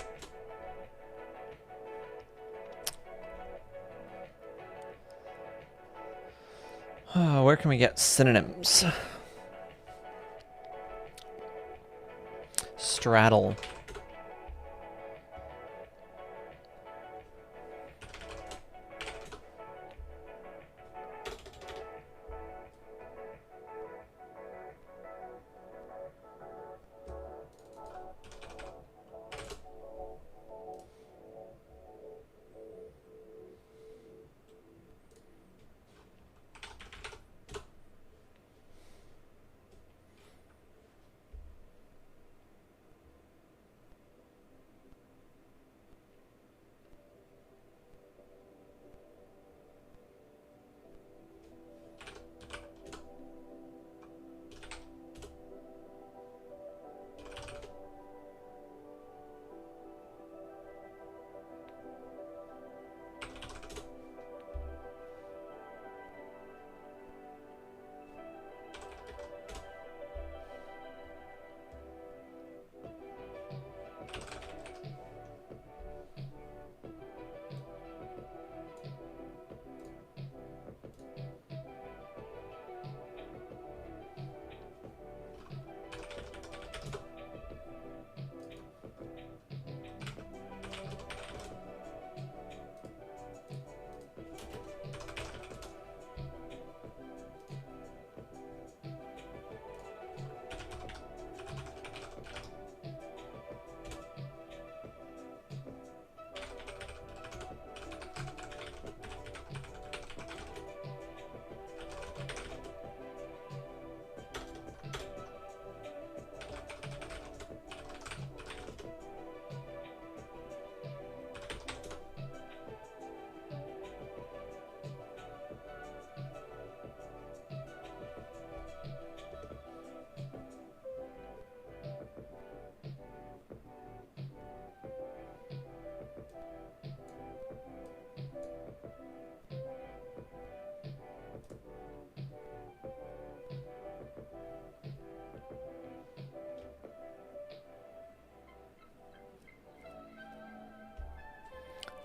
Where can we get synonyms? Straddle.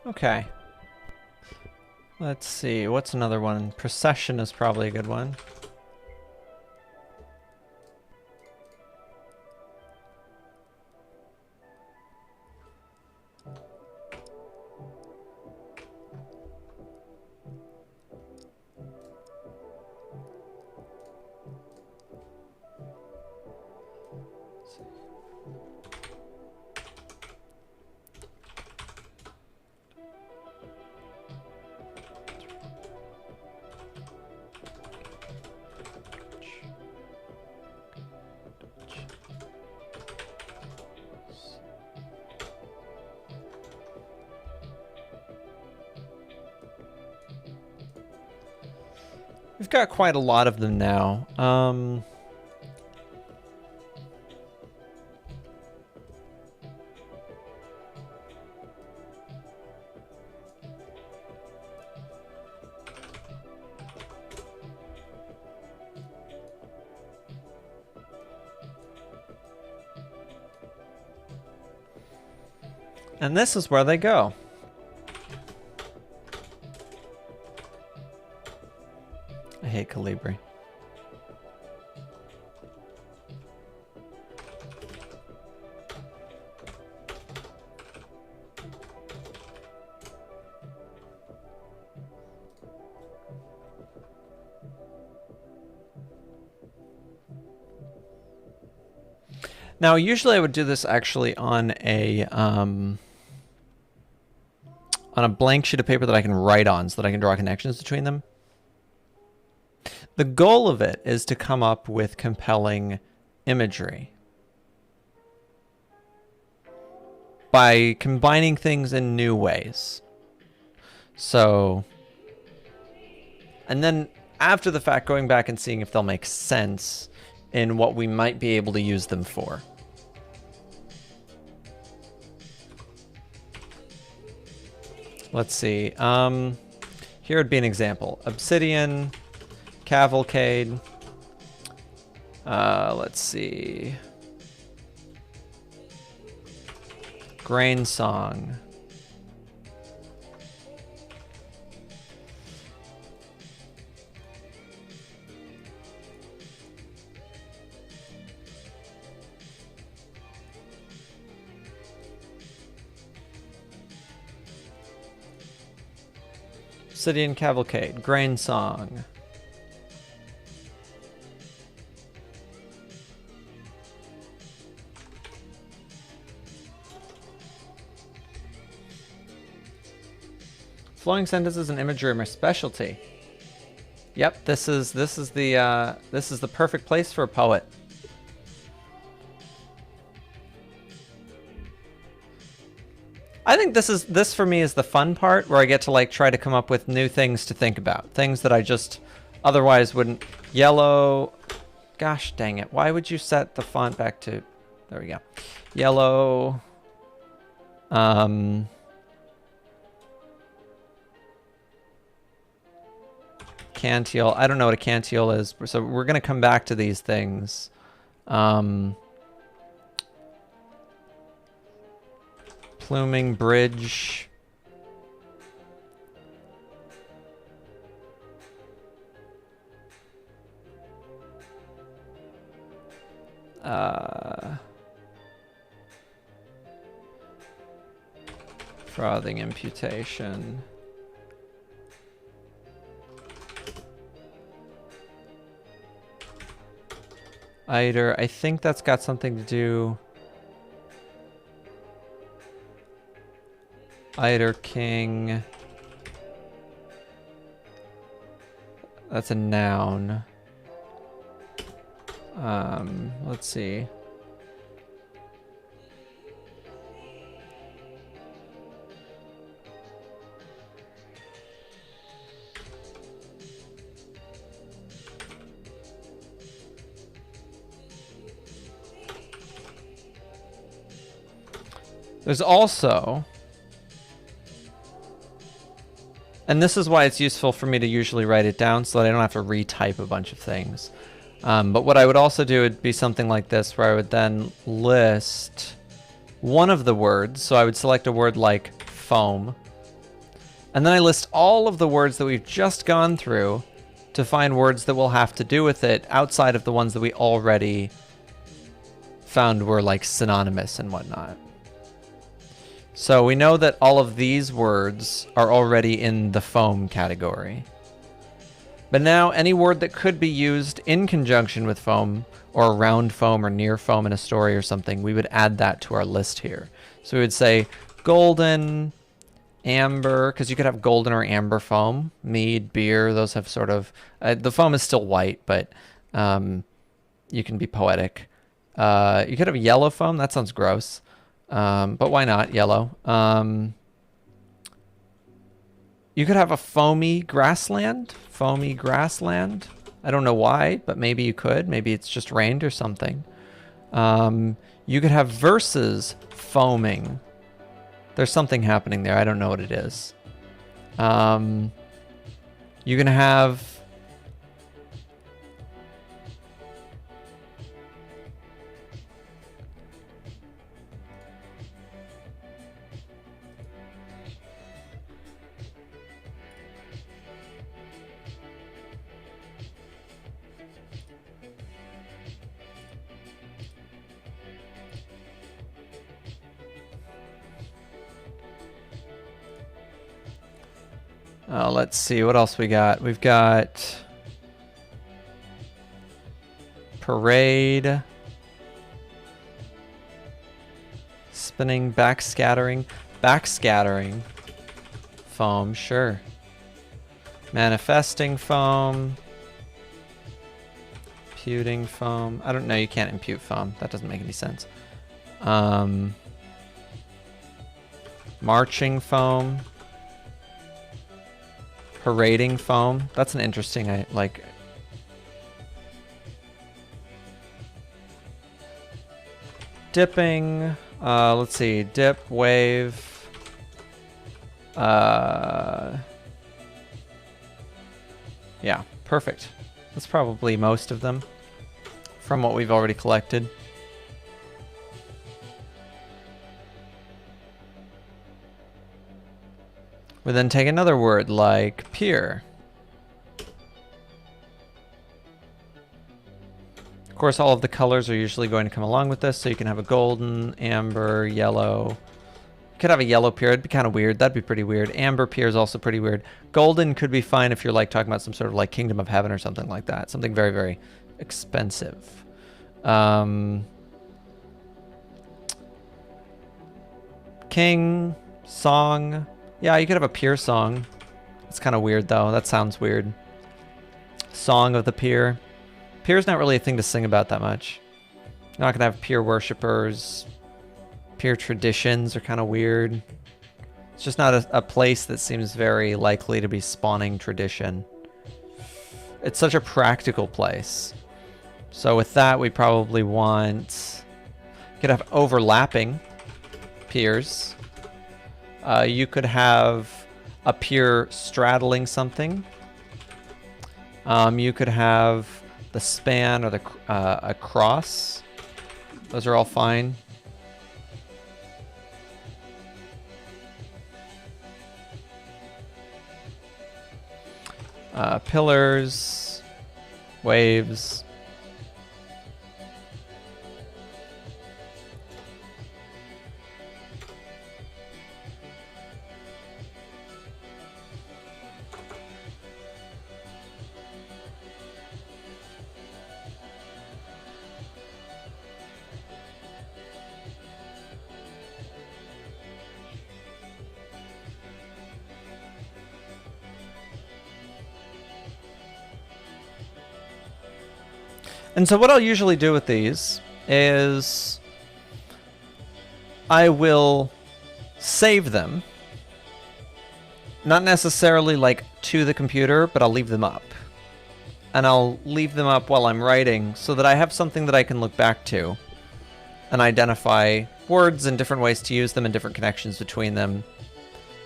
Okay. Let's see, what's another one? Procession is probably a good one. We've got quite a lot of them now. And this is where they go. I hate Calibri. Now, usually I would do this actually on a blank sheet of paper that I can write on so that I can draw connections between them. The goal of it is to come up with compelling imagery by combining things in new ways. So, and then after the fact, going back and seeing if they'll make sense in what we might be able to use them for. Let's see. Here would be an example. Obsidian, cavalcade. Let's see. Grain song. Obsidian cavalcade. Grain song. Flowing sentences and imagery are my specialty. Yep, this is the perfect place for a poet. I think this for me is the fun part, where I get to like try to come up with new things to think about, things that I just otherwise wouldn't. Yellow. Gosh dang it! Why would you set the font back to? There we go. Yellow. Cantiole. I don't know what a cantiole is, so we're gonna come back to these things. Pluming bridge. Frothing imputation. Eider, I think that's got something to do. Eider king. That's a noun. Let's see. There's also, and this is why it's useful for me to usually write it down so that I don't have to retype a bunch of things. But what I would also do would be something like this, where I would then list one of the words. So I would select a word like foam, and then I list all of the words that we've just gone through to find words that will have to do with it outside of the ones that we already found were like synonymous and whatnot. So we know that all of these words are already in the foam category. But now any word that could be used in conjunction with foam or around foam or near foam in a story or something, we would add that to our list here. So we would say golden, amber, because you could have golden or amber foam, mead, beer, those have sort of, the foam is still white, but you can be poetic. You could have yellow foam, that sounds gross. But why not yellow? You could have a foamy grassland. Foamy grassland. I don't know why, but maybe you could. Maybe it's just rained or something. You could have verses foaming. There's something happening there. I don't know what it is. You can have... let's see, what else we got? We've got parade, spinning, backscattering, foam, sure. Manifesting foam, imputing foam. I don't know, you can't impute foam. That doesn't make any sense. Marching foam. Parading foam. That's an interesting, like... Dipping. Let's see. Dip, wave. Yeah, perfect. That's probably most of them from what we've already collected. We then take another word like pier. Of course, all of the colors are usually going to come along with this, so you can have a golden, amber, yellow. You could have a yellow pier. It'd be kind of weird. That'd be pretty weird. Amber pier is also pretty weird. Golden could be fine if you're like talking about some sort of like Kingdom of Heaven or something like that. Something very, very expensive. King, song. Yeah, you could have a pier song. It's kind of weird, though. That sounds weird. Song of the pier. Pier's not really a thing to sing about that much. You're not going to have pier worshippers. Pier traditions are kind of weird. It's just not a place that seems very likely to be spawning tradition. It's such a practical place. So with that, we probably want... You could have overlapping piers. You could have a pier straddling something. You could have the span or the a cross. Those are all fine. Pillars, waves. And so what I'll usually do with these is I will save them. Not necessarily like to the computer, but I'll leave them up. And I'll leave them up while I'm writing so that I have something that I can look back to and identify words and different ways to use them and different connections between them.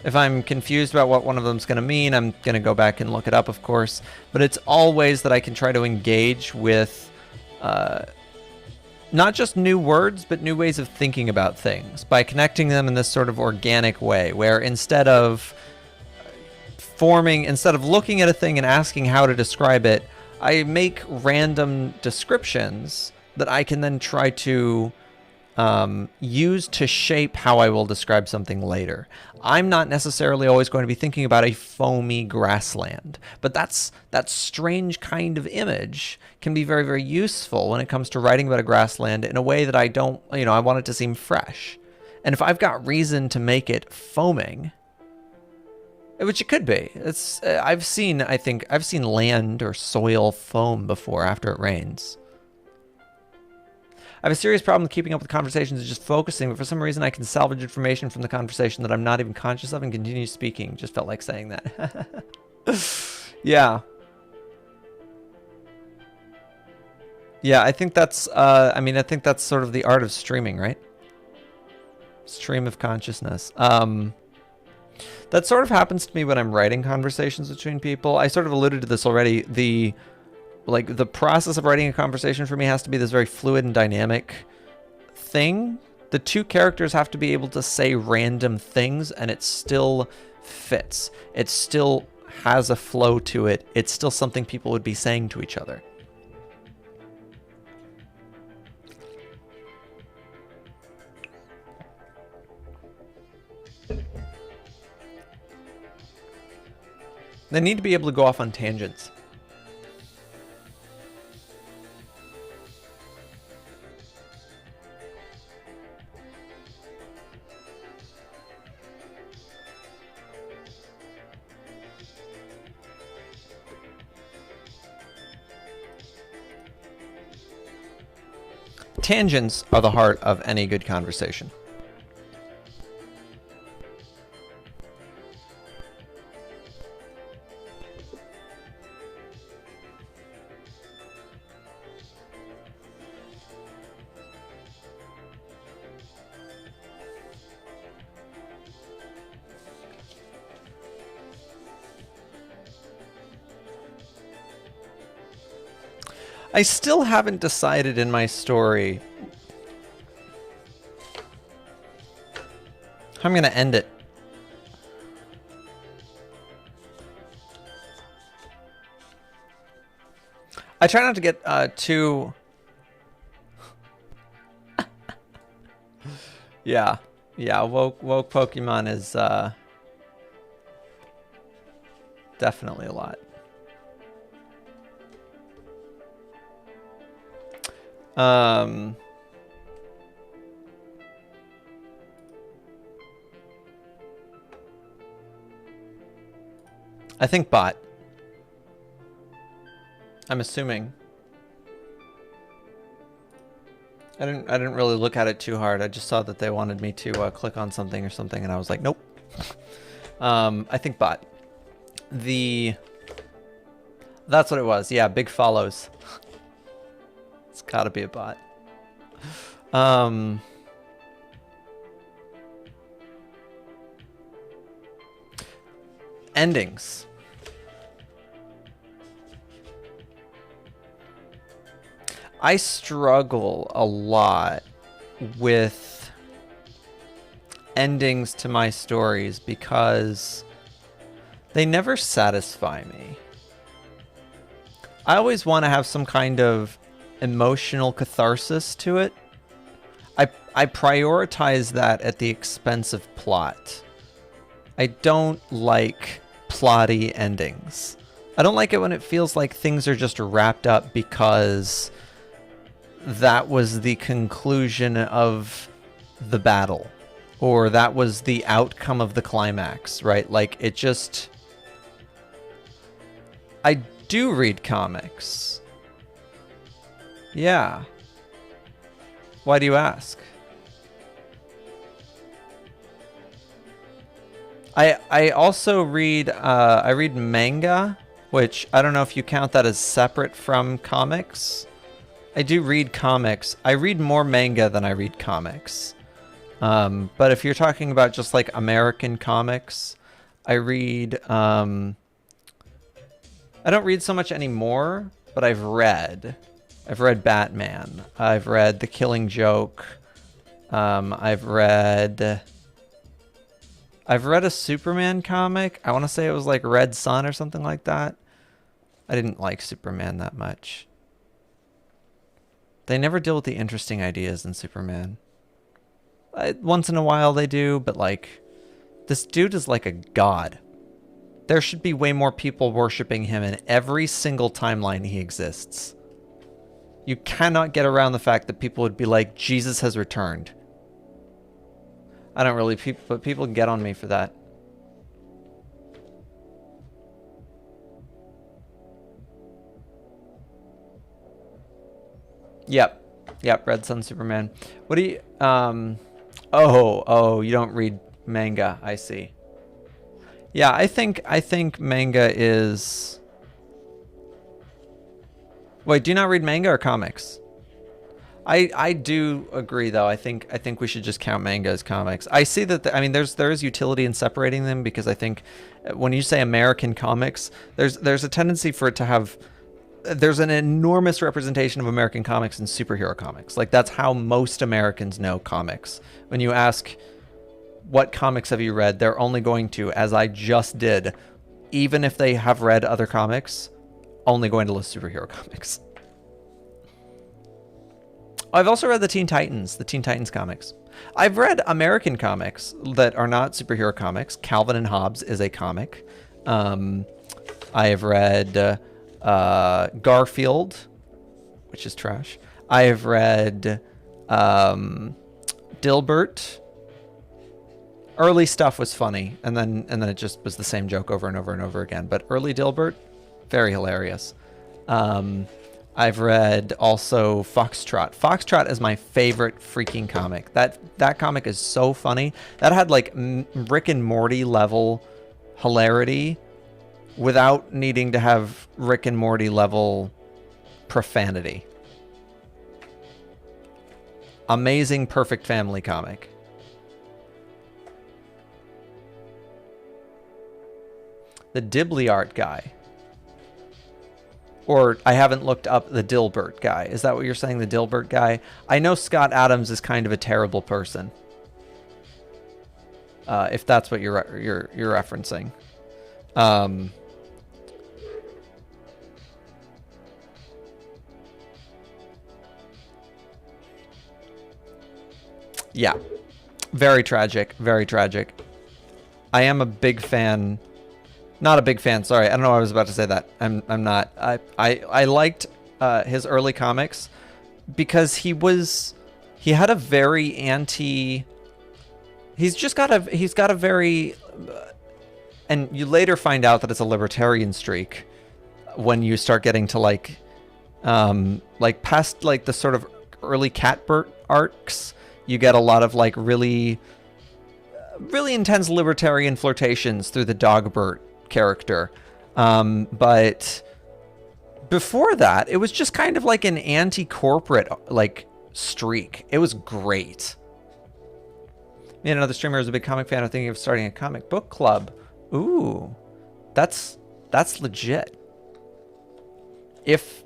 If I'm confused about what one of them's going to mean, I'm going to go back and look it up, of course. But it's all ways that I can try to engage with not just new words, but new ways of thinking about things by connecting them in this sort of organic way, where instead of looking at a thing and asking how to describe it, I make random descriptions that I can then try to use to shape how I will describe something later. I'm not necessarily always going to be thinking about a foamy grassland, but that strange kind of image can be very, very useful when it comes to writing about a grassland in a way that I don't, I want it to seem fresh. And if I've got reason to make it foaming, which it could be, I've seen land or soil foam before after it rains. I have a serious problem with keeping up with conversations and just focusing, but for some reason I can salvage information from the conversation that I'm not even conscious of and continue speaking. Just felt like saying that. Yeah. Yeah, I think that's, I mean, I think that's sort of the art of streaming, right? Stream of consciousness. That sort of happens to me when I'm writing conversations between people. I sort of alluded to this already. The process of writing a conversation for me has to be this very fluid and dynamic thing. The two characters have to be able to say random things and it still fits. It still has a flow to it. It's still something people would be saying to each other. They need to be able to go off on tangents. Tangents are the heart of any good conversation. I still haven't decided in my story how I'm going to end it. I try not to get too... Yeah. Yeah, woke Pokemon is definitely a lot. I think bot. I'm assuming. I didn't really look at it too hard. I just saw that they wanted me to click on something or something, and I was like, nope. I think bot. That's what it was. Yeah, big follows. It's gotta be a bot. Endings. I struggle a lot with endings to my stories because they never satisfy me. I always want to have some kind of emotional catharsis to it. I prioritize that at the expense of plot. I don't like plotty endings. I don't like it when it feels like things are just wrapped up because that was the conclusion of the battle, or that was the outcome of the climax, right? Like, it just... I do read comics. Yeah. Why do you ask? I also read I read manga, which I don't know if you count that as separate from comics. I do read comics. I read more manga than I read comics. But if you're talking about just like American comics, I read I don't read so much anymore, but I've read Batman. I've read The Killing Joke. I've read a Superman comic. I want to say it was like Red Sun or something like that. I didn't like Superman that much. They never deal with the interesting ideas in Superman. Once in a while they do, but like, this dude is like a god. There should be way more people worshiping him in every single timeline he exists. You cannot get around the fact that people would be like, Jesus has returned. I don't really, but people get on me for that. Yep. Yep, Red Sun Superman. What do you oh, you don't read manga. I see. Yeah, I think manga is. Wait, do you not read manga or comics? I do agree though. I think we should just count manga as comics. I see that I mean there's utility in separating them because I think when you say American comics, there's a tendency for it to have there's an enormous representation of American comics in superhero comics. Like that's how most Americans know comics. When you ask what comics have you read, they're only going to, as I just did, even if they have read other comics, only going to list superhero comics. I've also read the Teen Titans comics. I've read American comics that are not superhero comics. Calvin and Hobbes is a comic. I have read Garfield, which is trash. I have read Dilbert. Early stuff was funny, and then it just was the same joke over and over and over again. But early Dilbert, very hilarious. I've read also Foxtrot. Foxtrot is my favorite freaking comic. That comic is so funny. That had like Rick and Morty level hilarity without needing to have Rick and Morty level profanity. Amazing, perfect family comic. The Dibley art guy. Or I haven't looked up the Dilbert guy. Is that what you're saying, the Dilbert guy? I know Scott Adams is kind of a terrible person. If that's what you're referencing. Yeah. Very tragic. Very tragic. I am a big fan. Not a big fan. Sorry, I don't know why I was about to say that. I'm not. I liked his early comics because he had a very anti. He's got a very, and you later find out that it's a libertarian streak when you start getting to like past like the sort of early Catbert arcs. You get a lot of like really intense libertarian flirtations through the Dogbert character. But before that, it was just kind of like an anti-corporate like streak. It was great. Me and another streamer is a big comic fan. I'm thinking of starting a comic book club. Ooh, that's legit. If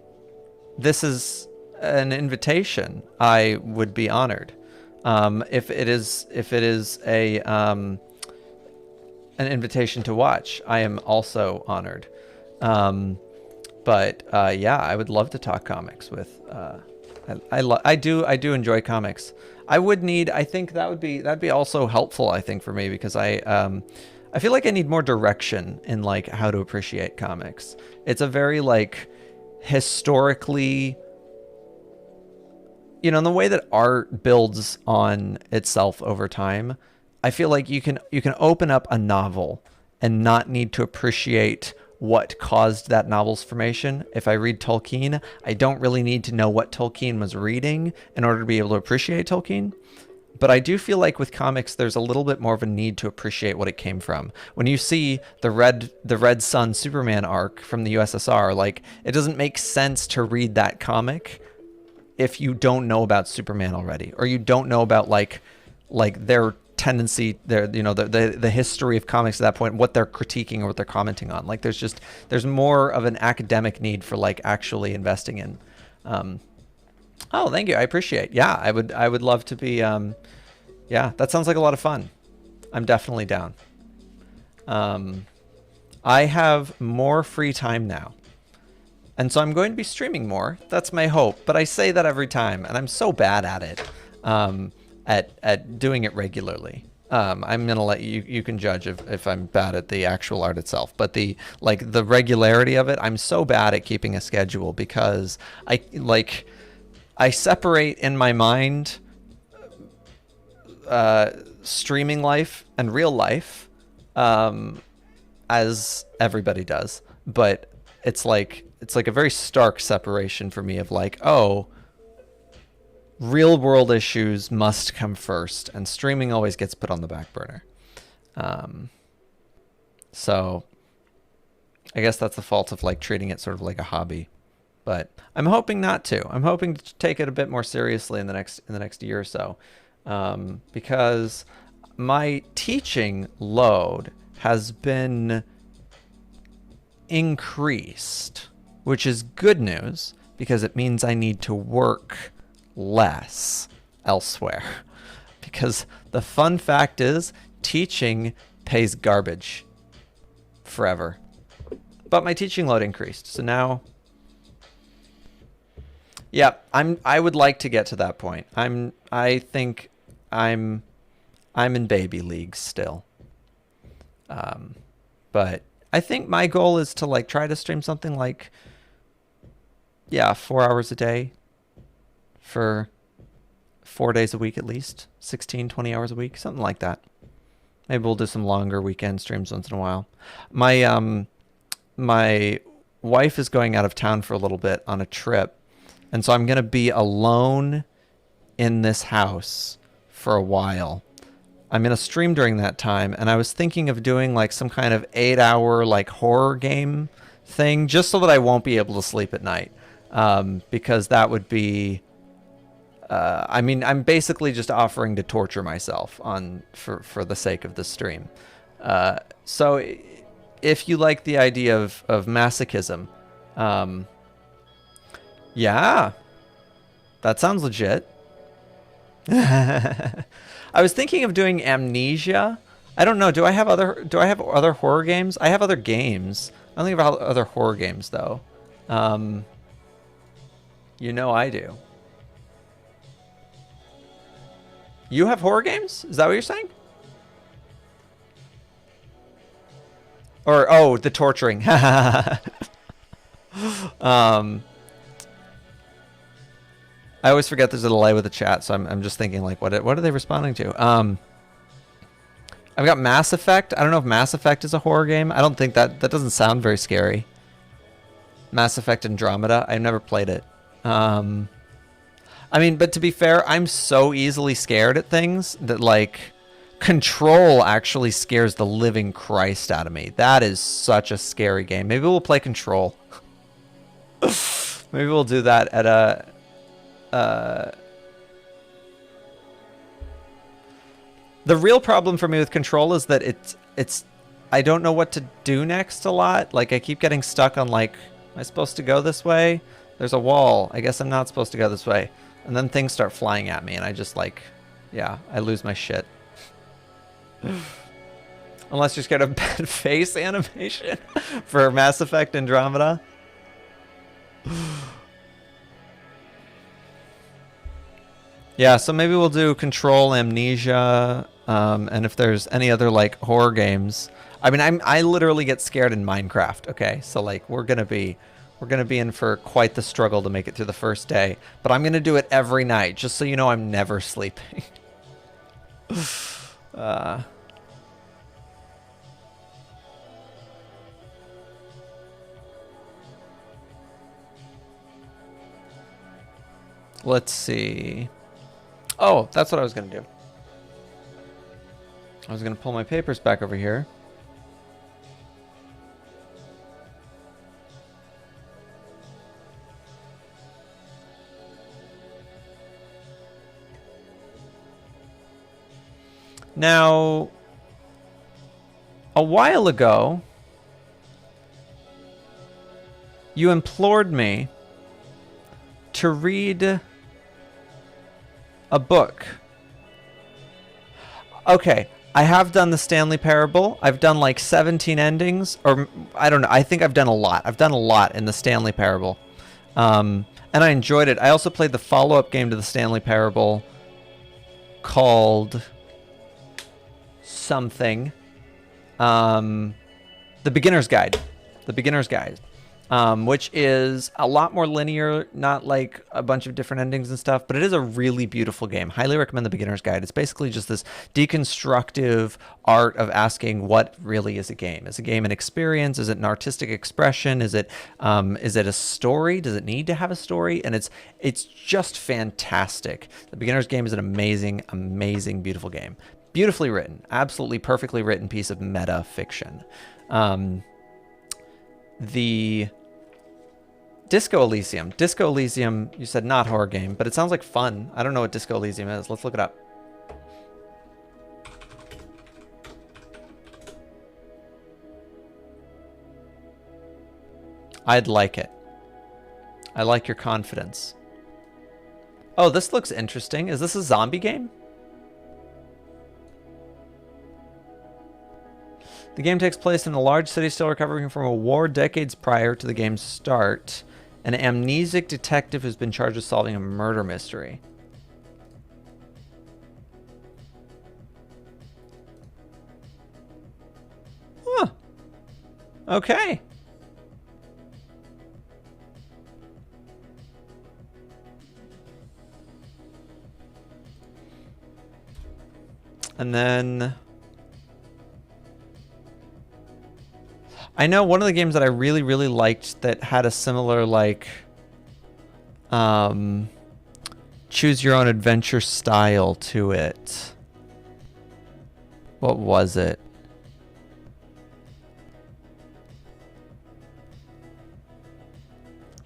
this is an invitation, I would be honored. If it is an invitation to watch, I am also honored. But yeah, I would love to talk comics with. I do enjoy comics. I think that'd be also helpful. I think for me because I feel like I need more direction in like how to appreciate comics. It's a very like historically. You know, in the way that art builds on itself over time, I feel like you can open up a novel and not need to appreciate what caused that novel's formation. If I read Tolkien, I don't really need to know what Tolkien was reading in order to be able to appreciate Tolkien. But I do feel like with comics, there's a little bit more of a need to appreciate what it came from. When you see the Red Sun Superman arc from the USSR, like it doesn't make sense to read that comic if you don't know about Superman already, or you don't know about like their tendency, the history of comics at that point, what they're critiquing or what they're commenting on. Like there's more of an academic need for like actually investing in. Oh, thank you. I appreciate. Yeah, I would love to be. Yeah, that sounds like a lot of fun. I'm definitely down. I have more free time now. And so I'm going to be streaming more. That's my hope. But I say that every time, and I'm so bad at it, at doing it regularly. I'm gonna let you can judge if I'm bad at the actual art itself. But the regularity of it, I'm so bad at keeping a schedule because I separate in my mind streaming life and real life, as everybody does. But it's like a very stark separation for me of like, oh, real world issues must come first, and streaming always gets put on the back burner. So I guess that's the fault of like treating it sort of like a hobby. But I'm hoping not to. I'm hoping to take it a bit more seriously in the next year or so, because my teaching load has been increased, which is good news because it means I need to work less elsewhere. Because the fun fact is, teaching pays garbage forever. But my teaching load increased, so now, yeah, I would like to get to that point. I think I'm in baby leagues still. But I think my goal is to like try to stream something like, yeah, 4 hours a day for 4 days a week at least, 16, 20 hours a week, something like that. Maybe we'll do some longer weekend streams once in a while. My wife is going out of town for a little bit on a trip, and so I'm going to be alone in this house for a while. I'm going to stream during that time, and I was thinking of doing like some kind of 8-hour like horror game thing just so that I won't be able to sleep at night, because that would be I mean, I'm basically just offering to torture myself for the sake of the stream. So if you like the idea of masochism, yeah, that sounds legit. I was thinking of doing Amnesia. I don't know. Do I have other horror games? I have other games. I don't think about other horror games though. You know I do. You have horror games? Is that what you're saying? Or, oh, the torturing. I always forget there's a delay with the chat, so I'm just thinking, like, what are they responding to? I've got Mass Effect. I don't know if Mass Effect is a horror game. I don't think that doesn't sound very scary. Mass Effect Andromeda. I've never played it. I mean, but to be fair, I'm so easily scared at things that, like, Control actually scares the living Christ out of me. That is such a scary game. Maybe we'll play Control. Maybe we'll do that at a... The real problem for me with Control is that it's I don't know what to do next a lot. Like, I keep getting stuck on, like, am I supposed to go this way? There's a wall. I guess I'm not supposed to go this way. And then things start flying at me, and I just, like, yeah, I lose my shit. Unless you're scared of bad face animation for Mass Effect Andromeda. Yeah, so maybe we'll do Control, Amnesia, and if there's any other, like, horror games. I mean, I literally get scared in Minecraft, okay? So, like, we're gonna be in for quite the struggle to make it through the first day. But I'm gonna do it every night, just so you know I'm never sleeping. Let's see. Oh, that's what I was gonna do. I was gonna pull my papers back over here. Now, a while ago, you implored me to read a book. Okay, I have done the Stanley Parable. I've done like 17 endings, or I don't know. I think I've done a lot. I've done a lot in the Stanley Parable. And I enjoyed it. I also played the follow-up game to the Stanley Parable called something. The Beginner's Guide. The Beginner's Guide. which is a lot more linear, not like a bunch of different endings and stuff, but it is a really beautiful game. Highly recommend the Beginner's Guide. It's basically just this deconstructive art of asking what really is a game. Is a game an experience? Is it an artistic expression? Is it a story? Does it need to have a story? And it's just fantastic. The Beginner's Game is an amazing, amazing, beautiful game. Beautifully written, absolutely perfectly written piece of meta fiction. The Disco Elysium. Disco Elysium, you said not horror game, but it sounds like fun. I don't know what Disco Elysium is. Let's look it up. I'd like it. I like your confidence. Oh, this looks interesting. Is this a zombie game? The game takes place in a large city still recovering from a war decades prior to the game's start. An amnesic detective has been charged with solving a murder mystery. Huh. Okay. And then I know one of the games that I really, really liked that had a similar, like, choose your own adventure style to it. What was it?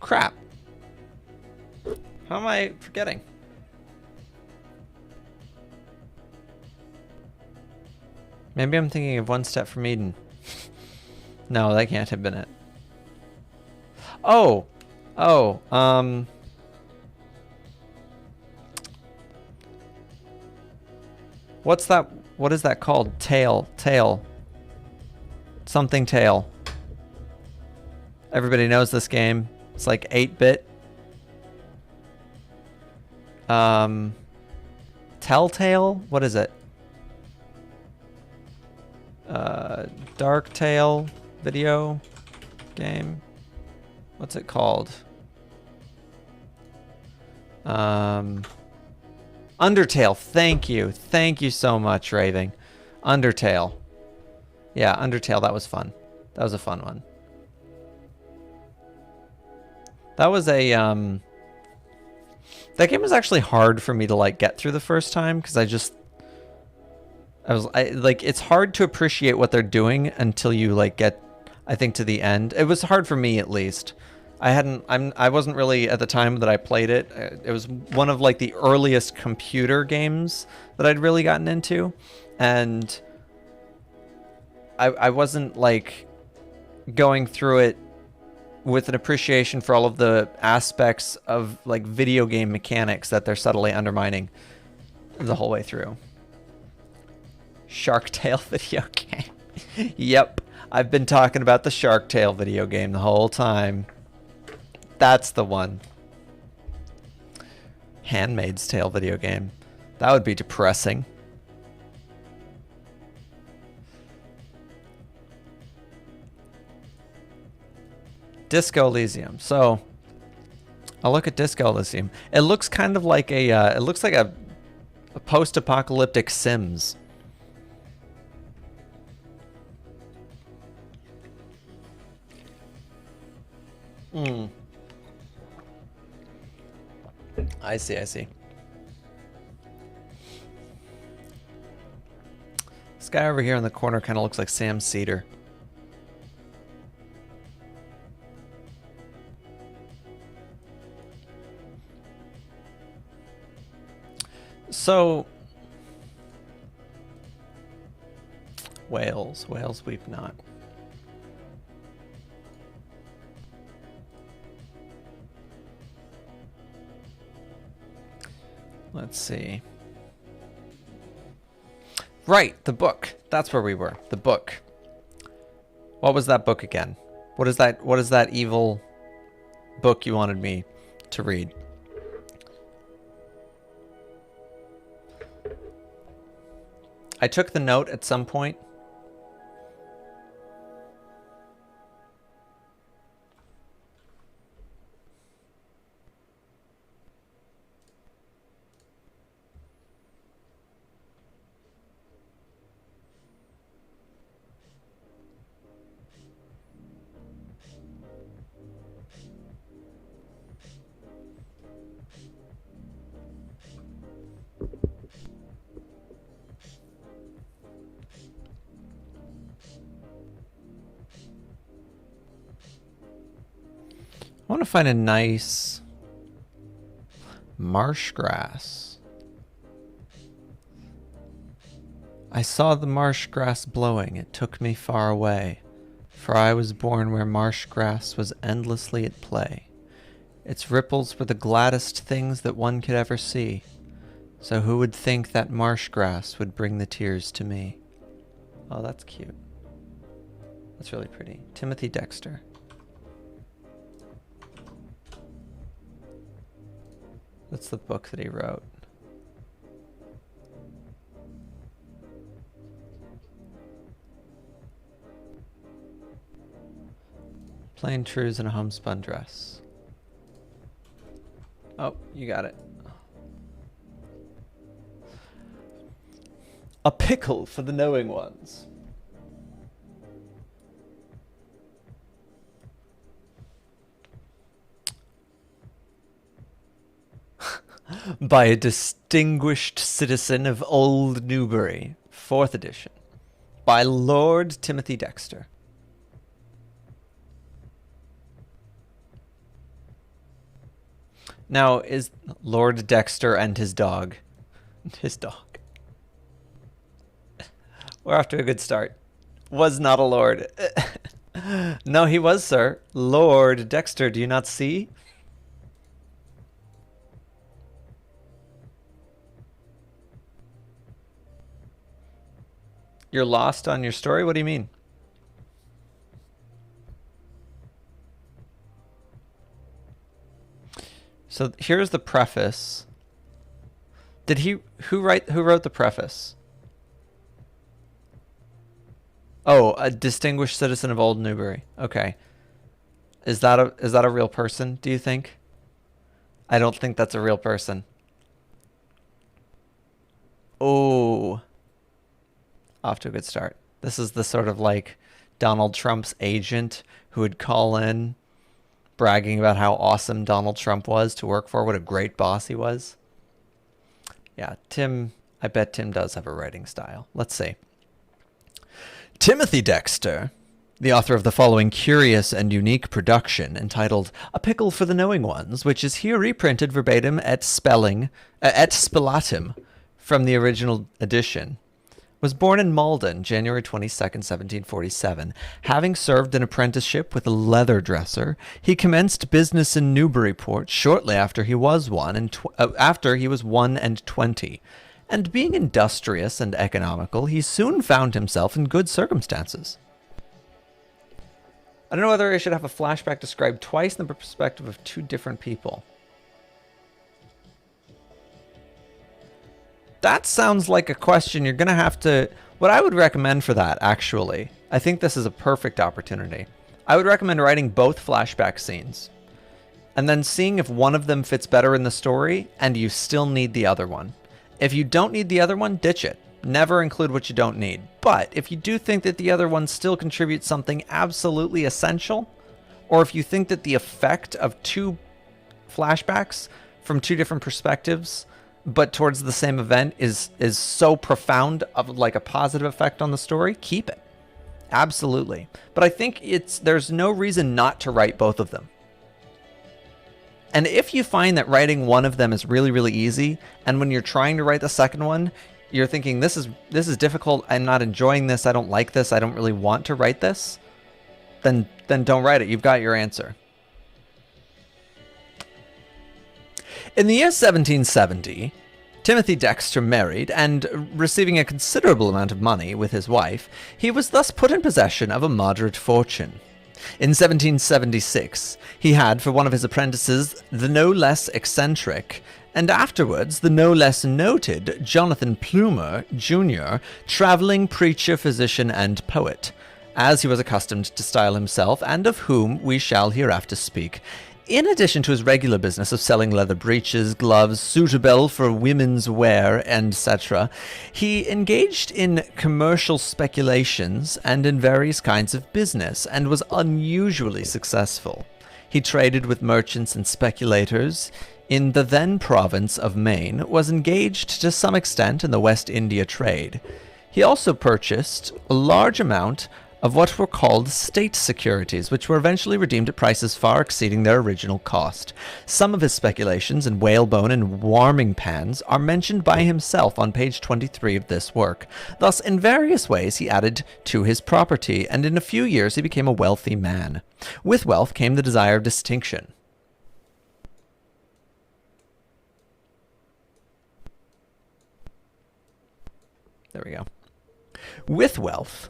Crap. How am I forgetting? Maybe I'm thinking of One Step from Eden. No, that can't have been it. Oh. Oh, what's that? What is that called? Tail. Something Tail. Everybody knows this game. It's like 8-bit. Telltale? What is it? Dark Tale video game. What's it called? Undertale. Thank you so much, Raving. Undertale. Yeah, Undertale. That was fun. That was a fun one. That was a that game was actually hard for me to like get through the first time because it's hard to appreciate what they're doing until you like get, I think, to the end. It was hard for me at least. I wasn't really at the time that I played it. It was one of like the earliest computer games that I'd really gotten into, and I wasn't like going through it with an appreciation for all of the aspects of like video game mechanics that they're subtly undermining the whole way through. Shark Tale video game. Yep, I've been talking about the Shark Tale video game the whole time. That's the one. Handmaid's Tale video game. That would be depressing. Disco Elysium. So, I'll look at Disco Elysium. It looks kind of like it looks like a post-apocalyptic Sims. I see. This guy over here in the corner kind of looks like Sam Cedar. So, Wales weep not. Let's see. Right, the book. That's where we were. The book. What was that book again? What is that evil book you wanted me to read? I took the note at some point. want to find a nice marsh grass. I saw the marsh grass blowing, it took me far away, for I was born where marsh grass was endlessly at play. Its ripples were the gladdest things that one could ever see, so who would think that marsh grass would bring the tears to me? Oh, that's cute. That's really pretty. Timothy Dexter. That's the book that he wrote. Plain trues in a homespun dress. Oh, you got it. A pickle for the knowing ones. By a distinguished citizen of Old Newbury, 4th edition, by Lord Timothy Dexter. Now, is Lord Dexter and his dog. His dog. We're off to a good start. Was not a lord. No, he was, sir. Lord Dexter, do you not see? You're lost on your story? What do you mean? So here's the preface. Did who wrote the preface? Oh, a distinguished citizen of Old Newbury. Okay. Is that a real person, do you think? I don't think that's a real person. Oh. Off to a good start. This is the sort of like Donald Trump's agent who would call in bragging about how awesome Donald Trump was to work for, what a great boss he was. Yeah, Tim, I bet Tim does have a writing style. Let's see. Timothy Dexter, the author of the following curious and unique production entitled A Pickle for the Knowing Ones, which is here reprinted verbatim et spellatim from the original edition, was born in Malden, January 22nd, 1747. Having served an apprenticeship with a leather dresser, he commenced business in Newburyport shortly after he was 1 and 20. And being industrious and economical, he soon found himself in good circumstances. I don't know whether I should have a flashback described twice in the perspective of two different people. That sounds like a question you're going to have to... What I would recommend for that, actually, I think this is a perfect opportunity. I would recommend writing both flashback scenes, and then seeing if one of them fits better in the story, and you still need the other one. If you don't need the other one, ditch it. Never include what you don't need. But if you do think that the other one still contributes something absolutely essential, or if you think that the effect of two flashbacks from two different perspectives but towards the same event is so profound of like a positive effect on the story, keep it. Absolutely. But I think there's no reason not to write both of them. And if you find that writing one of them is really, really easy, and when you're trying to write the second one, you're thinking, this is difficult, I'm not enjoying this, I don't like this, I don't really want to write this, then don't write it. You've got your answer. In the year 1770, Timothy Dexter married, and receiving a considerable amount of money with his wife, he was thus put in possession of a moderate fortune. In 1776, he had for one of his apprentices the no less eccentric, and afterwards the no less noted Jonathan Plumer, Jr., traveling preacher, physician, and poet, as he was accustomed to style himself, and of whom we shall hereafter speak. In addition to his regular business of selling leather breeches, gloves, suitable for women's wear, etc., he engaged in commercial speculations and in various kinds of business, and was unusually successful. He traded with merchants and speculators in the then province of Maine, was engaged to some extent in the West India trade. He also purchased a large amount of what were called state securities, which were eventually redeemed at prices far exceeding their original cost. Some of his speculations in whalebone and warming pans are mentioned by himself on page 23 of this work. Thus, in various ways, he added to his property, and in a few years he became a wealthy man. With wealth came the desire of distinction. There we go. With wealth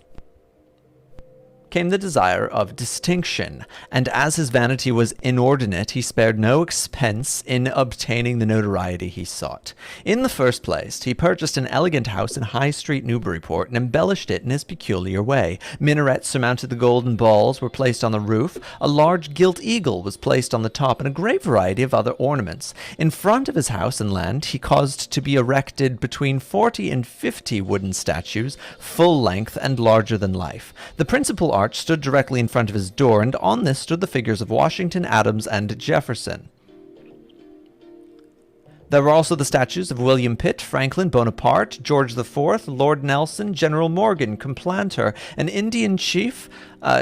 came the desire of distinction, and as his vanity was inordinate, he spared no expense in obtaining the notoriety he sought. In the first place, he purchased an elegant house in High Street, Newburyport, and embellished it in his peculiar way. Minarets surmounted the golden balls were placed on the roof, a large gilt eagle was placed on the top, and a great variety of other ornaments. In front of his house and land, he caused to be erected between 40 and 50 wooden statues, full length and larger than life. The principal arch stood directly in front of his door, and on this stood the figures of Washington, Adams, and Jefferson. There were also the statues of William Pitt, Franklin, Bonaparte, George IV, Lord Nelson, General Morgan, Complanter, an Indian chief,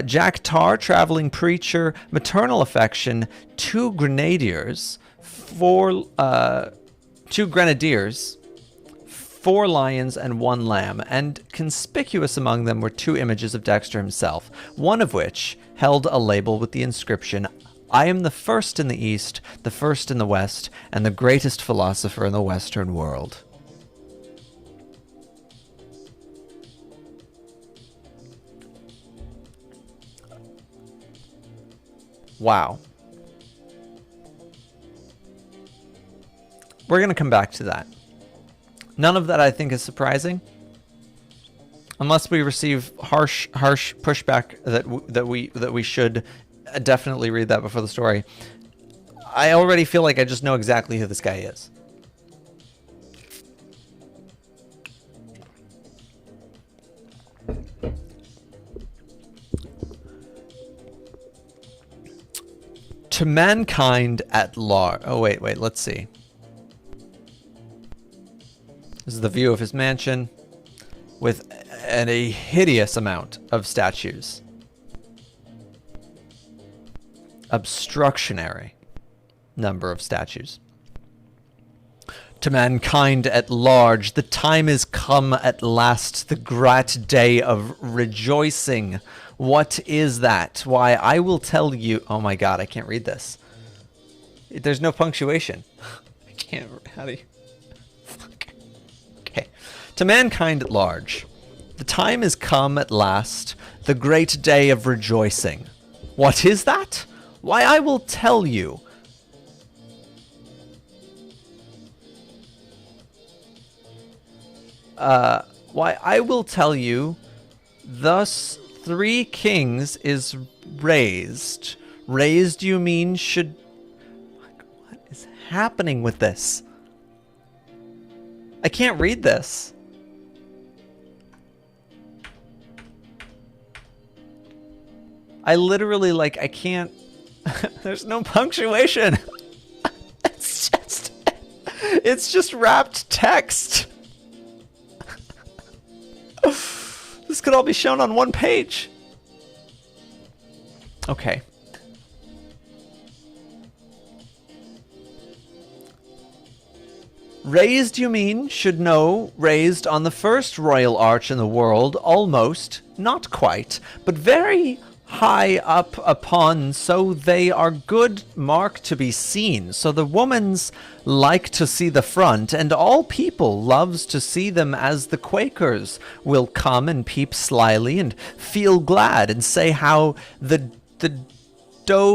Jack Tar, traveling preacher, maternal affection, two grenadiers, 4 lions and 1 lamb, and conspicuous among them were 2 images of Dexter himself, one of which held a label with the inscription, "I am the first in the East, the first in the West, and the greatest philosopher in the Western world." Wow. We're going to come back to that. None of that I think is surprising, unless we receive harsh pushback that we should definitely read that before the story. I already feel like I just know exactly who this guy is. To mankind at large. Oh wait, let's see. This is the view of his mansion with a hideous amount of statues. Obstructionary number of statues. To mankind at large, the time is come at last, the great day of rejoicing. What is that? Why, I will tell you... Oh my god, I can't read this. There's no punctuation. I can't... How do you... Okay. To mankind at large, the time is come at last, the great day of rejoicing. What is that? Why, I will tell you. Why, I will tell you, thus 3 kings is raised. Raised, you mean, should... What is happening with this? I can't read this. I literally, like, I can't... There's no punctuation. It's just wrapped text. This could all be shown on one page. Okay. Raised, you mean, should know, raised on the first royal arch in the world, almost, not quite, but very high up upon, so they are good mark to be seen. So the womans like to see the front, and all people loves to see them, as the Quakers will come and peep slyly and feel glad and say how the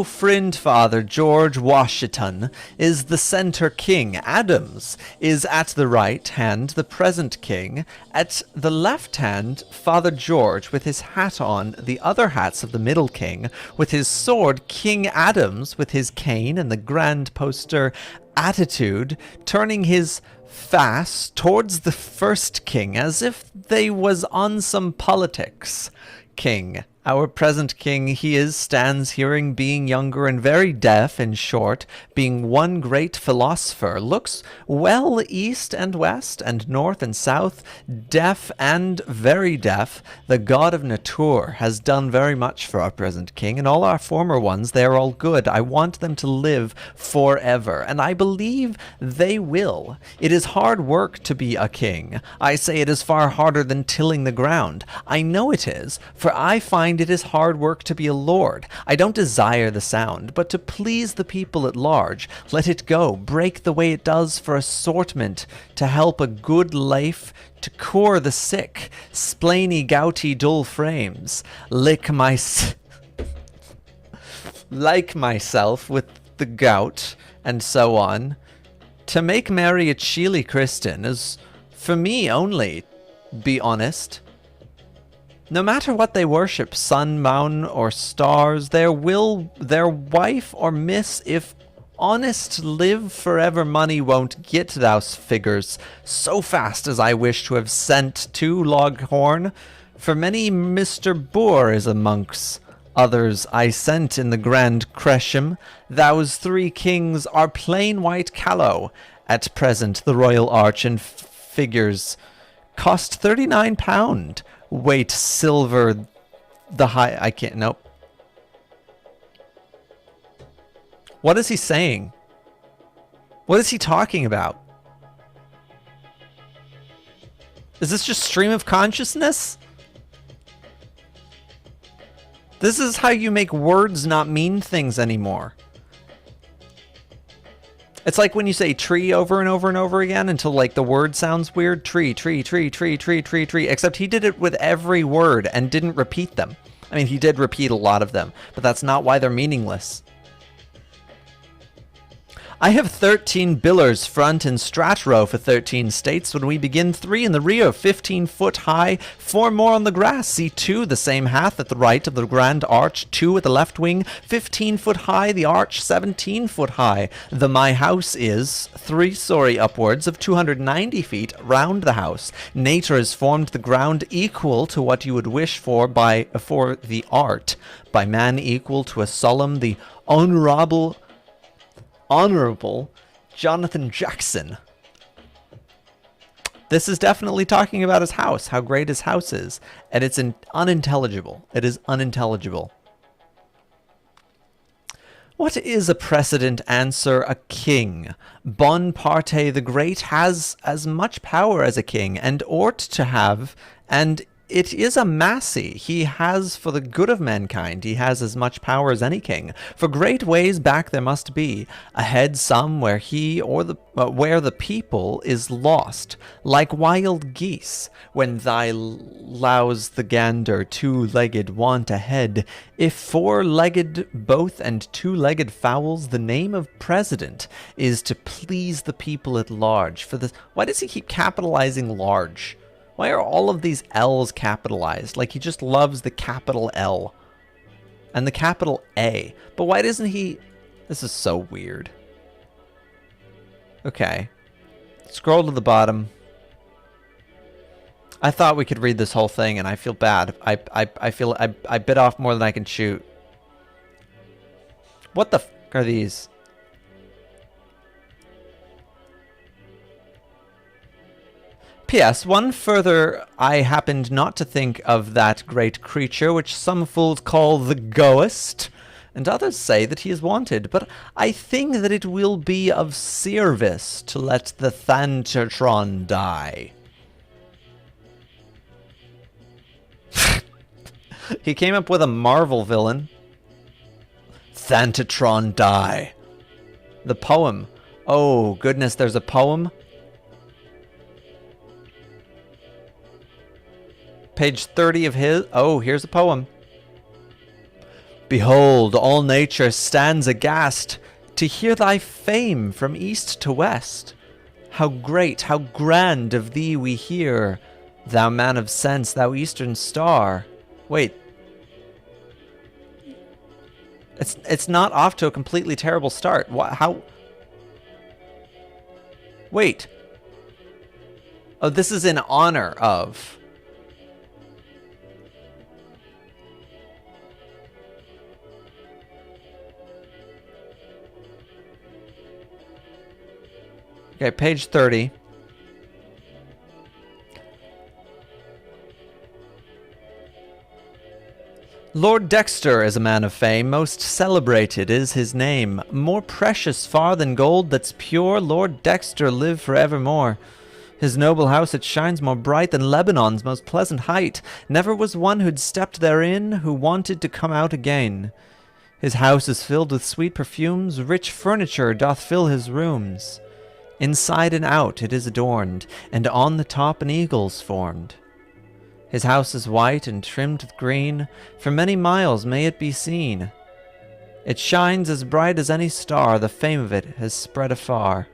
friend father George Washington is the center king. Adams is at the right hand, the present king. At the left hand, Father George with his hat on, the other hats of the middle king, with his sword, King Adams with his cane and the grand poster attitude, turning his face towards the first king as if they was on some politics. King Our present king, stands hearing, being younger and very deaf, in short, being one great philosopher, looks well east and west, and north and south, deaf and very deaf. The god of Nature has done very much for our present king, and all our former ones, they are all good. I want them to live forever, and I believe they will. It is hard work to be a king. I say it is far harder than tilling the ground. I know it is, for I find it is hard work to be a lord. I don't desire the sound, but to please the people at large. Let it go, break the way it does for assortment, to help a good life, to cure the sick, splainy, gouty, dull frames. Like myself with the gout, and so on. To make merry a Chile Christian is for me only, be honest. No matter what they worship, sun, moon, or stars, their wife or miss, if honest live forever, money won't get those figures so fast as I wish to have sent to Loghorn. For many Mr. Boor is amongst others I sent in the grand Cresham. Those three kings are plain white callow. At present the royal arch and figures cost £39. Weight silver the high... I can't... Nope. What is he saying? What is he talking about? Is this just stream of consciousness? This is how you make words not mean things anymore. It's like when you say tree over and over and over again until like the word sounds weird. Tree, tree, tree, tree, tree, tree, tree. Except he did it with every word and didn't repeat them. I mean, he did repeat a lot of them, but that's not why they're meaningless. I have 13 billers front and strat row for 13 states. When we begin 3 in the rear, 15 foot high, 4 more on the grass. See 2, the same hath at the right of the grand arch, 2 at the left wing, 15 foot high, the arch 17 foot high. The my house is 3-story upwards of 290 feet round the house. Nature has formed the ground equal to what you would wish for the art, by man equal to a solemn, the honorable Jonathan Jackson. This is definitely talking about his house, how great his house is, and it's unintelligible. It is unintelligible. What is a precedent answer? A king. Bonaparte the Great has as much power as a king, and ought to have, and it is a massy. He has for the good of mankind. He has as much power as any king. For great ways back there must be ahead some where where the people is lost, like wild geese. When thy louse the gander, 2-legged want ahead. If 4-legged both and 2-legged fowls, the name of president is to please the people at large. Why does he keep capitalizing large? Why are all of these L's capitalized? Like he just loves the capital L and the capital A. But why doesn't he... This is so weird. Okay. Scroll to the bottom. I thought we could read this whole thing and I feel bad. I feel I bit off more than I can chew. What the f are these? P.S. One further, I happened not to think of that great creature which some fools call the ghost, and others say that he is wanted, but I think that it will be of service to let the Thantotron die. He came up with a Marvel villain. Thantotron die. The poem. Oh, goodness, there's a poem? Page 30 of his... Oh, here's a poem. Behold, all nature stands aghast to hear thy fame from east to west. How great, how grand of thee we hear, thou man of sense, thou eastern star. Wait. It's not off to a completely terrible start. How... Wait. Oh, this is in honor of... Okay, page 30. Lord Dexter is a man of fame, most celebrated is his name. More precious far than gold that's pure, Lord Dexter live for evermore. His noble house it shines more bright than Lebanon's most pleasant height. Never was one who'd stepped therein who wanted to come out again. His house is filled with sweet perfumes, rich furniture doth fill his rooms. Inside and out it is adorned, and on the top an eagle's formed. His house is white and trimmed with green, for many miles may it be seen. It shines as bright as any star, the fame of it has spread afar.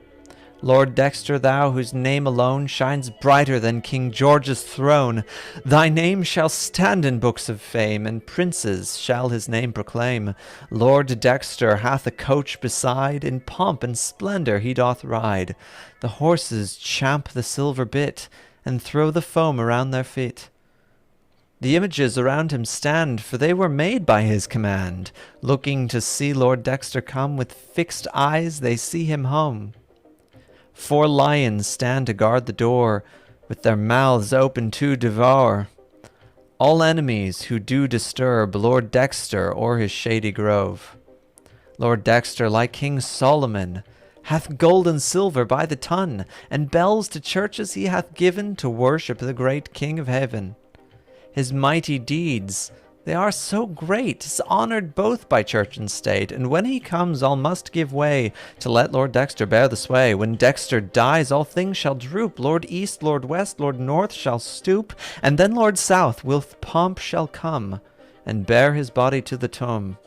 Lord Dexter, thou whose name alone shines brighter than King George's throne, thy name shall stand in books of fame, and princes shall his name proclaim. Lord Dexter hath a coach beside, in pomp and splendor he doth ride. The horses champ the silver bit, and throw the foam around their feet. The images around him stand, for they were made by his command. Looking to see Lord Dexter come, with fixed eyes they see him home. 4 lions stand to guard the door, with their mouths open to devour all enemies who do disturb Lord Dexter or his shady grove. Lord Dexter, like King Solomon, hath gold and silver by the ton, and bells to churches he hath given to worship the great King of heaven. His mighty deeds, they are so great, is honored both by church and state, and when he comes all must give way to let Lord Dexter bear the sway. When Dexter dies all things shall droop, Lord East, Lord West, Lord North shall stoop, and then Lord South with pomp shall come, and bear his body to the tomb.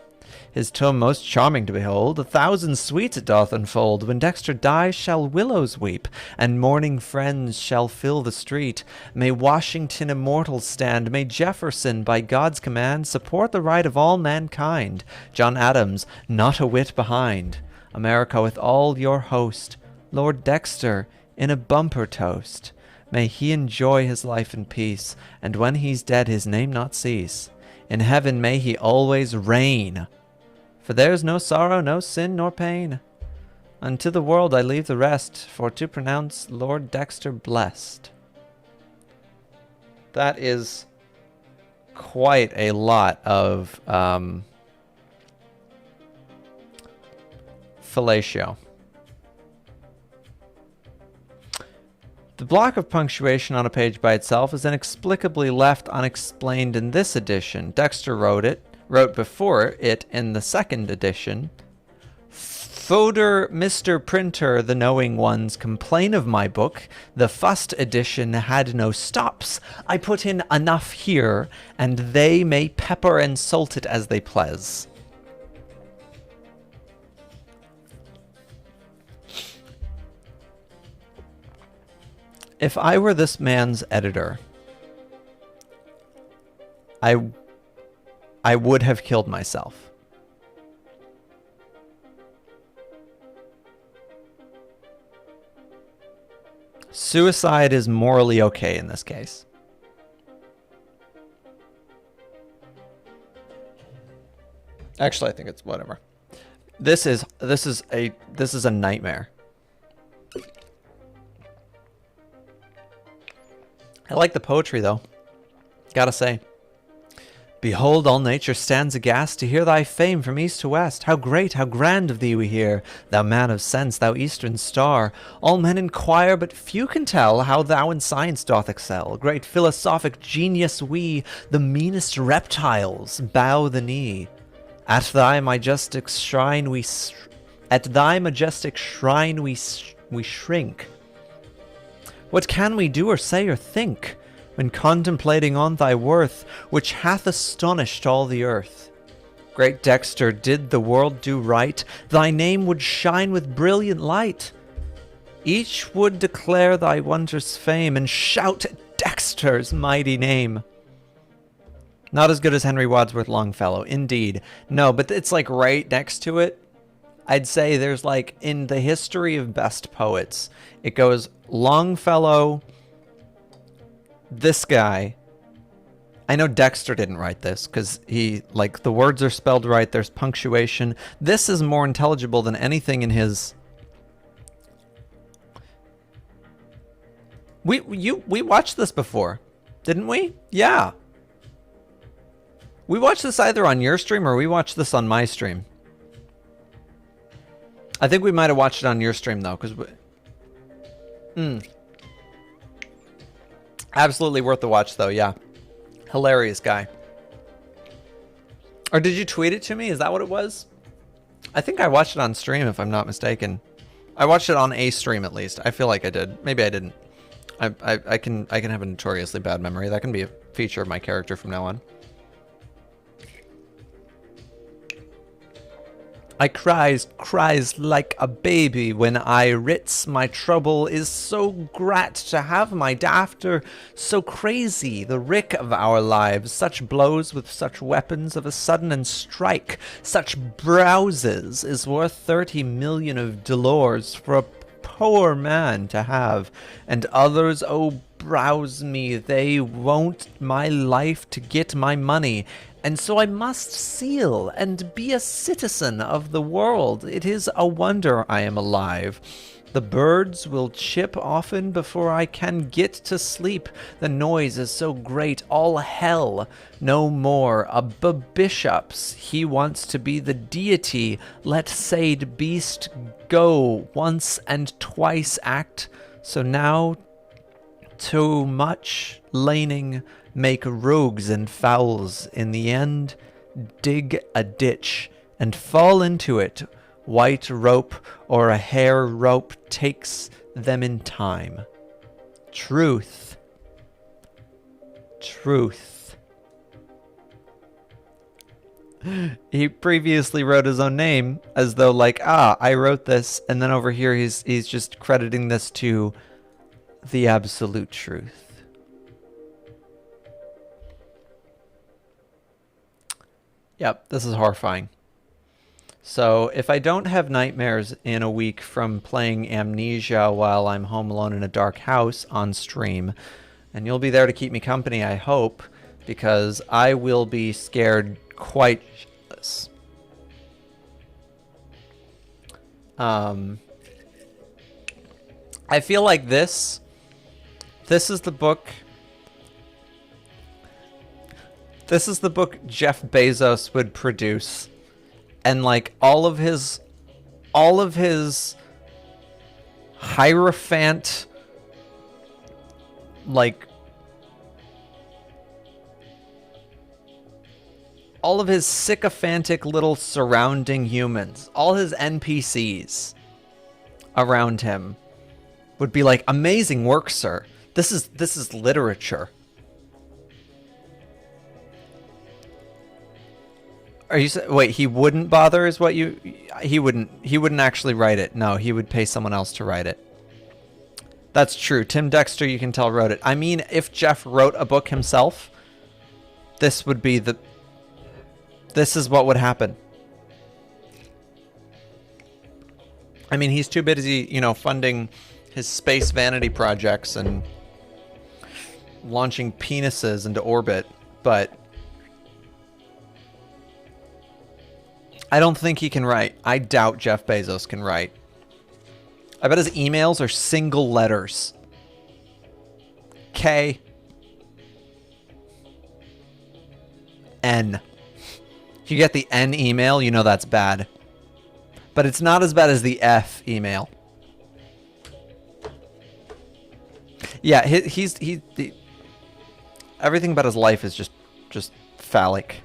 His tomb most charming to behold, 1,000 sweets it doth unfold. When Dexter dies shall willows weep, and mourning friends shall fill the street. May Washington immortal stand, may Jefferson by God's command support the right of all mankind. John Adams not a whit behind. America with all your host, Lord Dexter in a bumper toast. May he enjoy his life in peace, and when he's dead his name not cease. In heaven may he always reign, for there's no sorrow, no sin, nor pain. Unto the world I leave the rest, for to pronounce Lord Dexter blessed. That is quite a lot of fellatio. The block of punctuation on a page by itself is inexplicably left unexplained in this edition. Dexter wrote before it in the second edition. Foder, Mr. Printer, the knowing ones complain of my book. The first edition had no stops. I put in enough here, and they may pepper and salt it as they please. If I were this man's editor, I would have killed myself. Suicide is morally okay in this case. Actually, I think it's whatever. This is a nightmare. I like the poetry though. Gotta say. Behold, all nature stands aghast to hear thy fame from east to west. How great, how grand of thee we hear, thou man of sense, thou eastern star. All men inquire, but few can tell how thou in science doth excel. Great philosophic genius, we, the meanest reptiles, bow the knee. At thy majestic shrine we shrink. What can we do or say or think when contemplating on thy worth, which hath astonished all the earth? Great Dexter, did the world do right, thy name would shine with brilliant light. Each would declare thy wondrous fame and shout Dexter's mighty name. Not as good as Henry Wadsworth Longfellow, indeed. No, but it's like right next to it. I'd say there's like, in the history of best poets, it goes Longfellow, this guy. I know Dexter didn't write this because he, like, the words are spelled right, there's punctuation. This is more intelligible than anything in his We watched this before, didn't we? Yeah. We watched this either on your stream or we watched this on my stream. I think we might have watched it on your stream though, because absolutely worth the watch though. Yeah, hilarious guy. Or did you tweet it to me? Is that what it was? I think I watched it on stream, if I'm not mistaken. I watched it on a stream at least. I feel like I did. Maybe I didn't. I can have a notoriously bad memory. That can be a feature of my character from now on. I cries like a baby when I writs. My trouble is so grat to have my dafter so crazy. The rick of our lives, such blows with such weapons of a sudden and strike, such browses is worth 30 million of dolors for a poor man to have. And others, oh, browse me, they won't my life to get my money. And so I must seal and be a citizen of the world. It is a wonder I am alive. The birds will chip often before I can get to sleep. The noise is so great, all hell. No more. A bishops. He wants to be the deity. Let said beast go. Once and twice act. So now too much laning. Make rogues and fowls. In the end, dig a ditch and fall into it. White rope or a hair rope takes them in time. Truth. Truth. He previously wrote his own name as though like, I wrote this, and then over here he's just crediting this to the absolute truth. Yep, this is horrifying. So if I don't have nightmares in a week from playing Amnesia while I'm home alone in a dark house on stream, and you'll be there to keep me company, I hope, because I will be scared quite shitless. I feel like this is the book. This is the book Jeff Bezos would produce, and like all of his hierophant, like all of his sycophantic little surrounding humans, all his NPCs around him would be like, amazing work, sir. This is literature. Are you wait, he wouldn't bother is what you he wouldn't actually write it. No, he would pay someone else to write it. That's true. Tim Dexter, you can tell, wrote it. I mean, if Jeff wrote a book himself, this would be this is what would happen. I mean, he's too busy, you know, funding his space vanity projects and launching penises into orbit, but I don't think he can write. I doubt Jeff Bezos can write. I bet his emails are single letters. K. N. If you get the N email, you know that's bad. But it's not as bad as the F email. Yeah, everything about his life is just phallic.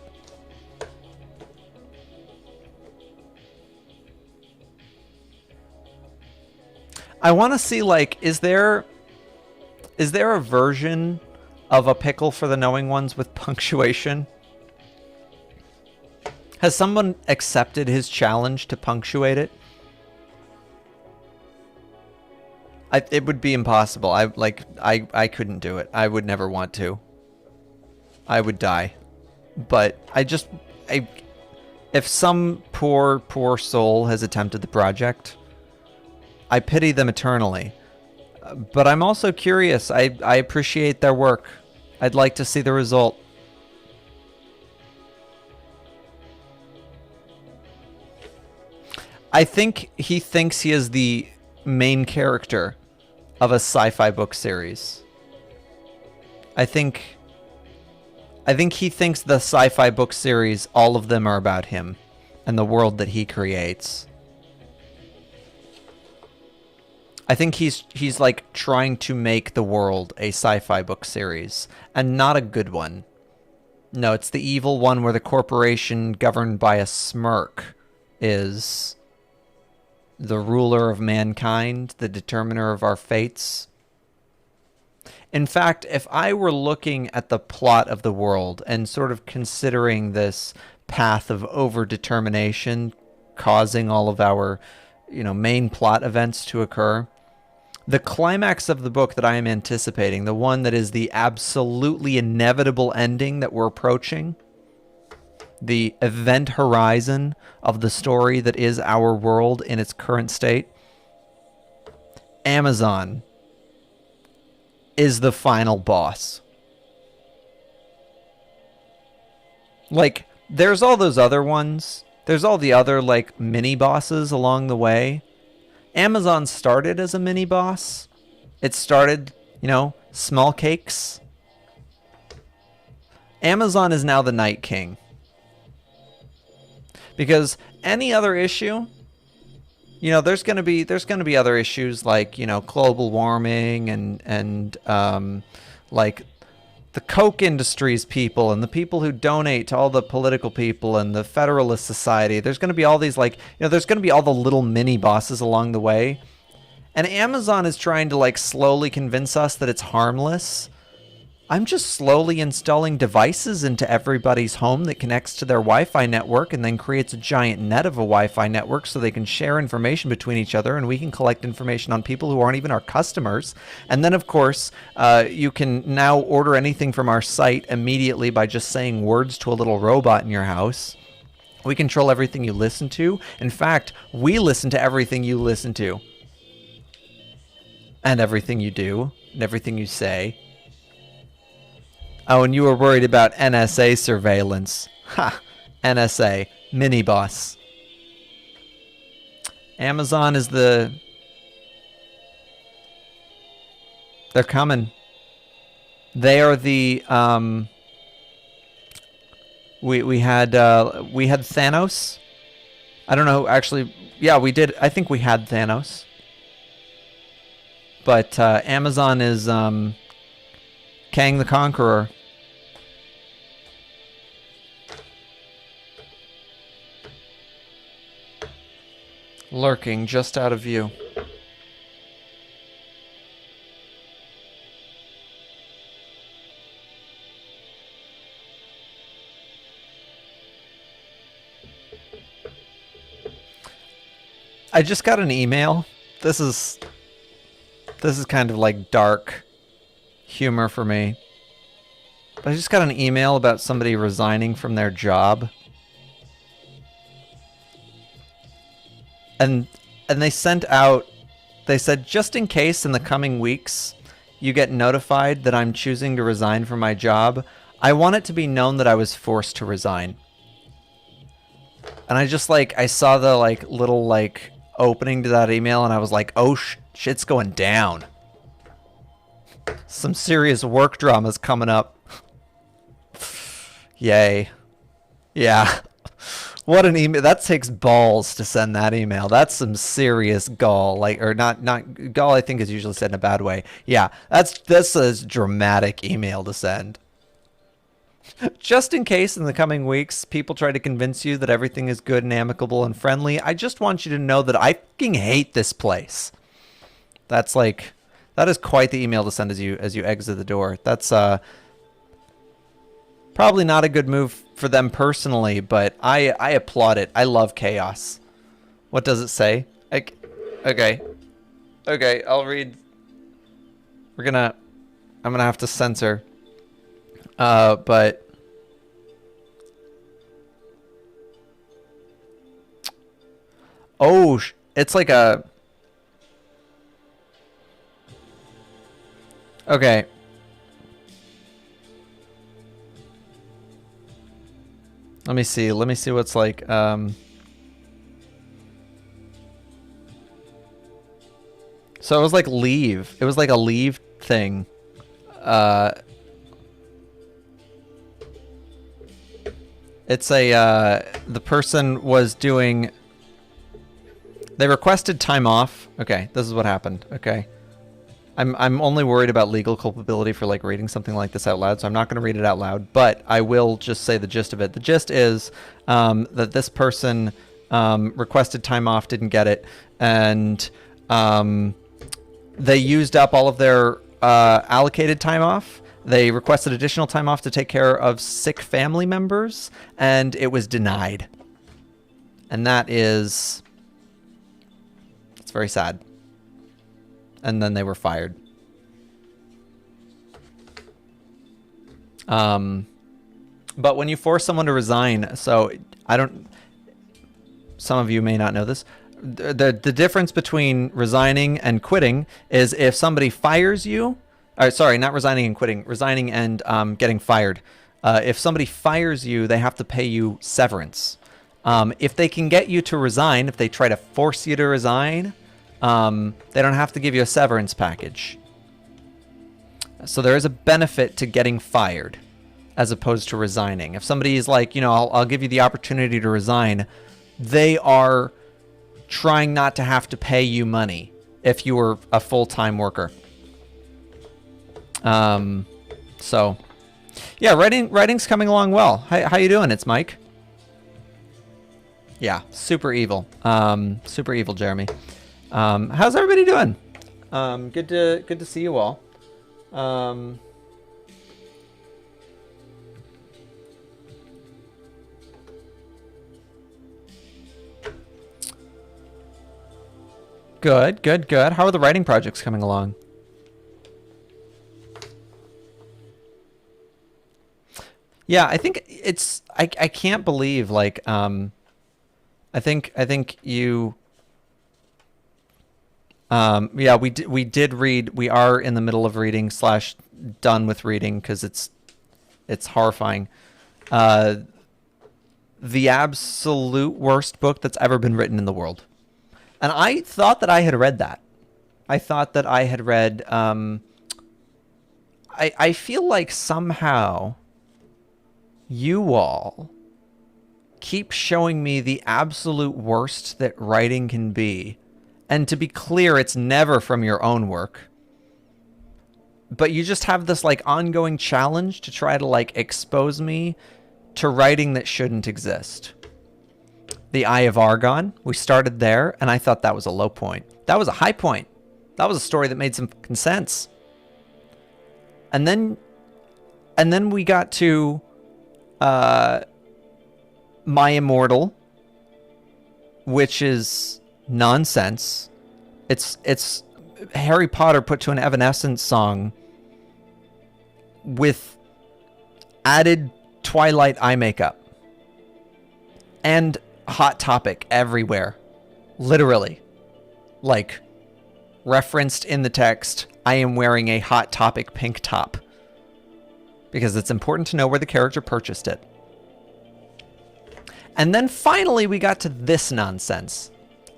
I want to see, like, is there a version of A Pickle for the Knowing Ones with punctuation? Has someone accepted his challenge to punctuate it? It would be impossible. I couldn't do it. I would never want to. I would die. But if some poor soul has attempted the project, I pity them eternally. But I'm also curious. I appreciate their work. I'd like to see the result. I think he thinks he is the main character of a sci-fi book series. I think he thinks the sci-fi book series, all of them are about him and the world that he creates. I think he's like trying to make the world a sci-fi book series, and not a good one. No, it's the evil one where the corporation governed by a smirk is the ruler of mankind, the determiner of our fates. In fact, if I were looking at the plot of the world and sort of considering this path of overdetermination causing all of our, main plot events to occur, the climax of the book that I am anticipating, the one that is the absolutely inevitable ending that we're approaching, the event horizon of the story that is our world in its current state, Amazon is the final boss. Like, there's all those other ones. There's all the other, like, mini bosses along the way. Amazon started as a mini boss. It started, small cakes. Amazon is now the Night King. Because any other issue, there's gonna be other issues like, global warming and like the Coke Industries people and the people who donate to all the political people and the Federalist Society. There's going to be all these, there's going to be all the little mini bosses along the way. And Amazon is trying to, slowly convince us that it's harmless. I'm just slowly installing devices into everybody's home that connects to their Wi-Fi network and then creates a giant net of a Wi-Fi network so they can share information between each other, and we can collect information on people who aren't even our customers. And then, of course, you can now order anything from our site immediately by just saying words to a little robot in your house. We control everything you listen to. In fact, we listen to everything you listen to. And everything you do, and everything you say. Oh, and you were worried about NSA surveillance. Ha! NSA. Mini-boss. Amazon is the... They're coming. They are the... We had Thanos. I don't know, actually... Yeah, we did. I think we had Thanos. But Amazon is Kang the Conqueror. Lurking just out of view. I just got an email. This is kind of like dark humor for me. But I just got an email about somebody resigning from their job. And they sent out, they said, just in case in the coming weeks you get notified that I'm choosing to resign from my job, I want it to be known that I was forced to resign. And I just I saw the little opening to that email and I was like, oh, shit's going down. Some serious work drama's coming up. Yay. Yeah. What an email. That takes balls to send that email. That's some serious gall. Or not gall, I think is usually said in a bad way. Yeah, that's a dramatic email to send. Just in case in the coming weeks people try to convince you that everything is good and amicable and friendly, I just want you to know that I fucking hate this place. That's that is quite the email to send as you exit the door. That's probably not a good move for them personally, but I applaud it. I love chaos. What does it say? Okay, I'll read. I'm gonna have to censor. But oh, it's like a. Okay. Let me see what's like. So So it was like leave. It was like a leave thing. It's a, the person was doing, they requested time off. Okay, this is what happened. Okay. I'm only worried about legal culpability for like reading something like this out loud, so I'm not going to read it out loud, but I will just say the gist of it. The gist is that this person requested time off, didn't get it, and they used up all of their allocated time off. They requested additional time off to take care of sick family members, and it was denied. And that is... it's very sad. And then they were fired. But when you force someone to resign, so I don't... some of you may not know this. The difference between resigning and quitting is if somebody fires you... or sorry, not resigning and quitting. Resigning and getting fired. If somebody fires you, they have to pay you severance. If they can get you to resign, if they try to force you to resign... they don't have to give you a severance package. So there is a benefit to getting fired as opposed to resigning. If somebody is like, you know, I'll give you the opportunity to resign, they are trying not to have to pay you money if you were a full-time worker. So yeah, writing's coming along well. How you doing? It's Mike. Yeah, super evil. Super evil, Jeremy. How's everybody doing? Good to see you all. Good. How are the writing projects coming along? Yeah, I think it's I can't believe like I think you yeah, we did read. We are in the middle of reading / done with reading because it's horrifying. The absolute worst book that's ever been written in the world. And I thought that I had read that. I thought that I had read. I feel like somehow you all keep showing me the absolute worst that writing can be. And to be clear, it's never from your own work. But you just have this like ongoing challenge to try to like expose me to writing that shouldn't exist. The Eye of Argon, we started there, and I thought that was a low point. That was a high point. That was a story that made some fucking sense. And then we got to My Immortal, which is nonsense. It's Harry Potter put to an Evanescence song with added Twilight eye makeup and Hot Topic everywhere, literally, like referenced in the text. I am wearing a Hot Topic pink top because it's important to know where the character purchased it. And then finally we got to this nonsense.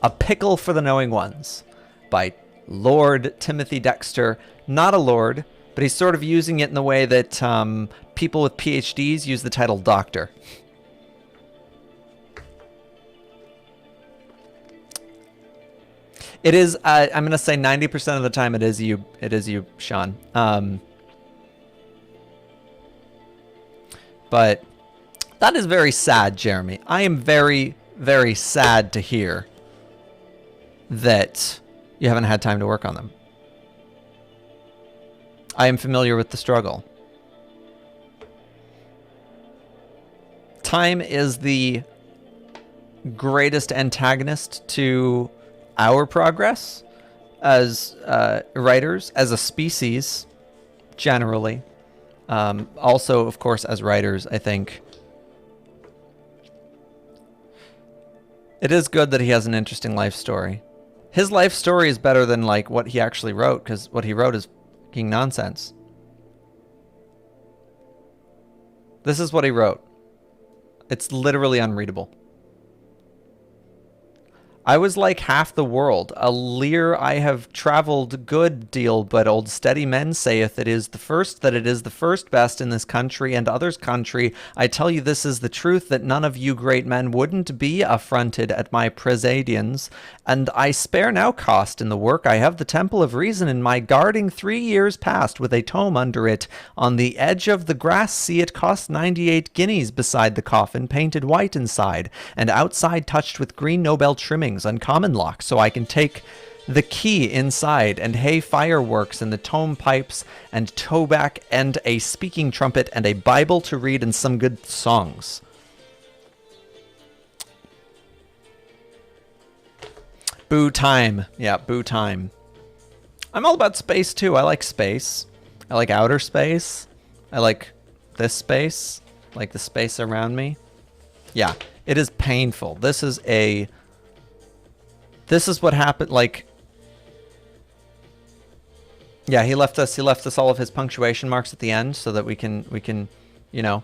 A Pickle for the Knowing Ones by Lord Timothy Dexter. Not a lord, but he's sort of using it in the way that people with PhDs use the title doctor. It is, I'm going to say 90% of the time it is you, Sean. But that is very sad, Jeremy. I am very, very sad to hear that you haven't had time to work on them. I am familiar with the struggle. Time is the greatest antagonist to our progress as writers, as a species, generally. Also, of course, as writers, I think. It is good that he has an interesting life story. His life story is better than like what he actually wrote, because what he wrote is fucking nonsense. This is what he wrote. It's literally unreadable. I was like half the world. A lear I have travelled good deal, but old steady men saith it is the first, that it is the first best in this country and others' country. I tell you this is the truth, that none of you great men wouldn't be affronted at my presadians. And I spare now cost in the work. I have the Temple of Reason in my guarding 3 years past, with a tome under it. On the edge of the grass see it cost 98 guineas beside the coffin, painted white inside, and outside touched with green Nobel trimming, uncommon lock, so I can take the key inside, and hay fireworks and the tome pipes and toback and a speaking trumpet and a Bible to read and some good songs. Boo time. Yeah, boo time. I'm all about space too. I like space. I like outer space. I like this space. Like the space around me. Yeah, it is painful. This is what happened, like, yeah, he left us all of his punctuation marks at the end so that we can, you know,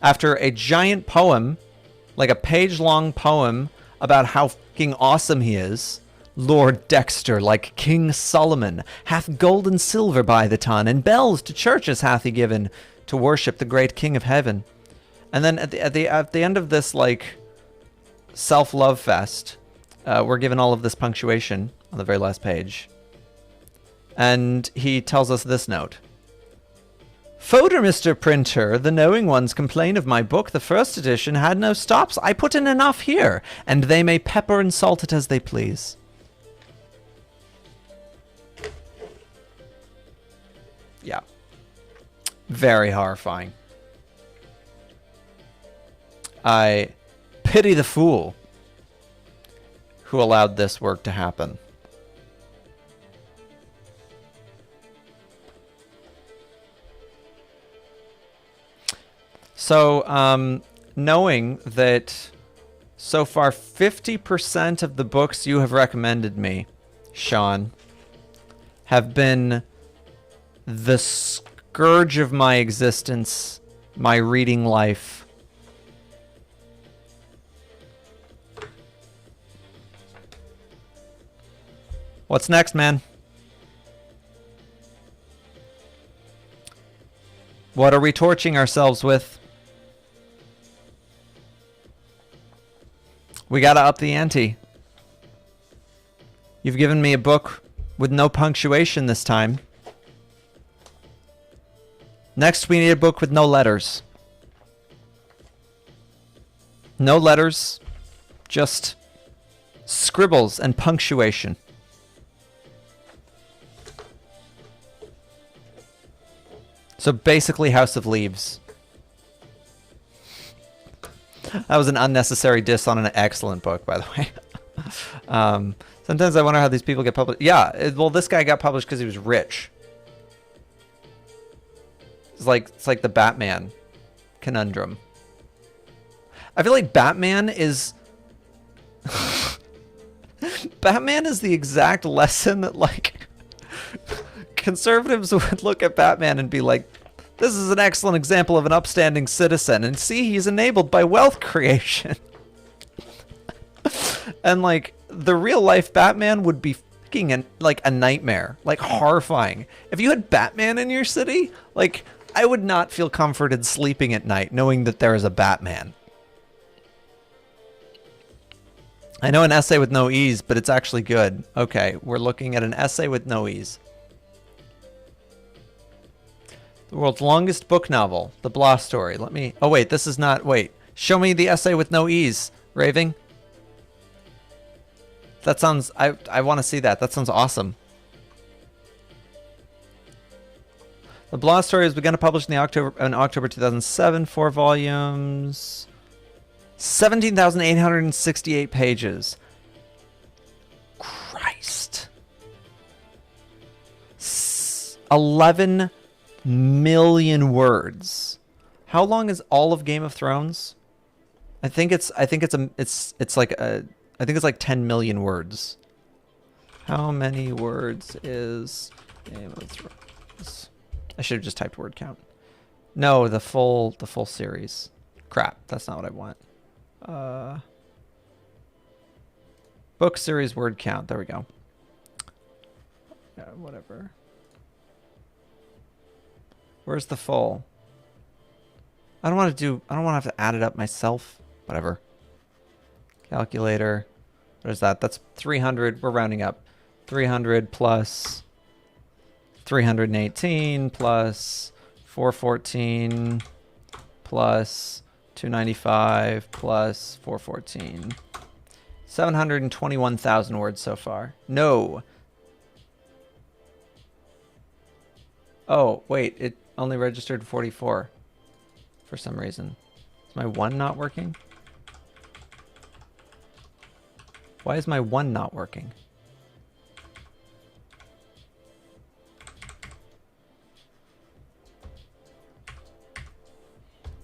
after a giant poem, like a page-long poem about how fucking awesome he is, Lord Dexter, like King Solomon, hath gold and silver by the ton, and bells to churches hath he given to worship the great King of Heaven. And then at the end of this, like, self-love fest, we're given all of this punctuation on the very last page, and he tells us this note: "Fodder, Mr. Printer, the knowing ones complain of my book. The first edition had no stops. I put in enough here, and they may pepper and salt it as they please." Yeah, very horrifying. I pity the fool who allowed this work to happen. So, knowing that so far 50% of the books you have recommended me, Sean, have been the scourge of my existence, my reading life. What's next, man? What are we torching ourselves with? We gotta up the ante. You've given me a book with no punctuation this time. Next, we need a book with no letters. No letters, just scribbles and punctuation. So basically House of Leaves. That was an unnecessary diss on an excellent book, by the way. Sometimes I wonder how these people get published. Yeah, well, this guy got published because he was rich. It's like the Batman conundrum. I feel like Batman is... Batman is the exact lesson that, like... conservatives would look at Batman and be like, this is an excellent example of an upstanding citizen, and see, he's enabled by wealth creation. And like, the real life Batman would be fucking like a nightmare, like horrifying. If you had Batman in your city, like, I would not feel comforted sleeping at night knowing that there is a Batman. I know an essay with no ease, but it's actually good. Okay, we're looking at an essay with no ease. The world's longest book novel, The Blah Story. Let me... Oh, wait, this is not... Wait. Show me the essay with no ease, Raving. That sounds... I want to see that. That sounds awesome. The Blah Story was begun to publish in October 2007. 4 volumes. 17,868 pages. Christ. 11 million words. How long is all of Game of Thrones? I think it's like 10 million words. How many words is Game of Thrones? I should have just typed word count. No, the full series. Crap, that's not what I want. Book series word count. There we go. Yeah, whatever. Where's the full? I don't want to have to add it up myself. Whatever. Calculator. What is that? That's 300. We're rounding up. 300 plus 318 plus 414 plus 295 plus 414. 721,000 words so far. No. Oh, wait. It only registered 44 for some reason. Is my 1 not working? Why is my 1 not working?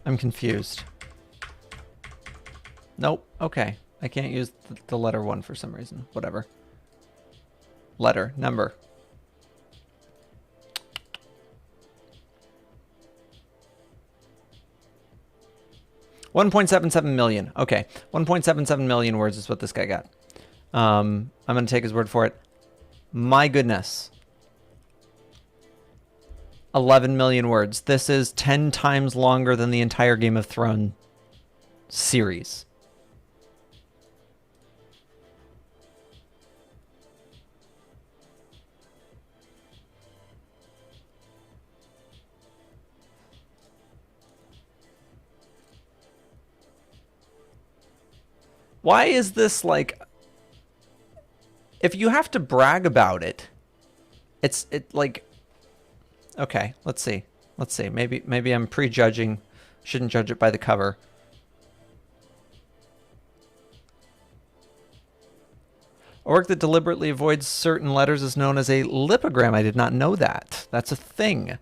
I'm confused. Nope. Okay. I can't use the letter 1 for some reason. Whatever. Letter. Number. $1.77 million. Okay. 1.77 million words is what this guy got. I'm going to take his word for it. My goodness. 11 million words. This is 10 times longer than the entire Game of Thrones series. Why is this like... If you have to brag about it, it's like... Okay, let's see. Let's see. Maybe I'm prejudging. Shouldn't judge it by the cover. A work that deliberately avoids certain letters is known as a lipogram. I did not know that. That's a thing.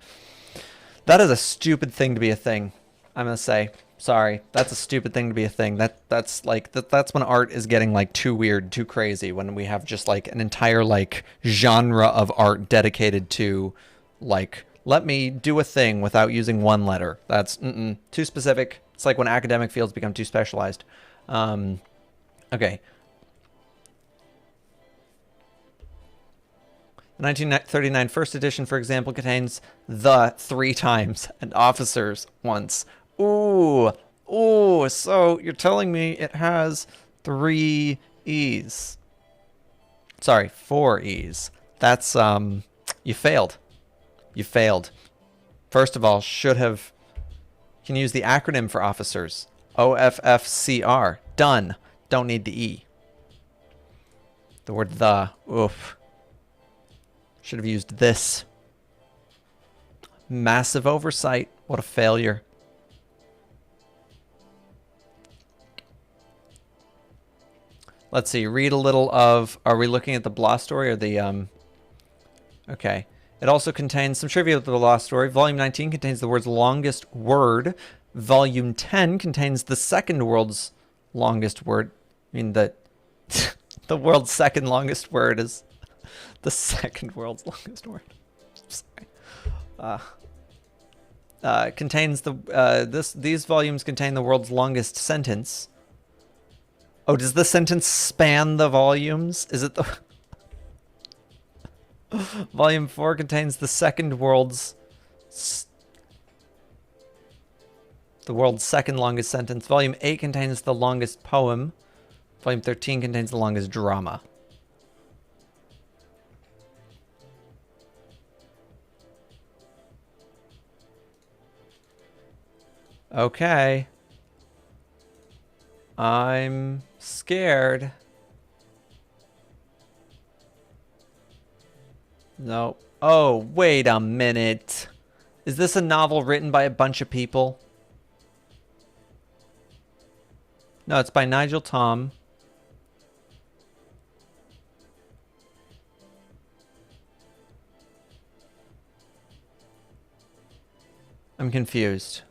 That is a stupid thing to be a thing. I'm gonna say. Sorry. That's a stupid thing to be a thing. That's when art is getting like too weird, too crazy, when we have just like an entire like genre of art dedicated to like, let me do a thing without using one letter. That's too specific. It's like when academic fields become too specialized. Okay. The 1939 first edition, for example, contains the 3 times and officers once. Ooh, so you're telling me it has 3 E's. Sorry, 4 E's. That's, you failed. You failed. First of all, should have... You can use the acronym for officers. OFFCR. Done. Don't need the E. The word the. Oof. Should have used this. Massive oversight. What a failure. Let's see. Read a little of... Are we looking at the blah story or the... Okay. It also contains some trivia of the blah story. Volume 19 contains the world's longest word. Volume 10 contains the second world's longest word. I mean, the world's second longest word is the second world's longest word. Sorry. Contains the these volumes contain the world's longest sentence. Oh, does the sentence span the volumes? Is it the... Volume 4 contains the second world's... The world's second longest sentence. Volume 8 contains the longest poem. Volume 13 contains the longest drama. Okay. I'm scared. No. Oh, wait a minute. Is this a novel written by a bunch of people? No, it's by Nigel Tom. I'm confused.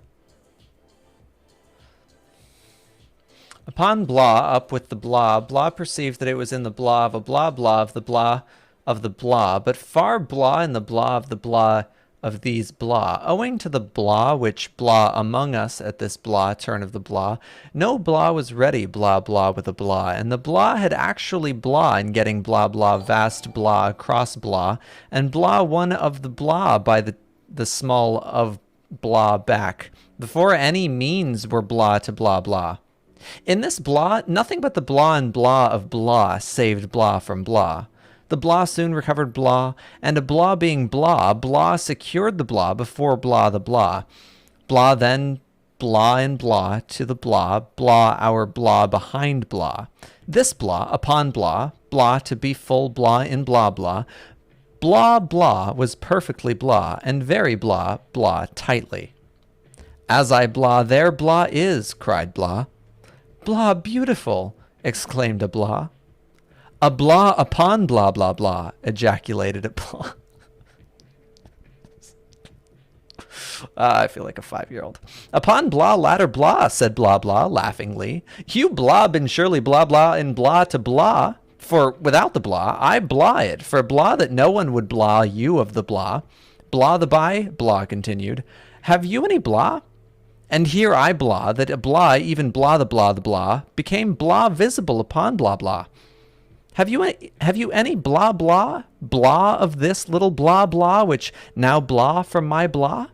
Upon blah, up with the blah, blah perceived that it was in the blah of a blah blah of the blah of the blah, but far blah in the blah of the blah of these blah. Owing to the blah which blah among us at this blah turn of the blah, no blah was ready blah blah with a blah, and the blah had actually blah in getting blah blah vast blah across blah, and blah one of the blah by the small of blah back, before any means were blah to blah blah. In this blah, nothing but the blah and blah of blah saved blah from blah. The blah soon recovered blah, and a blah being blah, blah secured the blah before blah the blah. Blah then blah and blah to the blah, blah our blah behind blah. This blah upon blah, blah to be full blah in blah blah. Blah blah was perfectly blah, and very blah blah tightly. As I blah there blah is, cried blah. Blah beautiful, exclaimed a blah. A blah upon blah blah blah, ejaculated a blah. I feel like a 5-year-old. Upon blah ladder blah, said blah blah laughingly. You blah been surely blah blah in blah to blah. For without the blah, I blah it. For blah that no one would blah you of the blah. Blah the by, blah continued. Have you any blah? And here I blah that a blah, even blah the blah, became blah visible upon blah blah. Have you any blah blah blah of this little blah blah which now blah from my blah?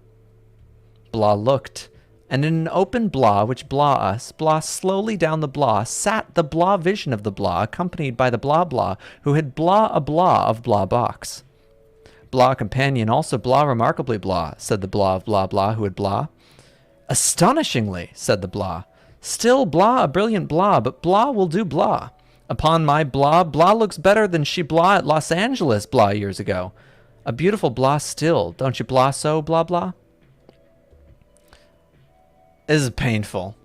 Blah looked, and in an open blah which blah us, blah slowly down the blah sat the blah vision of the blah, accompanied by the blah blah who had blah a blah of blah box. Blah companion also blah remarkably blah, said the blah of blah blah who had blah. Astonishingly, said the blah. Still blah a brilliant blah, but blah will do blah. Upon my blah, blah looks better than she blah at Los Angeles blah years ago. A beautiful blah still, don't you blah so, blah blah? This is painful.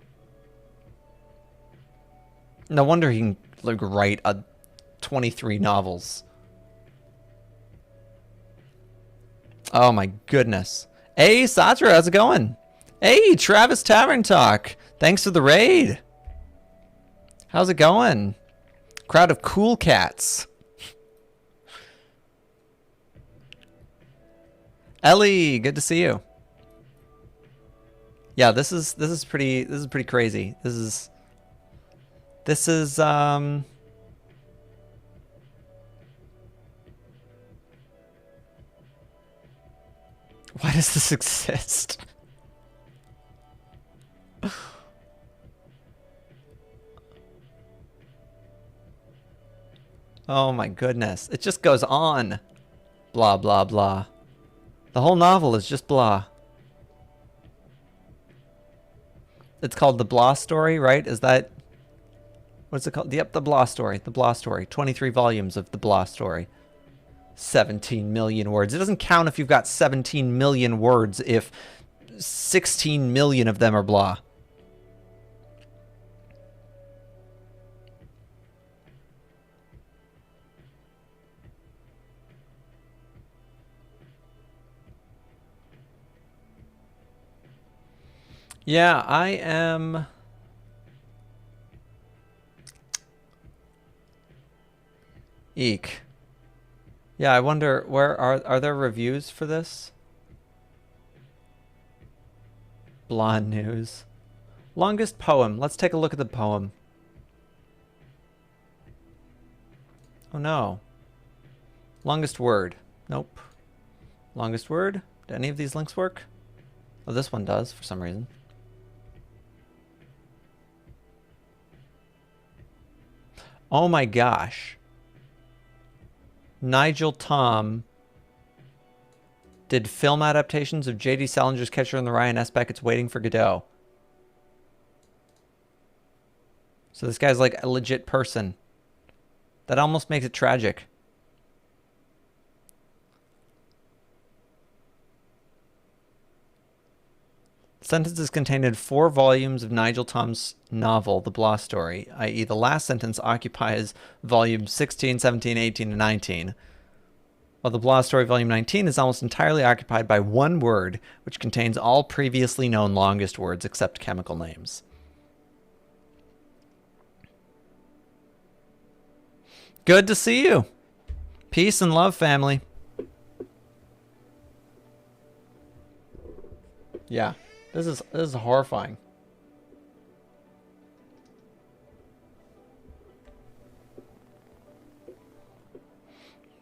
No wonder he can like write 23 novels. Oh my goodness. Hey Satra, how's it going? Hey Travis Tavern Talk, thanks for the raid. How's it going? Crowd of cool cats. Ellie, good to see you. Yeah, this is pretty crazy. This is why does this exist? Oh my goodness. It just goes on. Blah, blah, blah. The whole novel is just blah. It's called The Blah Story, right? Is that... What's it called? Yep, The Blah Story. The Blah Story. 23 volumes of The Blah Story. 17 million words. It doesn't count if you've got 17 million words if 16 million of them are blah. Yeah, I am... Eek. Yeah, I wonder, where are there reviews for this? Blonde News. Longest poem. Let's take a look at the poem. Oh no. Longest word. Nope. Longest word. Do any of these links work? Oh, this one does for some reason. Oh my gosh. Nigel Tom did film adaptations of J.D. Salinger's Catcher in the Rye and S. Beckett's Waiting for Godot. So this guy's like a legit person. That almost makes it tragic. Sentences contained in 4 volumes of Nigel Tom's novel, The Blah Story, i.e. the last sentence occupies volumes 16, 17, 18, and 19, while The Blah Story volume 19 is almost entirely occupied by one word, which contains all previously known longest words except chemical names. Good to see you. Peace and love, family. Yeah, this is horrifying.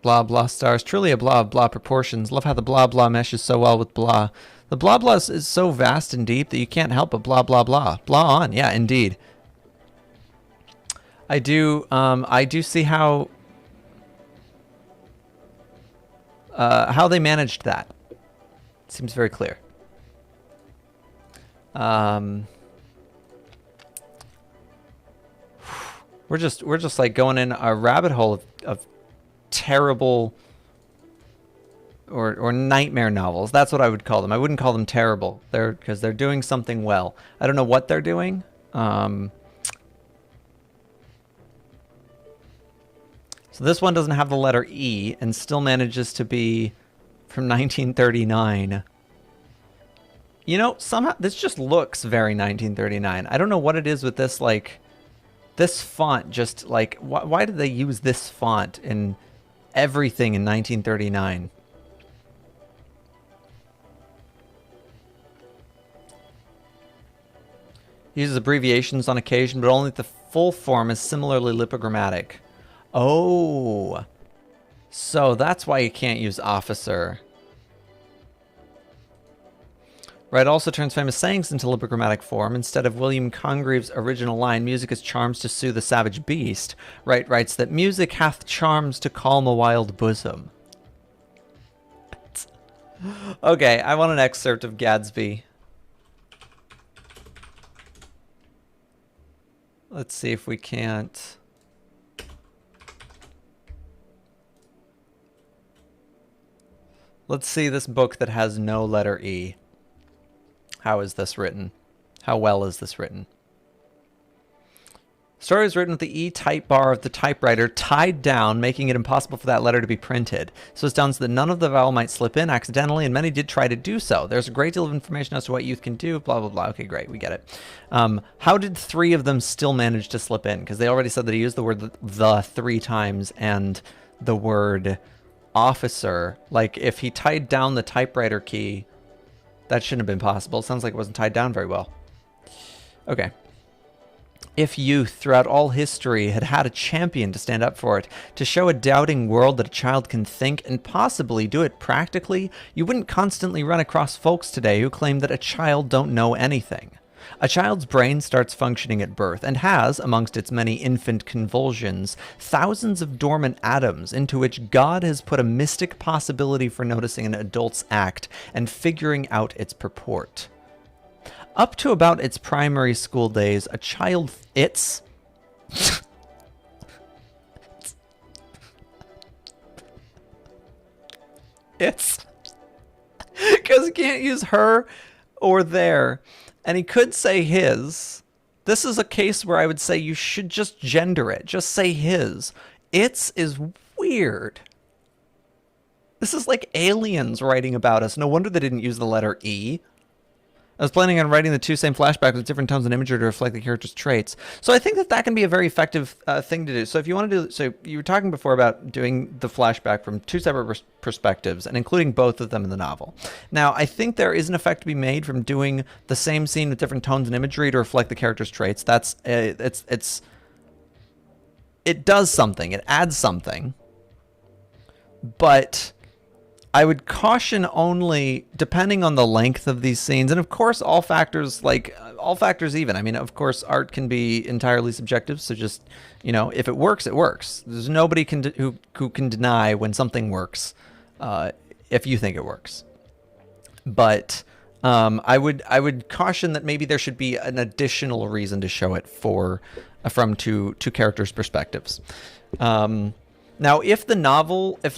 Blah blah stars, truly a blah of blah proportions. Love how the blah blah meshes so well with blah. The blah blah is so vast and deep that you can't help but blah blah blah. Blah on, yeah, indeed. I do see how they managed that. Seems very clear. We're just like going in a rabbit hole of terrible or nightmare novels. That's what I would call them. I wouldn't call them terrible. Because they're doing something well. I don't know what they're doing. So this one doesn't have the letter E and still manages to be from 1939. You know, somehow this just looks very 1939. I don't know what it is with this, like, this font. Just like, why did they use this font in everything in 1939? Uses abbreviations on occasion, but only the full form is similarly lipogrammatic. Oh, so that's why you can't use officer. Wright also turns famous sayings into lipogrammatic form. Instead of William Congreve's original line, music is charms to soothe the savage beast, Wright writes that music hath charms to calm a wild bosom. Okay, I want an excerpt of Gadsby. Let's see if we can't. Let's see this book that has no letter E. How is this written? How well is this written? Story is written with the E type bar of the typewriter tied down, making it impossible for that letter to be printed. So it's done so that none of the vowel might slip in accidentally, and many did try to do so. There's a great deal of information as to what youth can do, blah, blah, blah. Okay, great, we get it. How did 3 of them still manage to slip in? Because they already said that he used the word the 3 times and the word officer. Like, if he tied down the typewriter key, that shouldn't have been possible. It sounds like it wasn't tied down very well. Okay. If youth throughout all history had had a champion to stand up for it, to show a doubting world that a child can think and possibly do it practically, you wouldn't constantly run across folks today who claim that a child don't know anything. A child's brain starts functioning at birth and has, amongst its many infant convulsions, thousands of dormant atoms into which God has put a mystic possibility for noticing an adult's act and figuring out its purport. Up to about its primary school days, a child... It's... It's... Because he can't use her or their. And he could say his. This is a case where I would say you should just gender it. Just say his. Its is weird. This is like aliens writing about us. No wonder they didn't use the letter E. I was planning on writing the 2 same flashbacks with different tones and imagery to reflect the character's traits. So I think that can be a very effective thing to do. So if you want to do, so you were talking before about doing the flashback from 2 separate perspectives and including both of them in the novel. Now, I think there is an effect to be made from doing the same scene with different tones and imagery to reflect the character's traits. That's, it does something. It adds something. But I would caution only depending on the length of these scenes, and of course all factors even. I mean, of course art can be entirely subjective, so just, you know, if it works, it works. There's nobody who can deny when something works if you think it works. But I would caution that maybe there should be an additional reason to show it from two characters' perspectives. Now, if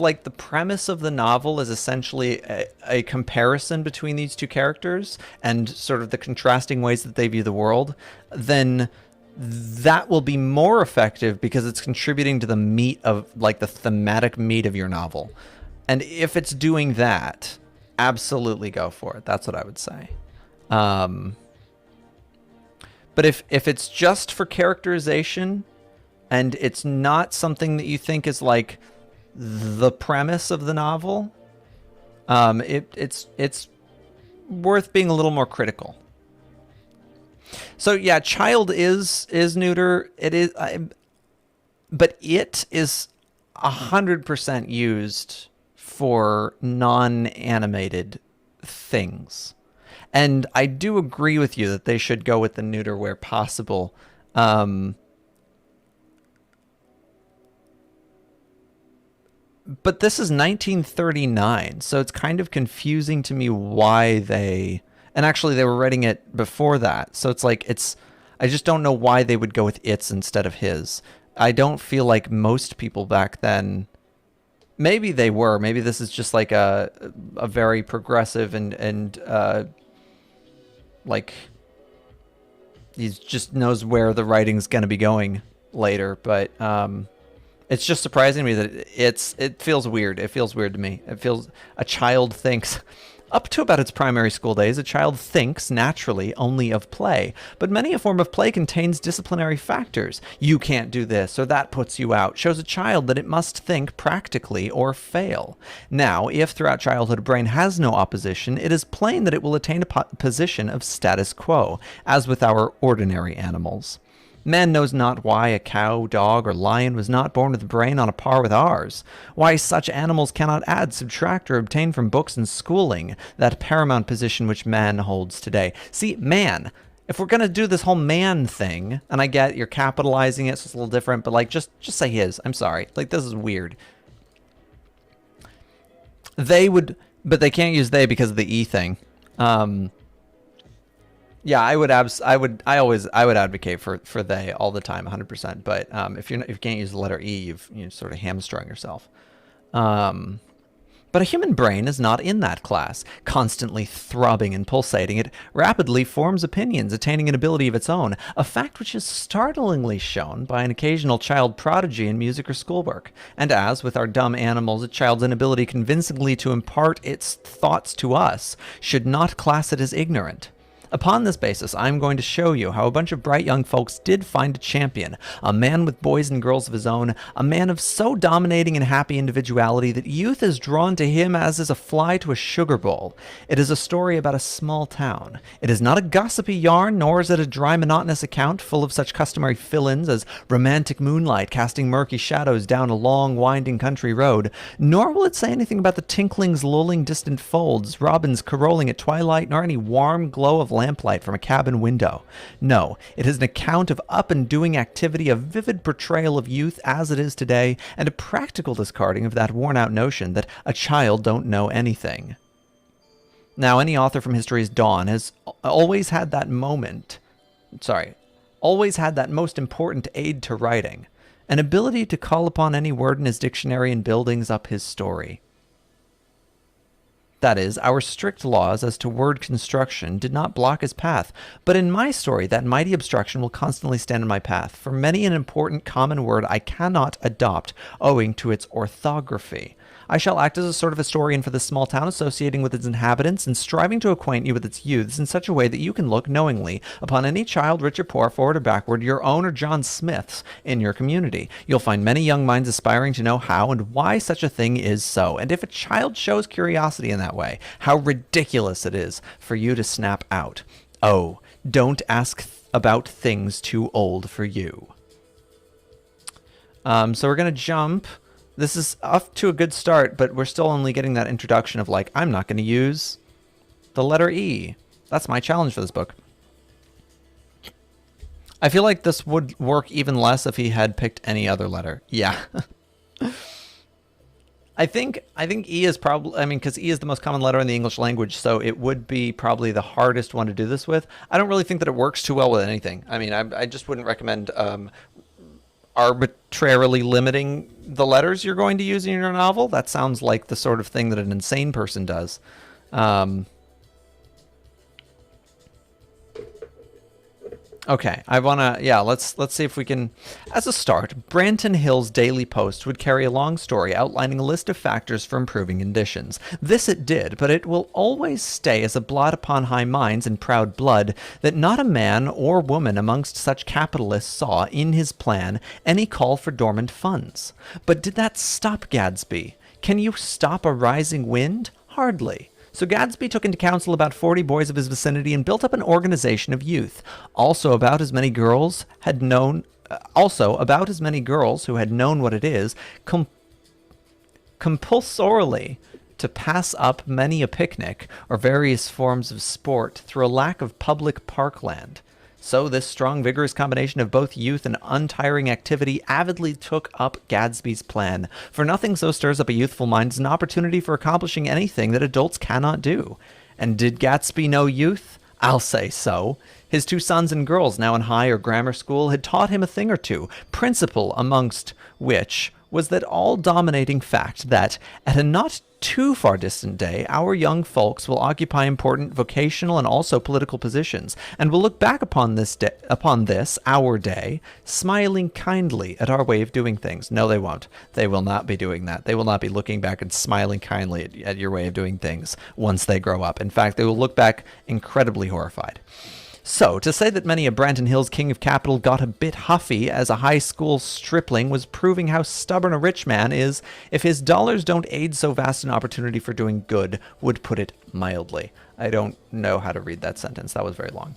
like the premise of the novel is essentially a comparison between these 2 characters and sort of the contrasting ways that they view the world, then that will be more effective because it's contributing to the meat of, like, the thematic meat of your novel. And if it's doing that, absolutely go for it. That's what I would say. But if it's just for characterization, and it's not something that you think is like the premise of the novel, it's worth being a little more critical. So yeah, child is neuter. It is, but it is 100% used for non-animated things. And I do agree with you that they should go with the neuter where possible. But this is 1939, so it's kind of confusing to me why they... And actually, they were writing it before that, so it's like, I just don't know why they would go with its instead of his. I don't feel like most people back then... Maybe they were. Maybe this is just like a very progressive and like he just knows where the writing's going to be going later. But it's just surprising to me that it feels weird. It feels weird to me. It feels a child thinks... Up to about its primary school days, a child thinks, naturally, only of play. But many a form of play contains disciplinary factors. You can't do this, or that puts you out. Shows a child that it must think practically or fail. Now, if throughout childhood a brain has no opposition, it is plain that it will attain a position of status quo, as with our ordinary animals. Man knows not why a cow, dog, or lion was not born with a brain on a par with ours, why such animals cannot add, subtract, or obtain from books and schooling that paramount position which man holds today. See, man, if we're going to do this whole man thing, and I get you're capitalizing it, so it's a little different, but like, just say his. I'm sorry. Like, this is weird. They would, but they can't use they because of the E thing. Yeah, I would advocate for they all the time, 100%. But if you can't use the letter E, you've sort of hamstrung yourself. But a human brain is not in that class. Constantly throbbing and pulsating, it rapidly forms opinions, attaining an ability of its own, a fact which is startlingly shown by an occasional child prodigy in music or schoolwork. And as, with our dumb animals, a child's inability convincingly to impart its thoughts to us should not class it as ignorant. Upon this basis, I'm going to show you how a bunch of bright young folks did find a champion, a man with boys and girls of his own, a man of so dominating and happy individuality that youth is drawn to him as is a fly to a sugar bowl. It is a story about a small town. It is not a gossipy yarn, nor is it a dry, monotonous account full of such customary fill-ins as romantic moonlight casting murky shadows down a long, winding country road, nor will it say anything about the tinklings lulling distant folds, robins carolling at twilight, nor any warm glow of lamplight from a cabin window. No, it is an account of up-and-doing activity, a vivid portrayal of youth as it is today, and a practical discarding of that worn-out notion that a child don't know anything. Now, any author from history's dawn has always had that most important aid to writing, an ability to call upon any word in his dictionary and buildings up his story. That is, our strict laws as to word construction did not block his path, but in my story that mighty obstruction will constantly stand in my path, for many an important common word I cannot adopt owing to its orthography. I shall act as a sort of historian for this small town, associating with its inhabitants and striving to acquaint you with its youths in such a way that you can look knowingly upon any child, rich or poor, forward or backward, your own or John Smith's, in your community. You'll find many young minds aspiring to know how and why such a thing is so, and if a child shows curiosity in that way, how ridiculous it is for you to snap out, "Oh, don't ask about things too old for you." So we're going to jump. This is off to a good start, but we're still only getting that introduction of like, I'm not going to use the letter E. That's my challenge for this book. I feel like this would work even less if he had picked any other letter. Yeah. I think E is probably, because E is the most common letter in the English language, so it would be probably the hardest one to do this with. I don't really think that it works too well with anything. I just wouldn't recommend arbitrarily limiting the letters you're going to use in your novel. That sounds like the sort of thing that an insane person does. Okay, let's see if we can... As a start, Branton Hill's Daily Post would carry a long story outlining a list of factors for improving conditions. This it did, but it will always stay as a blot upon high minds and proud blood that not a man or woman amongst such capitalists saw in his plan any call for dormant funds. But did that stop Gadsby? Can you stop a rising wind? Hardly. So Gadsby took into counsel about 40 boys of his vicinity and built up an organization of youth. Also about as many girls who had known what it is, compulsorily to pass up many a picnic or various forms of sport through a lack of public parkland. So this strong, vigorous combination of both youth and untiring activity avidly took up Gadsby's plan. For nothing so stirs up a youthful mind as an opportunity for accomplishing anything that adults cannot do. And did Gadsby know youth? I'll say so. His 2 sons and girls, now in high or grammar school, had taught him a thing or two, principal amongst which was that all-dominating fact that, at a not too far distant day, our young folks will occupy important vocational and also political positions, and will look back upon this our day, smiling kindly at our way of doing things. No, they won't. They will not be doing that. They will not be looking back and smiling kindly at your way of doing things once they grow up. In fact, they will look back incredibly horrified. So, to say that many a Branton Hills king of capital got a bit huffy as a high school stripling was proving how stubborn a rich man is, if his dollars don't aid so vast an opportunity for doing good, would put it mildly. I don't know how to read that sentence. That was very long.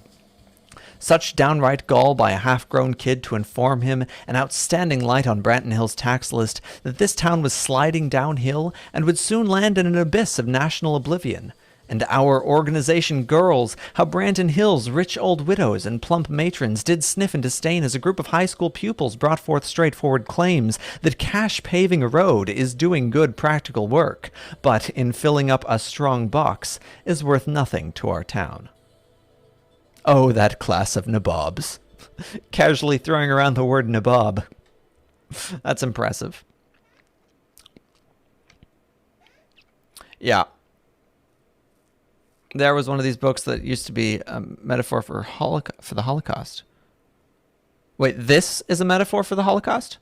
Such downright gall by a half-grown kid to inform him, an outstanding light on Branton Hills' tax list, that this town was sliding downhill and would soon land in an abyss of national oblivion. And our organization girls, how Branton Hills' rich old widows and plump matrons did sniff and disdain as a group of high school pupils brought forth straightforward claims that cash paving a road is doing good practical work, but in filling up a strong box is worth nothing to our town. Oh, that class of nabobs. Casually throwing around the word nabob. That's impressive. Yeah. There was one of these books that used to be a metaphor for the Holocaust. Wait, this is a metaphor for the Holocaust?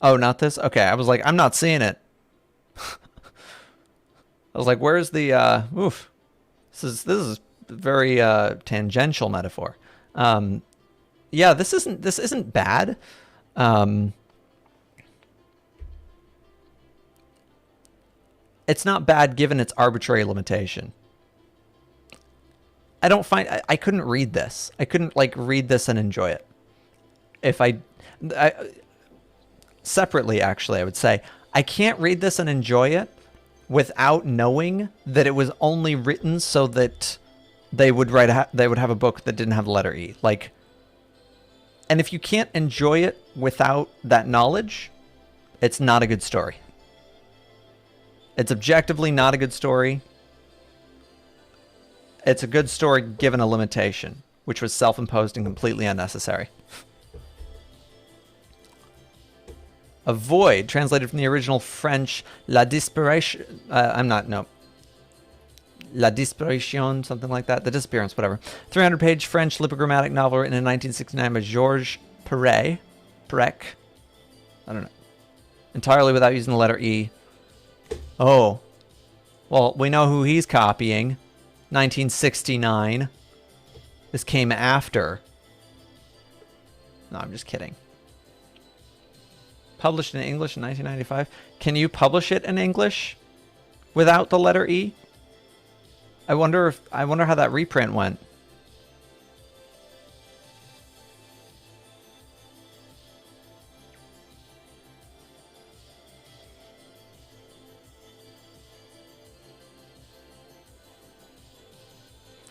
Oh, not this? Okay, I was like, I'm not seeing it. I was like, where's the oof. This is very tangential metaphor. Yeah, this isn't bad. It's not bad given its arbitrary limitation. I couldn't read this. I couldn't read this and enjoy it. If I separately, actually, I would say I can't read this and enjoy it without knowing that it was only written so that they would have a book that didn't have the letter E. And if you can't enjoy it without that knowledge, it's not a good story. It's objectively not a good story. It's a good story given a limitation, which was self-imposed and completely unnecessary. Avoid, translated from the original French, La Disparition, La Disparition, something like that. The Disappearance, whatever. 300-page French lipogrammatic novel written in 1969 by Georges Perec. I don't know. Entirely without using the letter E. Oh. Well, we know who he's copying. 1969. This came after. No, I'm just kidding. Published in English in 1995. Can you publish it in English without the letter E? I wonder how that reprint went.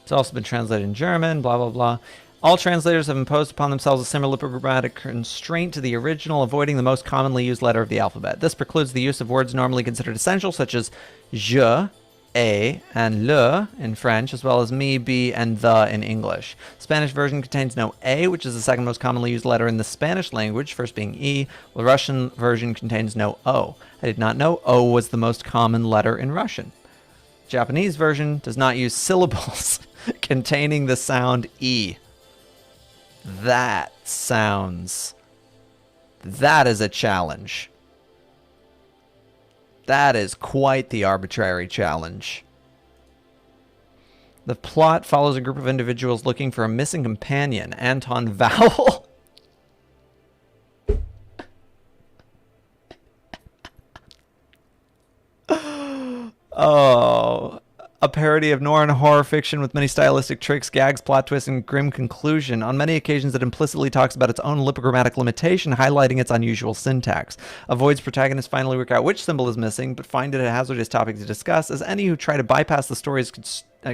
It's also been translated in German, blah, blah, blah. All translators have imposed upon themselves a similar lipogrammatic constraint to the original, avoiding the most commonly used letter of the alphabet. This precludes the use of words normally considered essential, such as je, a, and le in French, as well as me, be, and the in English. Spanish version contains no a, which is the second most commonly used letter in the Spanish language, first being e, while the Russian version contains no o. I did not know o was the most common letter in Russian. Japanese version does not use syllables containing the sound E. That is a challenge. That is quite the arbitrary challenge. The plot follows a group of individuals looking for a missing companion, Anton Vowel. Oh, a parody of noir and horror fiction with many stylistic tricks, gags, plot twists, and grim conclusion. On many occasions, it implicitly talks about its own lipogrammatic limitation, highlighting its unusual syntax. Avoids protagonists finally work out which symbol is missing, but find it a hazardous topic to discuss, as any who try to bypass the story's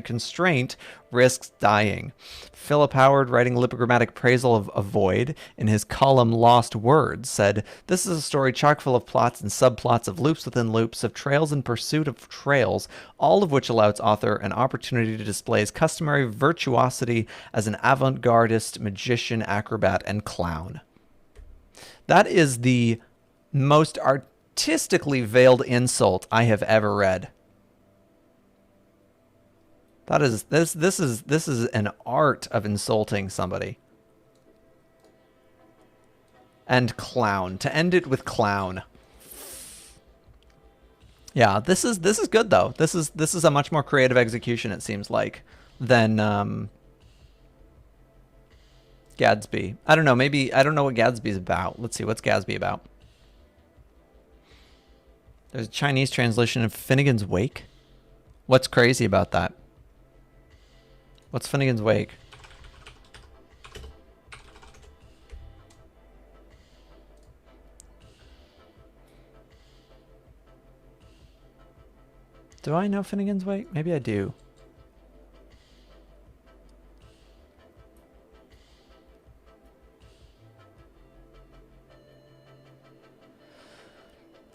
constraint risks dying. Philip Howard, writing lipogrammatic appraisal of Avoid in his column Lost Words, said, "This is a story chock full of plots and subplots, of loops within loops, of trails in pursuit of trails, all of which allow its author an opportunity to display his customary virtuosity as an avant-gardist, magician, acrobat, and clown." That is the most artistically veiled insult I have ever read. That is this is an art of insulting somebody. And clown. To end it with clown. Yeah, this is good though. This is a much more creative execution, it seems like, than Gadsby. I don't know, maybe I don't know what Gadsby's about. Let's see, what's Gadsby about? There's a Chinese translation of Finnegan's Wake. What's crazy about that? What's Finnegan's Wake? Do I know Finnegan's Wake? Maybe I do.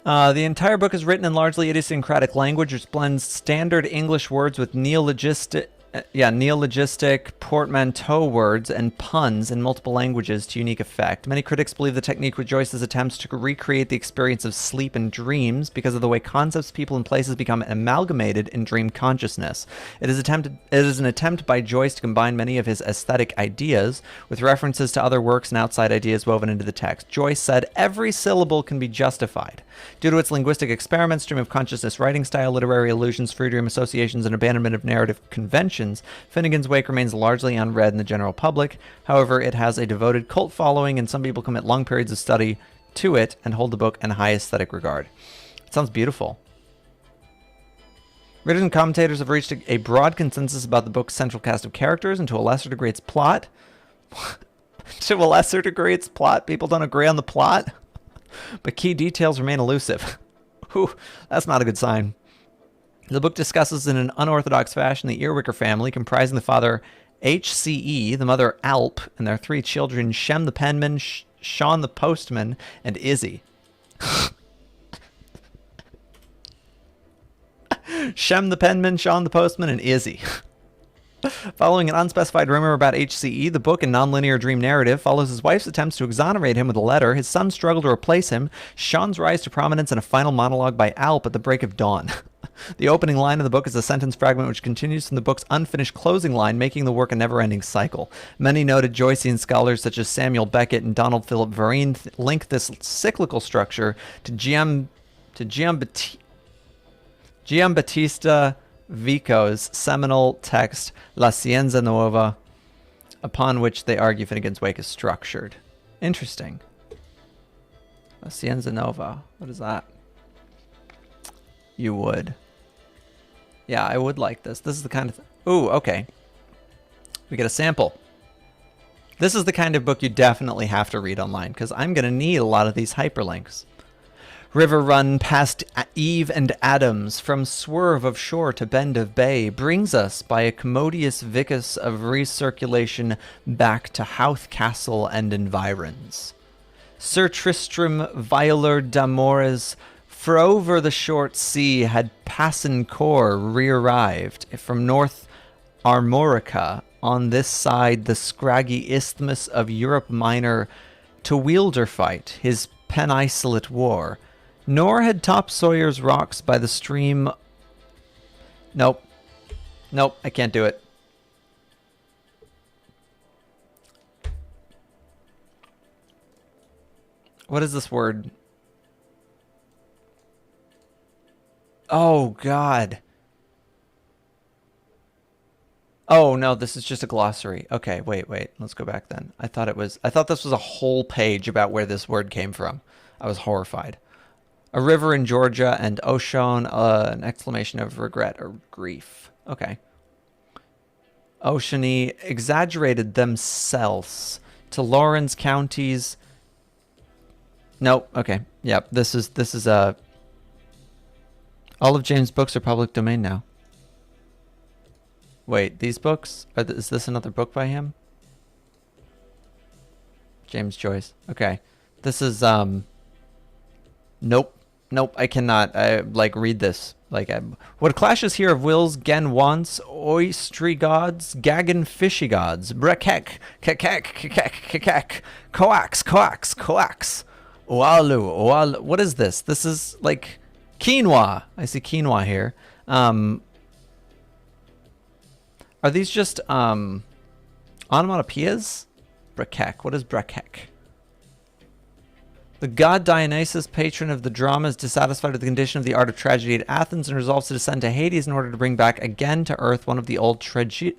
The entire book is written in largely idiosyncratic language, which blends standard English words with neologistic portmanteau words and puns in multiple languages to unique effect. Many critics believe the technique with Joyce's attempts to recreate the experience of sleep and dreams because of the way concepts, people, and places become amalgamated in dream consciousness. It is an attempt by Joyce to combine many of his aesthetic ideas with references to other works and outside ideas woven into the text. Joyce said, "Every syllable can be justified." Due to its linguistic experiments, stream of consciousness writing style, literary allusions, free dream associations, and abandonment of narrative conventions, Finnegan's Wake remains largely unread in the general public. However, it has a devoted cult following, and some people commit long periods of study to it and hold the book in high aesthetic regard. It sounds beautiful. Readers and commentators have reached a broad consensus about the book's central cast of characters and to a lesser degree its plot. To a lesser degree its plot? People don't agree on the plot? But key details remain elusive. Whew, that's not a good sign. The book discusses in an unorthodox fashion the Earwicker family, comprising the father H.C.E., the mother Alp, and their three children, Shem the penman, Sean the postman, and Izzy. Shem the penman, Sean the postman, and Izzy. Following an unspecified rumor about HCE, the book, in nonlinear dream narrative, follows his wife's attempts to exonerate him with a letter, his son's struggle to replace him, Sean's rise to prominence, and a final monologue by Alp at the break of dawn. The opening line of the book is a sentence fragment which continues from the book's unfinished closing line, making the work a never-ending cycle. Many noted Joycean scholars such as Samuel Beckett and Donald Philip Vereen link this cyclical structure to Giambattista Vico's seminal text La Scienza Nuova, upon which they argue Finnegan's Wake is structured. Interesting. La Scienza Nova. What is that? You would. Yeah, I would like this. This is the kind of... Ooh, okay. We get a sample. This is the kind of book you definitely have to read online, because I'm going to need a lot of these hyperlinks. River run past Eve and Adams, from swerve of shore to bend of bay, brings us by a commodious vicus of recirculation back to Howth Castle and environs. Sir Tristram Violer d'Amores, for over the short sea had Passencore re-arrived from North Armorica, on this side the scraggy isthmus of Europe Minor, to Wielder fight his penisolate war. Nor had Top Sawyer's rocks by the stream... Nope. Nope, I can't do it. What is this word? Oh, God. Oh, no, this is just a glossary. Okay, wait. Let's go back then. I thought this was a whole page about where this word came from. I was horrified. A river in Georgia and Oshon, an exclamation of regret or grief. Okay. Oceany exaggerated themselves to Lawrence County's. Nope. Okay. Yep. This is all of James' books are public domain now. Wait, these books? Is this another book by him? James Joyce. Okay. This is nope. Nope, I cannot read this. What clashes here of wills, gen wants, oystry gods, gaggin fishy gods, brekek, kekek, kekek, kekek, coax, coax, coax, oalu, oalu. What is this? This is like quinoa. I see quinoa here. Are these just onomatopoeias? Brekek. What is brekek? The god Dionysus, patron of the drama, is dissatisfied with the condition of the art of tragedy at Athens and resolves to descend to Hades in order to bring back again to Earth one of the old tragedians,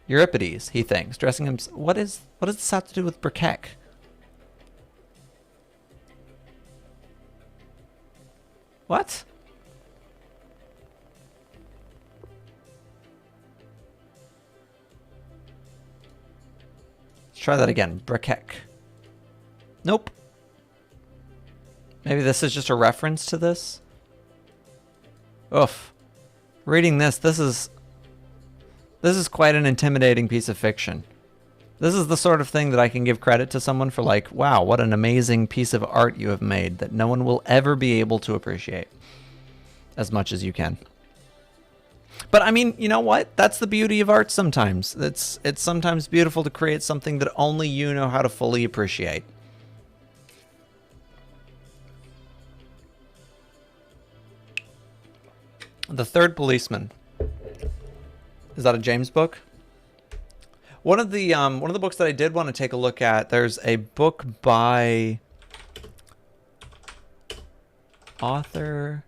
Euripides, he thinks, dressing him. What does this have to do with Brekek? What? Try that again. Brekek. Nope. Maybe this is just a reference to this? Oof. Reading this is quite an intimidating piece of fiction. This is the sort of thing that I can give credit to someone for, like, wow, what an amazing piece of art you have made that no one will ever be able to appreciate as much as you can. But I mean, you know what? That's the beauty of art sometimes. It's sometimes beautiful to create something that only you know how to fully appreciate. The Third Policeman. Is that a James book? One of the books that I did want to take a look at, there's a book by author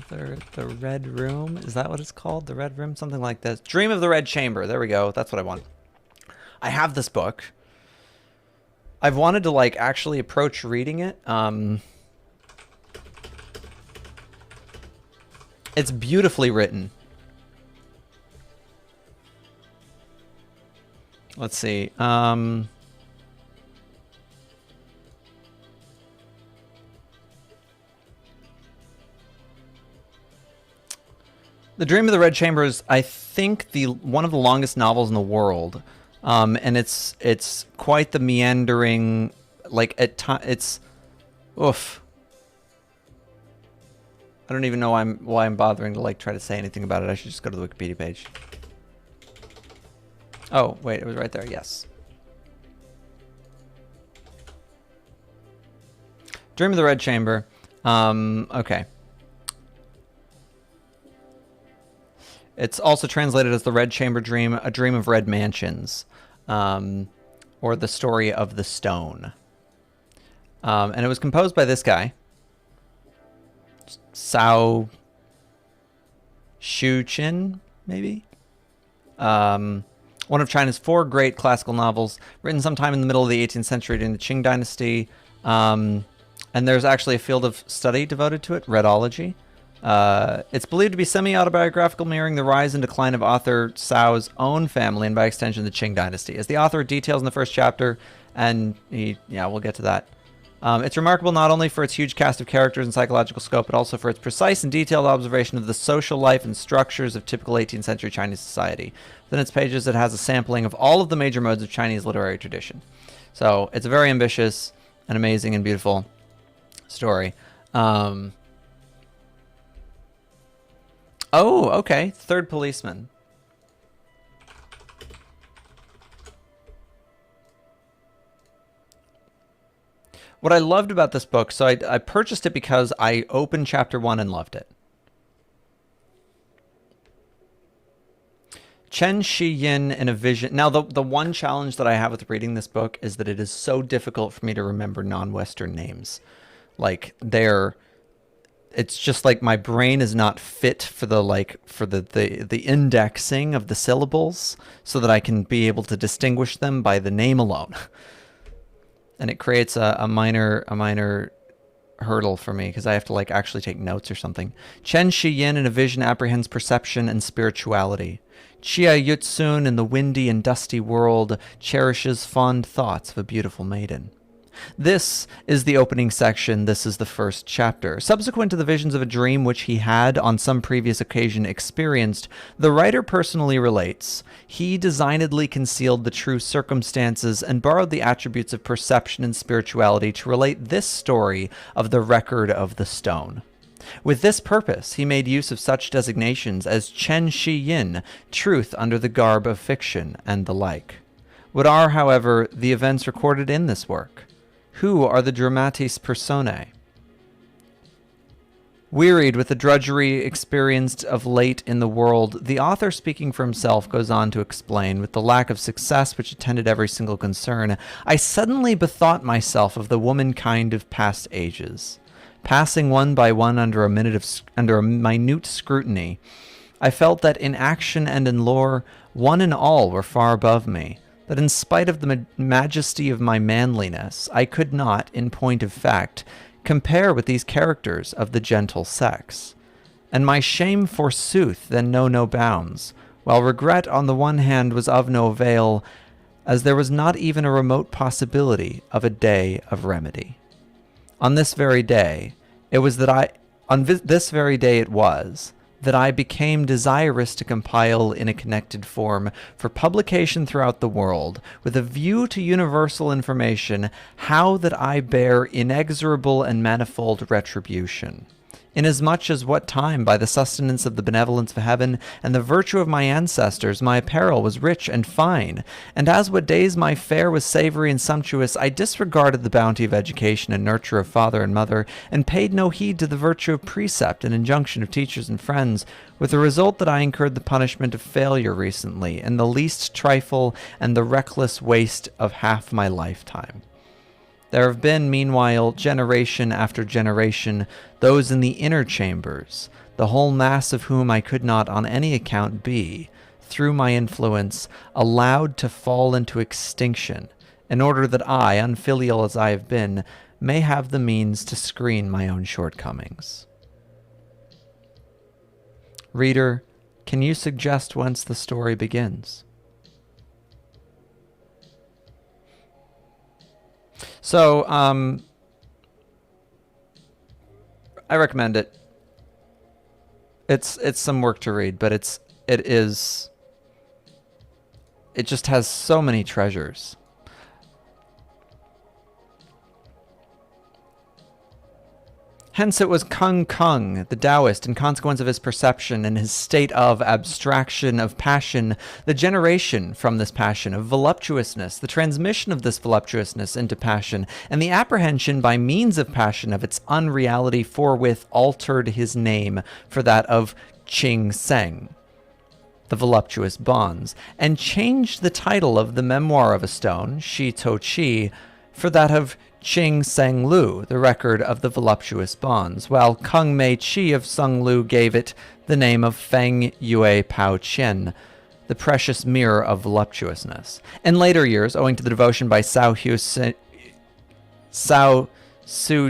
The Red Room. Is that what it's called? The Red Room? Something like this. Dream of the Red Chamber. There we go. That's what I want. I have this book. I've wanted to actually approach reading it. It's beautifully written. Let's see. The Dream of the Red Chamber is, I think, one of the longest novels in the world, and it's quite the meandering. It's, oof. I don't even know why I'm bothering to try to say anything about it. I should just go to the Wikipedia page. Oh wait, it was right there. Yes. Dream of the Red Chamber. Okay. It's also translated as The Red Chamber Dream, A Dream of Red Mansions, or The Story of the Stone. And it was composed by this guy, Cao Shuqin, maybe? One of China's 4 great classical novels, written sometime in the middle of the 18th century during the Qing Dynasty. And there's actually a field of study devoted to it, Redology. It's believed to be semi-autobiographical, mirroring the rise and decline of author Cao's own family and by extension the Qing Dynasty. As the author details in the first chapter, and we'll get to that. It's remarkable not only for its huge cast of characters and psychological scope, but also for its precise and detailed observation of the social life and structures of typical 18th century Chinese society. Within its pages, it has a sampling of all of the major modes of Chinese literary tradition. So it's a very ambitious and amazing and beautiful story. Oh, okay. Third Policeman. What I loved about this book, so I purchased it because I opened chapter 1 and loved it. Chen Shiyin in a vision. Now, the one challenge that I have with reading this book is that it is so difficult for me to remember non-Western names. It's just my brain is not fit for the indexing of the syllables so that I can be able to distinguish them by the name alone. and it creates a minor hurdle for me because I have to like actually take notes or something. Chen Shi Yin in a vision apprehends perception and spirituality. Chia Yutsun in the windy and dusty world cherishes fond thoughts of a beautiful maiden. This is the opening section. This is the first chapter. Subsequent to the visions of a dream which he had on some previous occasion experienced, the writer personally relates, he designedly concealed the true circumstances and borrowed the attributes of perception and spirituality to relate this story of the record of the stone. With this purpose, he made use of such designations as Chen Shi Yin, truth under the garb of fiction, and the like. What are, however, the events recorded in this work? Who are the dramatis personae? Wearied with the drudgery experienced of late in the world, the author, speaking for himself, goes on to explain, with the lack of success which attended every single concern, I suddenly bethought myself of the womankind of past ages. Passing one by one under a minute scrutiny, I felt that in action and in lore, one and all were far above me, that in spite of the majesty of my manliness, I could not, in point of fact, compare with these characters of the gentle sex. And my shame, forsooth, then know no bounds, while regret on the one hand was of no avail, as there was not even a remote possibility of a day of remedy. On this very day, it was that I became desirous to compile in a connected form for publication throughout the world, with a view to universal information, how that I bear inexorable and manifold retribution. Inasmuch as what time, by the sustenance of the benevolence of heaven and the virtue of my ancestors, my apparel was rich and fine, and as what days my fare was savory and sumptuous, I disregarded the bounty of education and nurture of father and mother, and paid no heed to the virtue of precept and injunction of teachers and friends, with the result that I incurred the punishment of failure recently, in the least trifle and the reckless waste of half my lifetime. There have been, meanwhile, generation after generation, those in the inner chambers, the whole mass of whom I could not on any account be, through my influence, allowed to fall into extinction, in order that I, unfilial as I have been, may have the means to screen my own shortcomings. Reader, can you suggest whence the story begins? So, I recommend it. It's some work to read, but it just has so many treasures. Hence it was Kung Kung, the Taoist, in consequence of his perception and his state of abstraction of passion, the generation from this passion of voluptuousness, the transmission of this voluptuousness into passion, and the apprehension by means of passion of its unreality, forthwith altered his name for that of Ching Seng, the voluptuous bonds, and changed the title of the memoir of a stone, Shi To Chi, for that of Ching Seng Lu, the record of the voluptuous bonds, while Kung Mei Chi of Sung Lu gave it the name of Feng Yue Pao Qian, the precious mirror of voluptuousness. In later years, owing to the devotion by Sao Su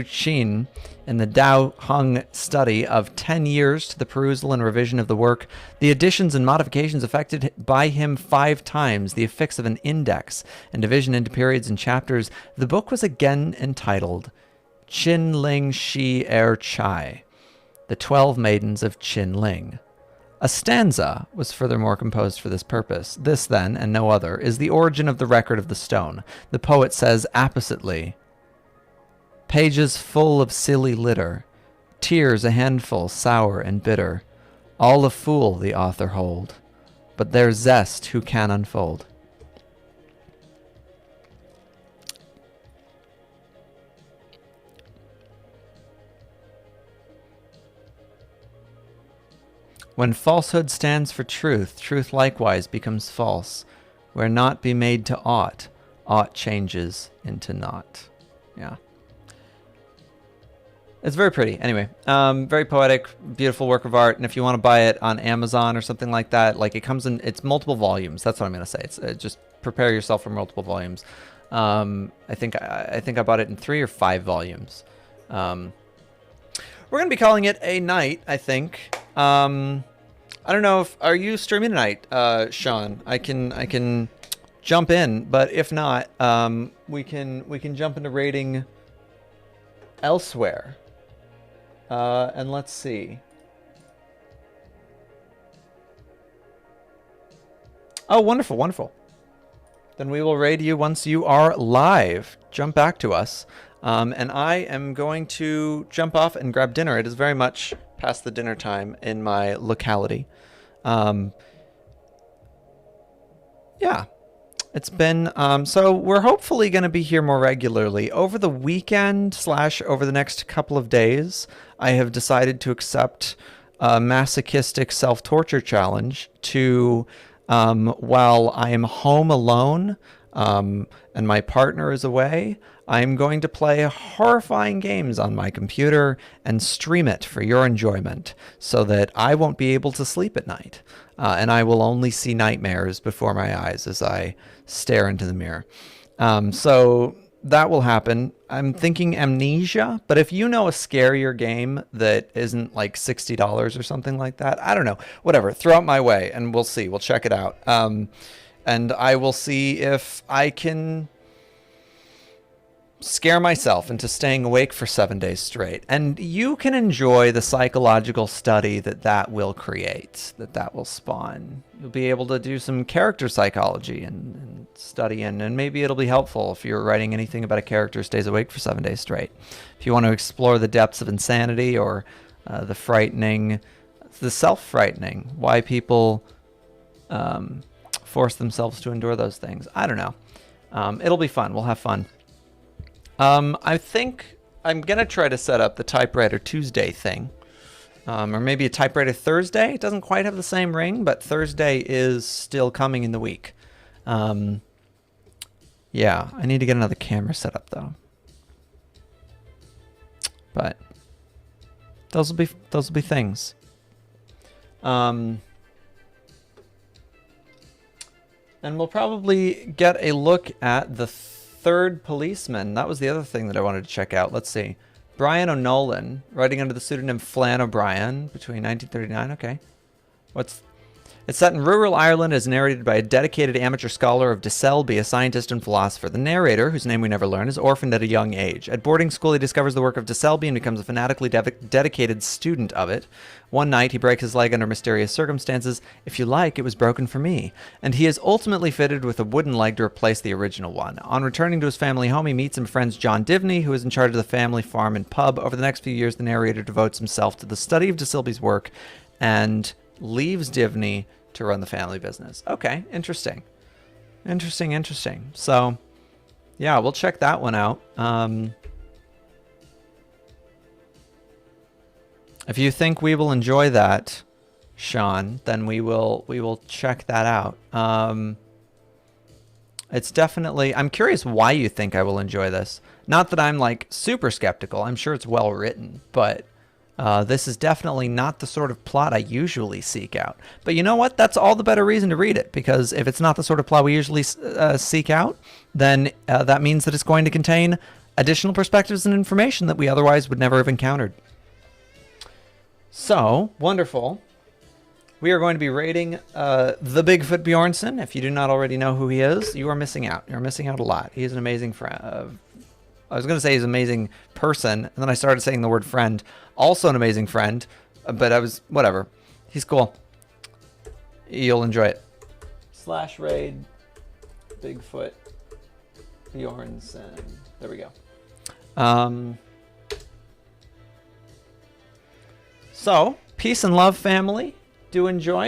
Qin in the Dao Hung study of 10 years to the perusal and revision of the work, the additions and modifications effected by him 5 times, the affix of an index, and division into periods and chapters, the book was again entitled Qin Ling Shi Chai, the 12 Maidens of Qin Ling. A stanza was furthermore composed for this purpose. This, then, and no other, is the origin of the record of the stone. The poet says appositely, pages full of silly litter, tears a handful sour and bitter, all a fool the author hold, but their zest who can unfold. When falsehood stands for truth, truth likewise becomes false. Where naught be made to aught, aught changes into naught. Yeah. It's very pretty. Anyway, very poetic, beautiful work of art. And if you want to buy it on Amazon or something like that, like it comes in, it's multiple volumes. That's what I'm going to say. It's just prepare yourself for multiple volumes. I think I bought it in 3 or 5 volumes. We're gonna be calling it a night, I think. I don't know if are you streaming tonight, Sean? I can jump in, but if not, we can jump into raiding elsewhere. And let's see. Oh, wonderful, wonderful. Then we will raid you once you are live. Jump back to us. And I am going to jump off and grab dinner. It is very much past the dinner time in my locality. Yeah. It's been, so we're hopefully going to be here more regularly. Over the weekend / over the next couple of days, I have decided to accept a masochistic self-torture challenge to, while I am home alone, and my partner is away, I'm going to play horrifying games on my computer and stream it for your enjoyment so that I won't be able to sleep at night. And I will only see nightmares before my eyes as I stare into the mirror. So that will happen. I'm thinking Amnesia, but if you know a scarier game that isn't like $60 or something like that, I don't know, whatever, throw it my way and we'll see. We'll check it out. And I will see if I can scare myself into staying awake for 7 days straight. And you can enjoy the psychological study that will create, that will spawn. You'll be able to do some character psychology and study and maybe it'll be helpful if you're writing anything about a character who stays awake for 7 days straight. If you want to explore the depths of insanity or the self-frightening, why people force themselves to endure those things. I don't know. It'll be fun. We'll have fun. I think I'm going to try to set up the Typewriter Tuesday thing. Or maybe a Typewriter Thursday. It doesn't quite have the same ring, but Thursday is still coming in the week. Yeah, I need to get another camera set up, though. But those will be things. And we'll probably get a look at the third policeman. That was the other thing that I wanted to check out. Let's see. Brian O'Nolan, writing under the pseudonym Flann O'Brien between 1939. Okay. It's set in rural Ireland, is narrated by a dedicated amateur scholar of De Selby, a scientist and philosopher. The narrator, whose name we never learn, is orphaned at a young age. At boarding school, he discovers the work of De Selby and becomes a fanatically dedicated student of it. One night, he breaks his leg under mysterious circumstances. If you like, it was broken for me. And he is ultimately fitted with a wooden leg to replace the original one. On returning to his family home, he meets and befriends John Divney, who is in charge of the family farm and pub. Over the next few years, the narrator devotes himself to the study of De Selby's work and leaves Divney to run the family business. Okay, interesting. Interesting. So, yeah, we'll check that one out. If you think we will enjoy that, Sean, then we will check that out. It's definitely, I'm curious why you think I will enjoy this. Not that I'm like super skeptical. I'm sure it's well written, but this is definitely not the sort of plot I usually seek out. But you know what? That's all the better reason to read it, because if it's not the sort of plot we usually seek out, then that means that it's going to contain additional perspectives and information that we otherwise would never have encountered. So, wonderful. We are going to be rating the Bigfoot Bjornsson. If you do not already know who he is, you are missing out. You're missing out a lot. He is an amazing friend. I was going to say he's an amazing person, and then I started saying the word friend. Also an amazing friend, but I was, whatever. He's cool. You'll enjoy it. /raid Bigfoot Bjornsson. There we go. So, peace and love, family. Do enjoy.